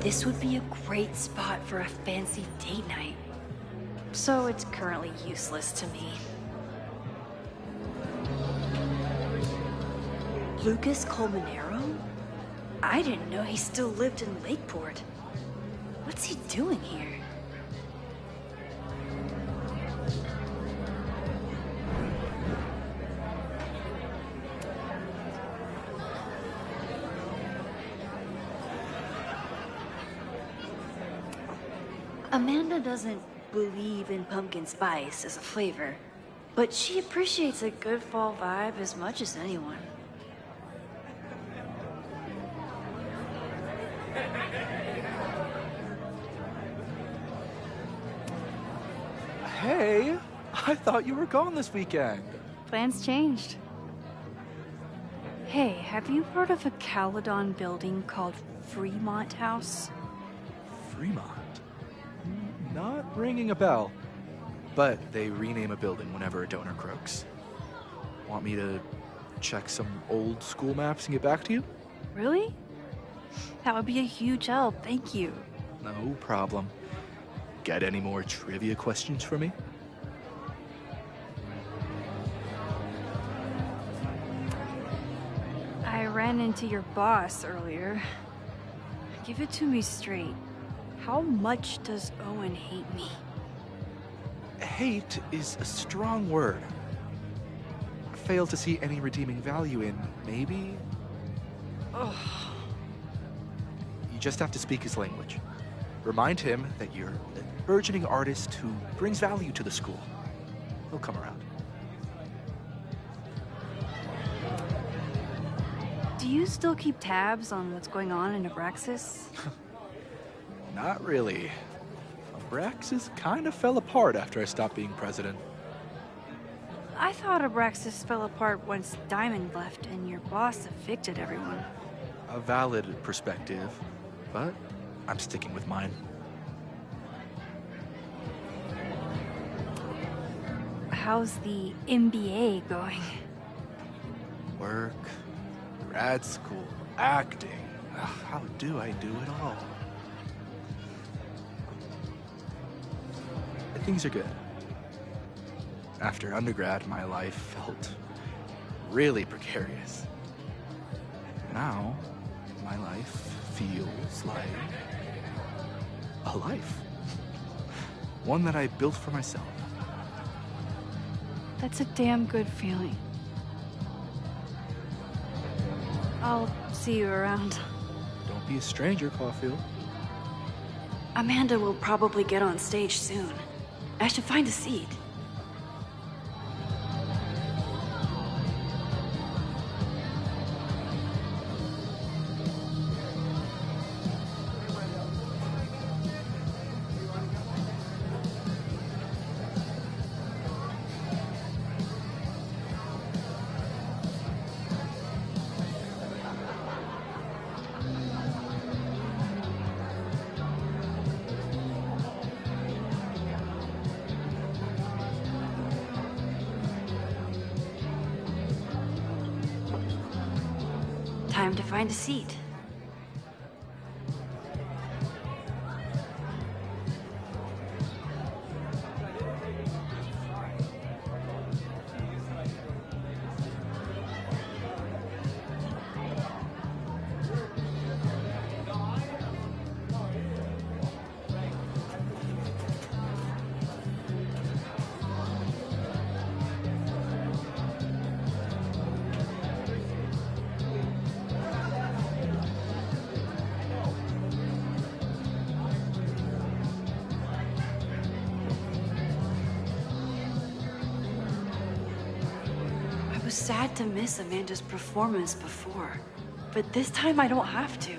This would be a great spot for a fancy date night. So it's currently useless to me. Lucas Colmenero? I didn't know he still lived in Lakeport. What's he doing here? Amanda doesn't believe in pumpkin spice as a flavor, but she appreciates a good fall vibe as much as anyone. Hey, I thought you were gone this weekend. Plans changed. Hey, have you heard of a Caledon building called Fremont House? Fremont? Not ringing a bell. But they rename a building whenever a donor croaks. Want me to check some old school maps and get back to you? Really? That would be a huge help, thank you. No problem. Got any more trivia questions for me? I ran into your boss earlier. Give it to me straight. How much does Owen hate me? Hate is a strong word. Fail to see any redeeming value in, maybe? Ugh. You just have to speak his language. Remind him that you're a burgeoning artist who brings value to the school. He'll come around. Do you still keep tabs on what's going on in Abraxas? Not really. Abraxas kind of fell apart after I stopped being president. I thought Abraxas fell apart once Diamond left and your boss evicted everyone. A valid perspective. but I'm sticking with mine. How's the MBA going? Work, grad school, acting. Ugh, how do I do it all? Things are good. After undergrad, my life felt really precarious. Now, my life feels like a life. One that I built for myself. That's a damn good feeling. I'll see you around. Don't be a stranger, Caulfield. Amanda will probably get on stage soon. I should find a seat. Time to find a seat. I was sad to miss Amanda's performance before, but this time I don't have to.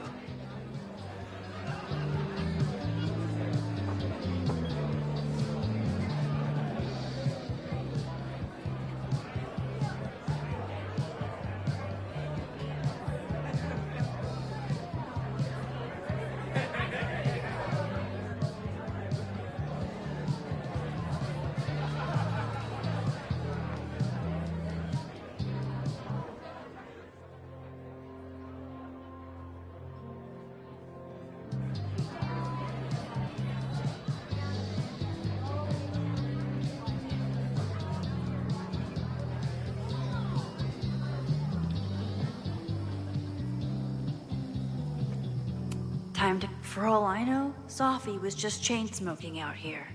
For all I know, Sophie was just chain smoking out here.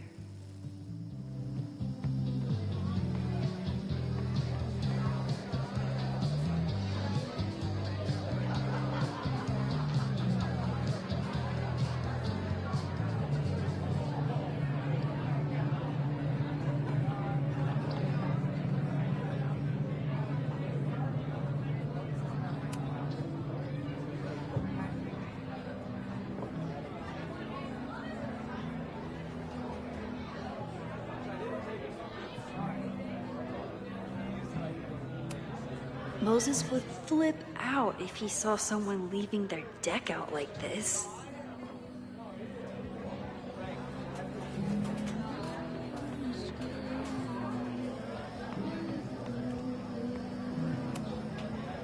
Moses would flip out if he saw someone leaving their deck out like this.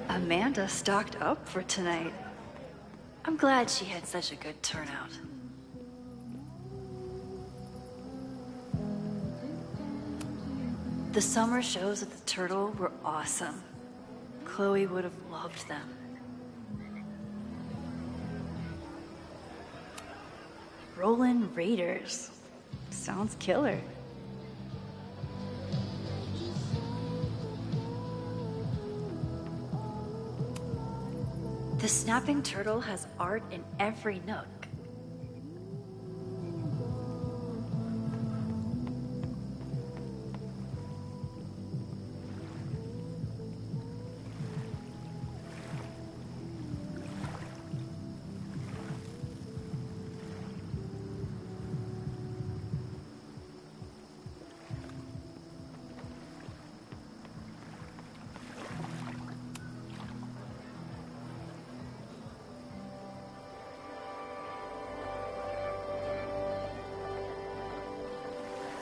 Amanda stocked up for tonight. I'm glad she had such a good turnout. The summer shows at the Turtle were awesome. Chloe would have loved them. Rollin' Raiders. Sounds killer. The Snapping Turtle has art in every nook.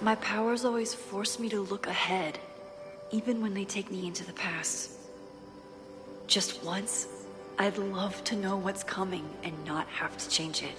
My powers always force me to look ahead, even when they take me into the past. Just once, I'd love to know what's coming and not have to change it.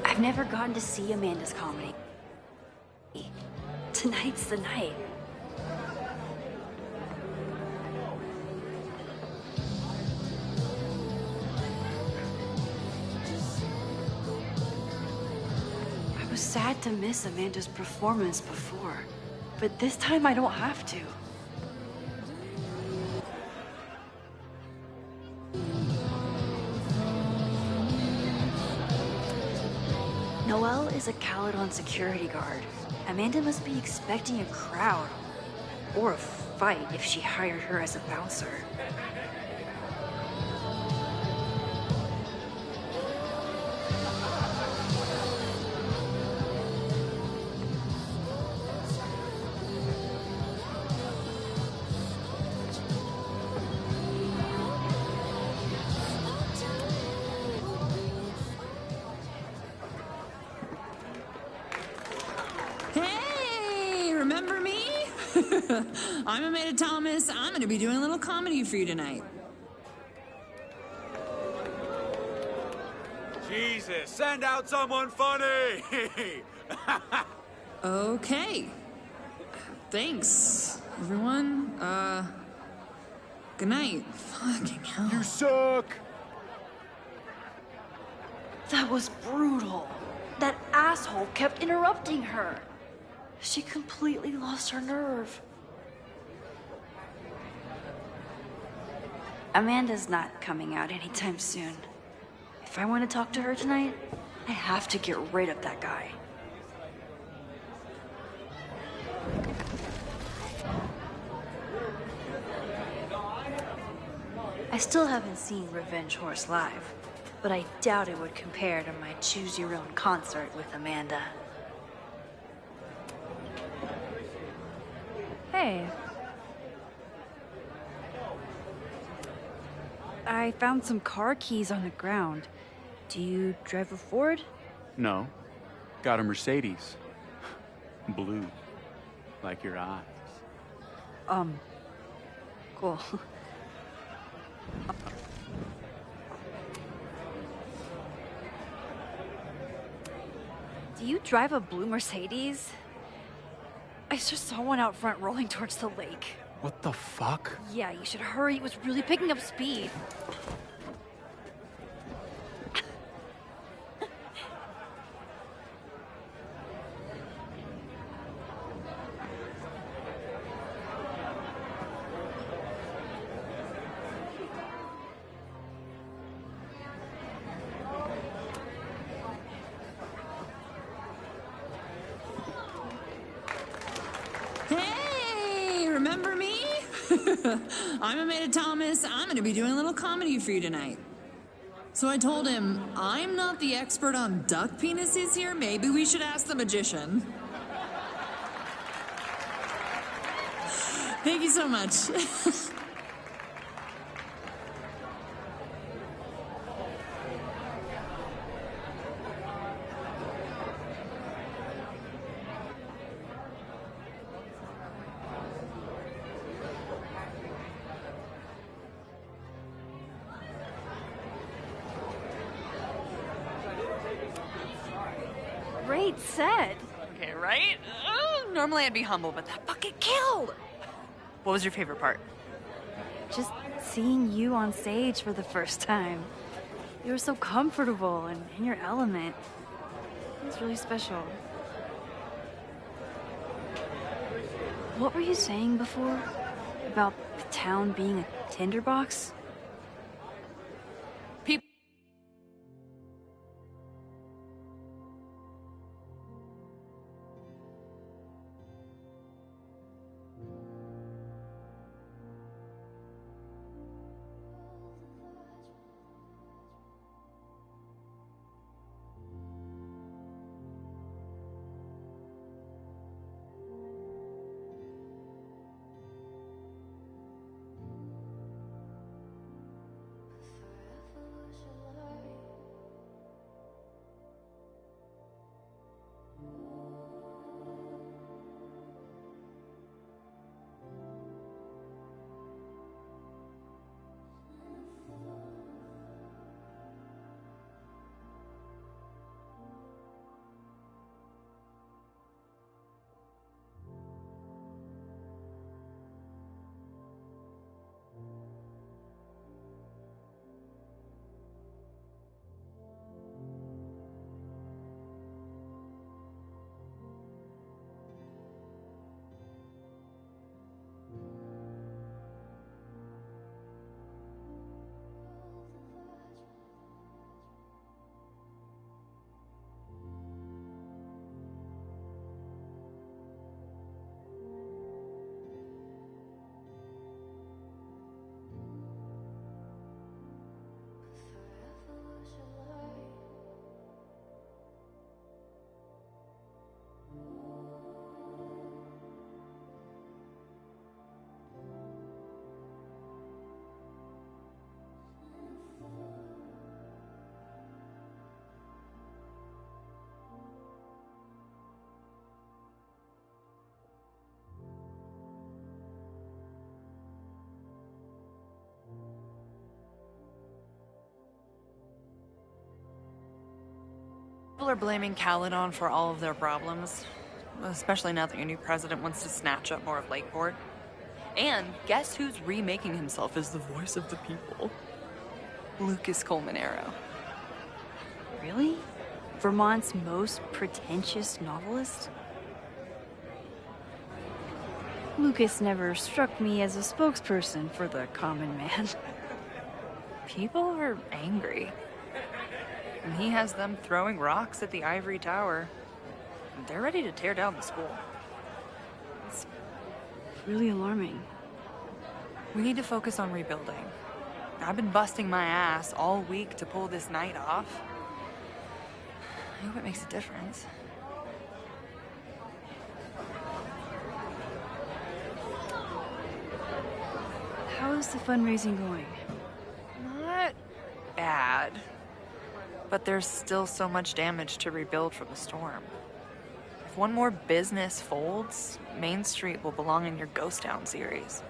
I've never gotten to see Amanda's comedy. Tonight's the night. I was sad to miss Amanda's performance before, but this time I don't have to. Noelle is a Caledon security guard. Amanda must be expecting a crowd. Or a fight if she hired her as a bouncer. Hey, remember me? I'm Amanda Thomas. I'm gonna be doing a little comedy for you tonight. Jesus, send out someone funny! Okay. Thanks, everyone. Good night. Fucking hell. You suck! That was brutal. That asshole kept interrupting her. She completely lost her nerve. Amanda's not coming out anytime soon. If I want to talk to her tonight, I have to get rid of that guy. I still haven't seen Revenge Horse live, but I doubt it would compare to my Choose Your Own concert with Amanda. Hey. I found some car keys on the ground. Do you drive a Ford? No. Got a Mercedes. Blue. Like your eyes. Cool. Do you drive a blue Mercedes? I just saw one out front rolling towards the lake. What the fuck? Yeah, you should hurry. It was really picking up speed. Hey, remember me? I'm Amanda Thomas. I'm gonna be doing a little comedy for you tonight. So I told him, I'm not the expert on duck penises here. Maybe we should ask the magician. Thank you so much. Great set. Okay, right? Normally I'd be humble, but that bucket killed. What was your favorite part? Just seeing you on stage for the first time. You were so comfortable and in your element. It was really special. What were you saying before? About the town being a tinderbox? People are blaming Caledon for all of their problems, especially now that your new president wants to snatch up more of Lakeport. And guess who's remaking himself as the voice of the people? Lucas Colmenero. Really? Vermont's most pretentious novelist? Lucas never struck me as a spokesperson for the common man. People are angry. And he has them throwing rocks at the Ivory Tower. They're ready to tear down the school. It's really alarming. We need to focus on rebuilding. I've been busting my ass all week to pull this night off. I hope it makes a difference. How is the fundraising going? But there's still so much damage to rebuild from the storm. If one more business folds, Main Street will belong in your Ghost Town series.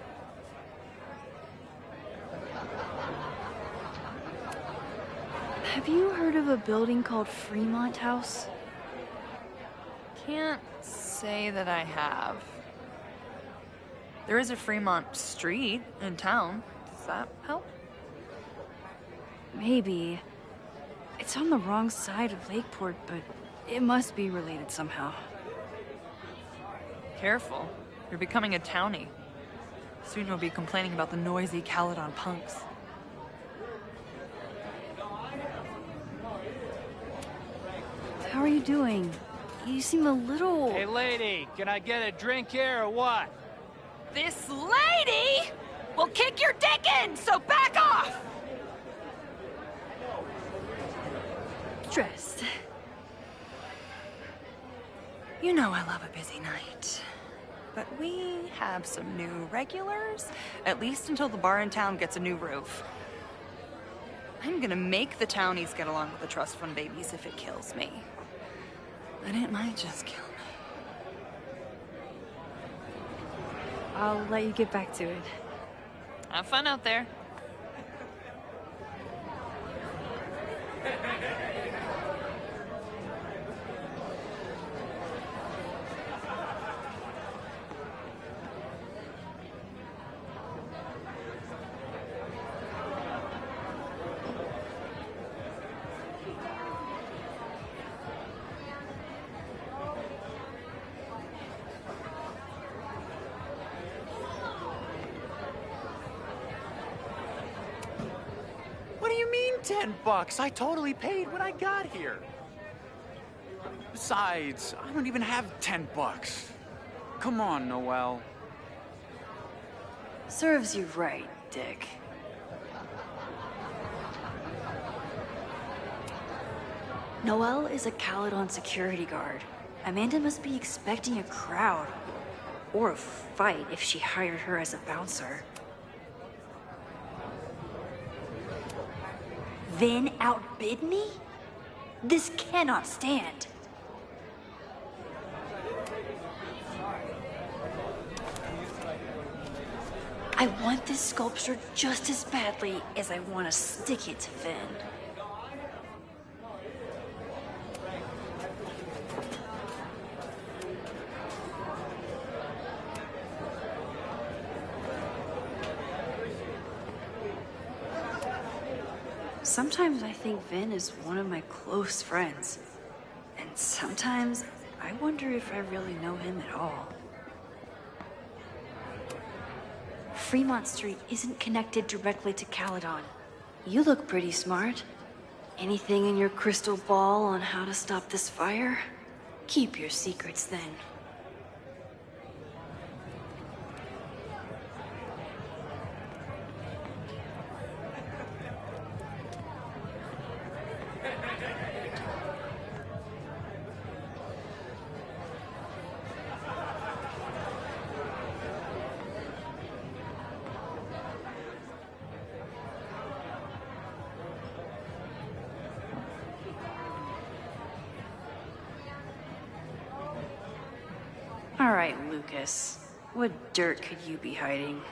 Have you heard of a building called Fremont House? Can't say that I have. There is a Fremont Street in town. Does that help? Maybe. It's on the wrong side of Lakeport, but it must be related somehow. Careful. You're becoming a townie. Soon you'll be complaining about the noisy Caledon punks. How are you doing? You seem a little... Hey, lady, can I get a drink here or what? This lady will kick your dick in, so back off! Stressed. You know I love a busy night. But we have some new regulars, at least until the bar in town gets a new roof. I'm gonna make the townies get along with the trust fund babies if it kills me. But it might just kill me. I'll let you get back to it. Have fun out there. What do you mean $10? I totally paid when I got here. Besides, I don't even have $10. Come on, Noel. Serves you right, Dick. Noel is a Caledon security guard. Amanda must be expecting a crowd. Or a fight if she hired her as a bouncer. Vin outbid me? This cannot stand. I want this sculpture just as badly as I want to stick it to Vin. Sometimes I think Vin is one of my close friends. And sometimes I wonder if I really know him at all. Fremont Street isn't connected directly to Caledon. You look pretty smart. Anything in your crystal ball on how to stop this fire? Keep your secrets then. All right, Lucas. What dirt could you be hiding?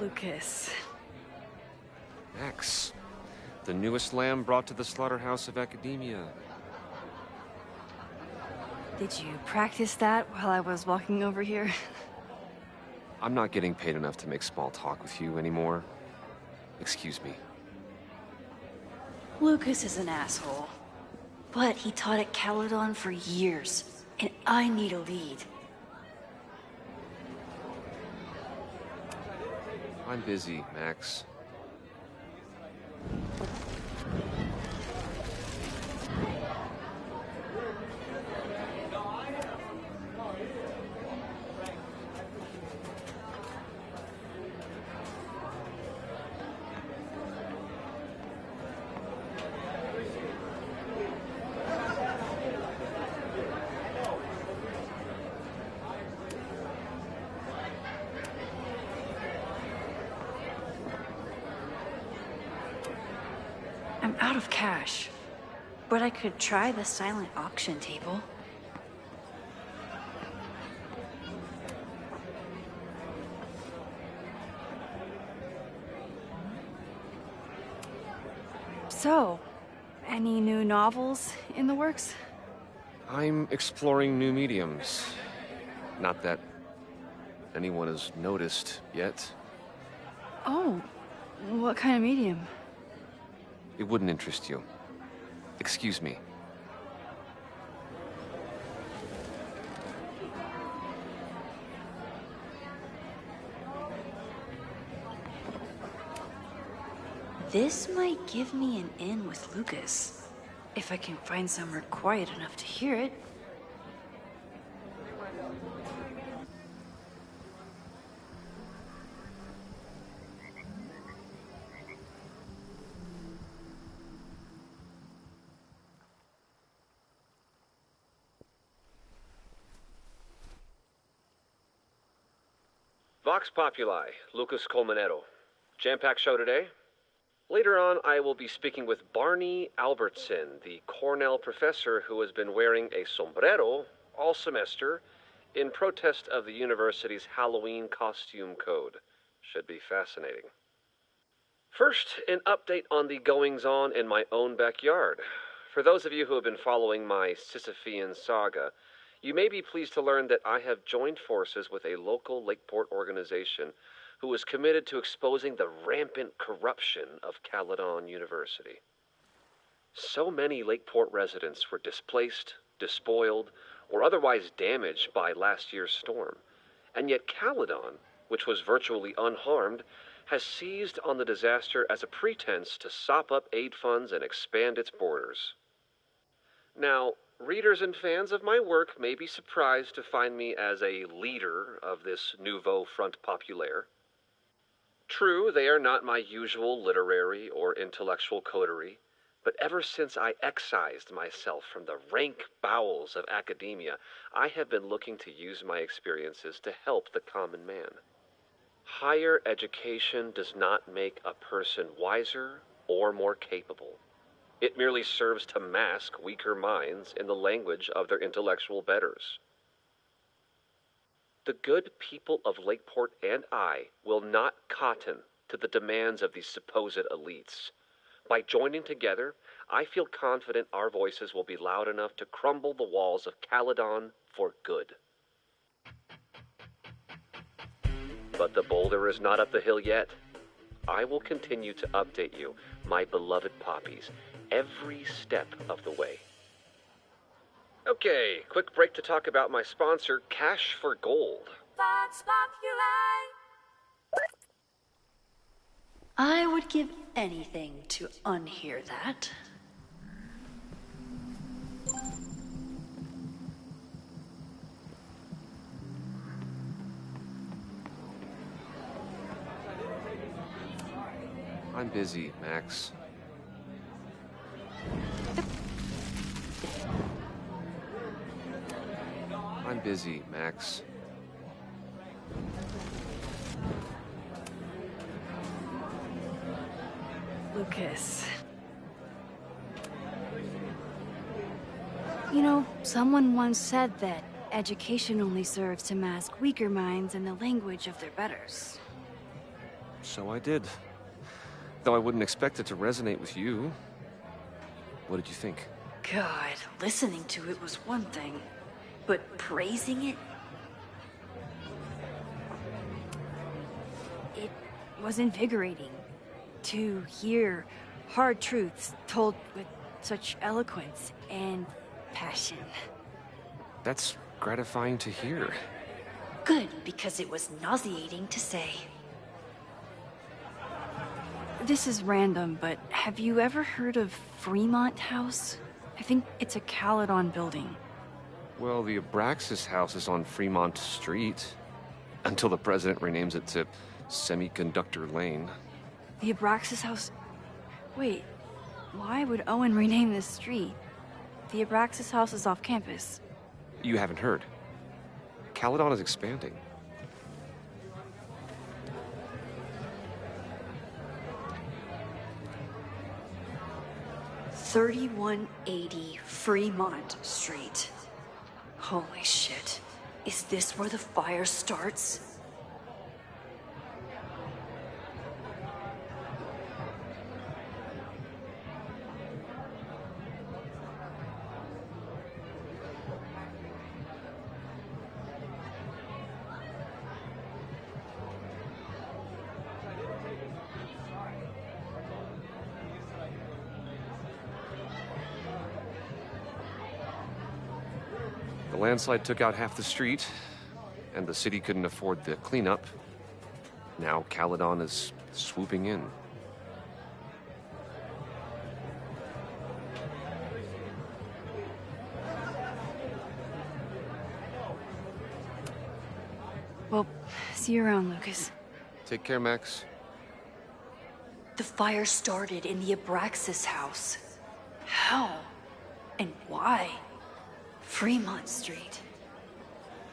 Lucas. Max, the newest lamb brought to the slaughterhouse of academia. Did you practice that while I was walking over here? I'm not getting paid enough to make small talk with you anymore. Excuse me. Lucas is an asshole. But he taught at Caledon for years, and I need a lead. I'm busy, Max. out of cash. But I could try the silent auction table. So, any new novels in the works? I'm exploring new mediums. Not that anyone has noticed yet. Oh, what kind of medium? It wouldn't interest you. Excuse me. This might give me an in with Lucas, if I can find somewhere quiet enough to hear it. Vox Populi, Lucas Colmenero. Jam-packed show today? Later on, I will be speaking with Barney Albertson, the Cornell professor who has been wearing a sombrero all semester in protest of the university's Halloween costume code. Should be fascinating. First, an update on the goings-on in my own backyard. For those of you who have been following my Sisyphean saga, you may be pleased to learn that I have joined forces with a local Lakeport organization who is committed to exposing the rampant corruption of Caledon University. So many Lakeport residents were displaced, despoiled, or otherwise damaged by last year's storm, and yet Caledon, which was virtually unharmed, has seized on the disaster as a pretense to sop up aid funds and expand its borders. Now, readers and fans of my work may be surprised to find me as a leader of this nouveau front populaire. True, they are not my usual literary or intellectual coterie, but ever since I excised myself from the rank bowels of academia, I have been looking to use my experiences to help the common man. Higher education does not make a person wiser or more capable. It merely serves to mask weaker minds in the language of their intellectual betters. The good people of Lakeport and I will not cotton to the demands of these supposed elites. By joining together, I feel confident our voices will be loud enough to crumble the walls of Caledon for good. But the boulder is not up the hill yet. I will continue to update you, my beloved poppies, every step of the way. Okay, quick break to talk about my sponsor, Cash for Gold. Vox Populi. I would give anything to unhear that. I'm busy, Max. I'm busy, Max. Lucas. You know, someone once said that education only serves to mask weaker minds in the language of their betters. So I did. Though I wouldn't expect it to resonate with you. What did you think? God, listening to it was one thing, but praising it? It was invigorating to hear hard truths told with such eloquence and passion. That's gratifying to hear. Good, because it was nauseating to say. This is random, but have you ever heard of Fremont House? I think it's a Caledon building. Well, the Abraxas house is on Fremont Street. Until the president renames it to Semiconductor Lane. The Abraxas House... Wait, why would Owen rename this street? The Abraxas House is off campus. You haven't heard. Caledon is expanding. 3180 Fremont Street. Holy shit. Is this where the fire starts? The landslide took out half the street, and the city couldn't afford the cleanup. Now Caledon is swooping in. Well, see you around, Lucas. Take care, Max. The fire started in the Abraxas house. How? And why? Fremont Street.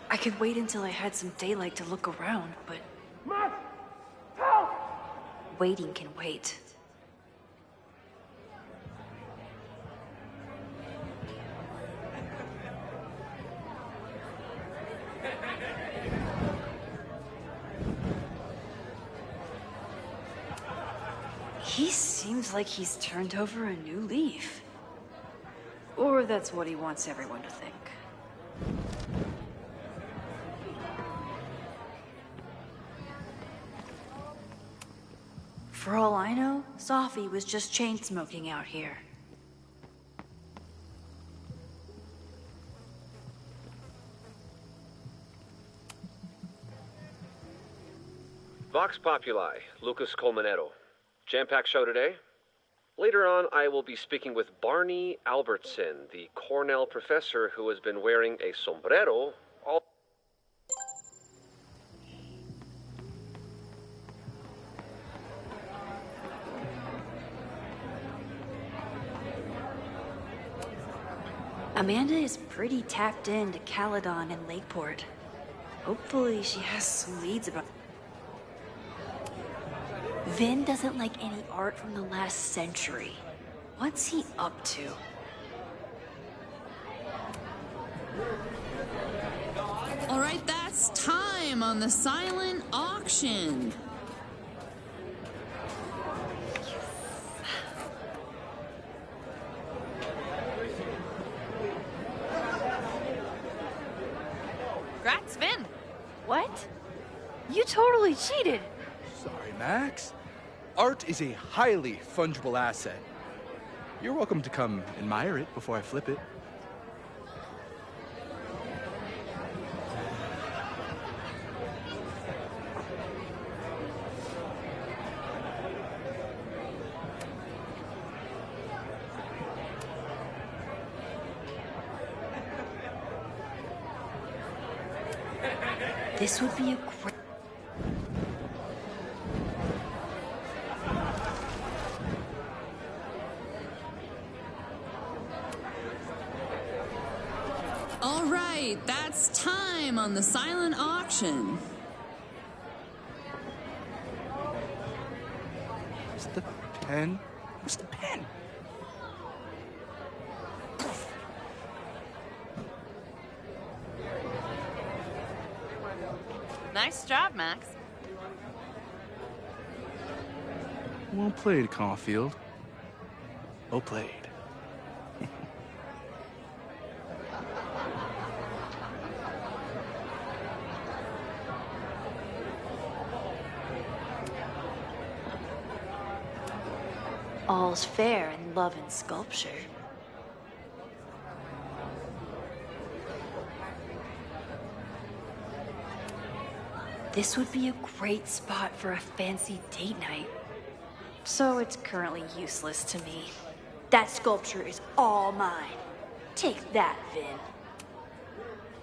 I could wait until I had some daylight to look around, but... Max! Help! Waiting can wait. He seems like he's turned over a new leaf. Or that's what he wants everyone to think. For all I know, Sophie was just chain smoking out here. Vox Populi, Lucas Colmenero. Jam-packed show today. Later on, I will be speaking with Barney Albertson, the Cornell professor who has been wearing a sombrero all... Amanda is pretty tapped into Caledon and Lakeport. Hopefully she has some leads about... Vin doesn't like any art from the last century. What's he up to? All right, that's time on the silent auction. Congrats, Vin. What? You totally cheated. Sorry, Max. Art is a highly fungible asset. You're welcome to come admire it before I flip it. This would be a great... All right, that's time on the silent auction. Where's the pen? Where's the pen? Nice job, Max. Well played, Caulfield. Well played. All's fair in love and sculpture. This would be a great spot for a fancy date night. So it's currently useless to me. That sculpture is all mine. Take that, Vin.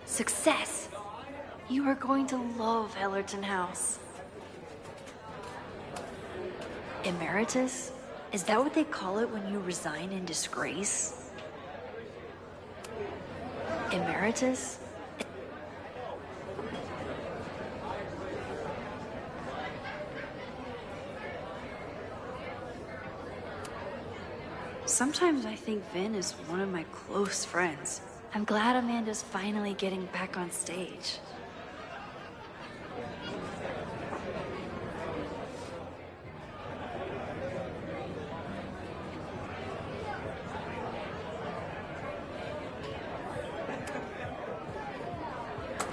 Success! You are going to love Hellerton House. Emeritus? Is that what they call it when you resign in disgrace? Emeritus? Sometimes I think Vin is one of my close friends. I'm glad Amanda's finally getting back on stage.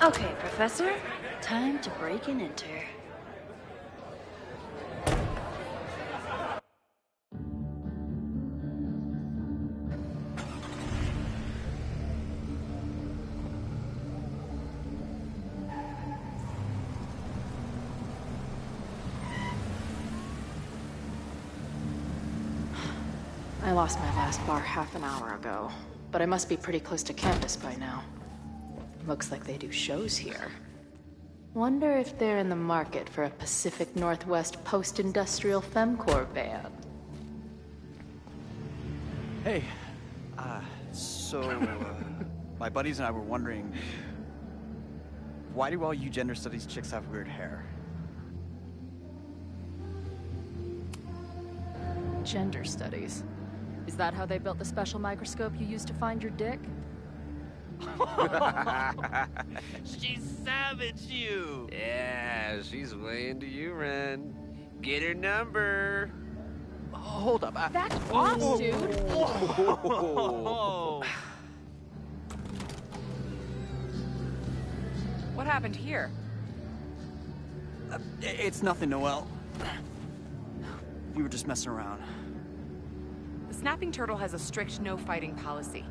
Okay, Professor. Time to break and enter. I lost my last bar half an hour ago, but I must be pretty close to campus by now. Looks like they do shows here. Wonder if they're in the market for a Pacific Northwest post-industrial femcore band. Hey, my buddies and I were wondering, why do all you gender studies chicks have weird hair? Gender studies. Is that how they built the special microscope you used to find your dick? She savaged you! Yeah, she's way into you, Ren. Get her number. Hold up. That's off, dude! Whoa. What happened here? It's nothing, Noelle. We were just messing around. The snapping turtle has a strict no fighting policy.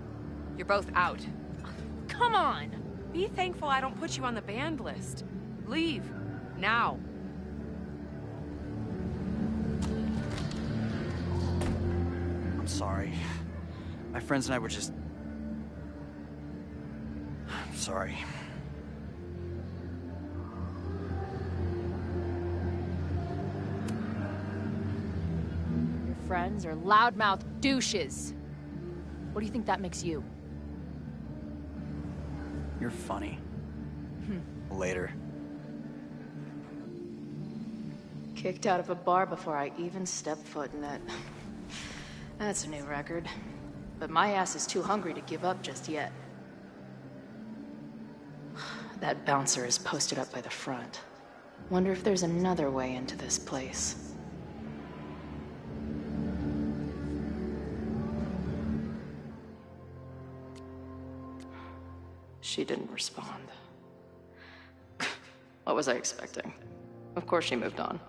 You're both out. Come on! Be thankful I don't put you on the banned list. Leave. Now. I'm sorry. My friends and I were just... I'm sorry. Your friends are loudmouth douches. What do you think that makes you? You're funny. Later. Kicked out of a bar before I even stepped foot in it. That's a new record. But my ass is too hungry to give up just yet. That bouncer is posted up by the front. Wonder if there's another way into this place. She didn't respond. What was I expecting? Of course she moved on.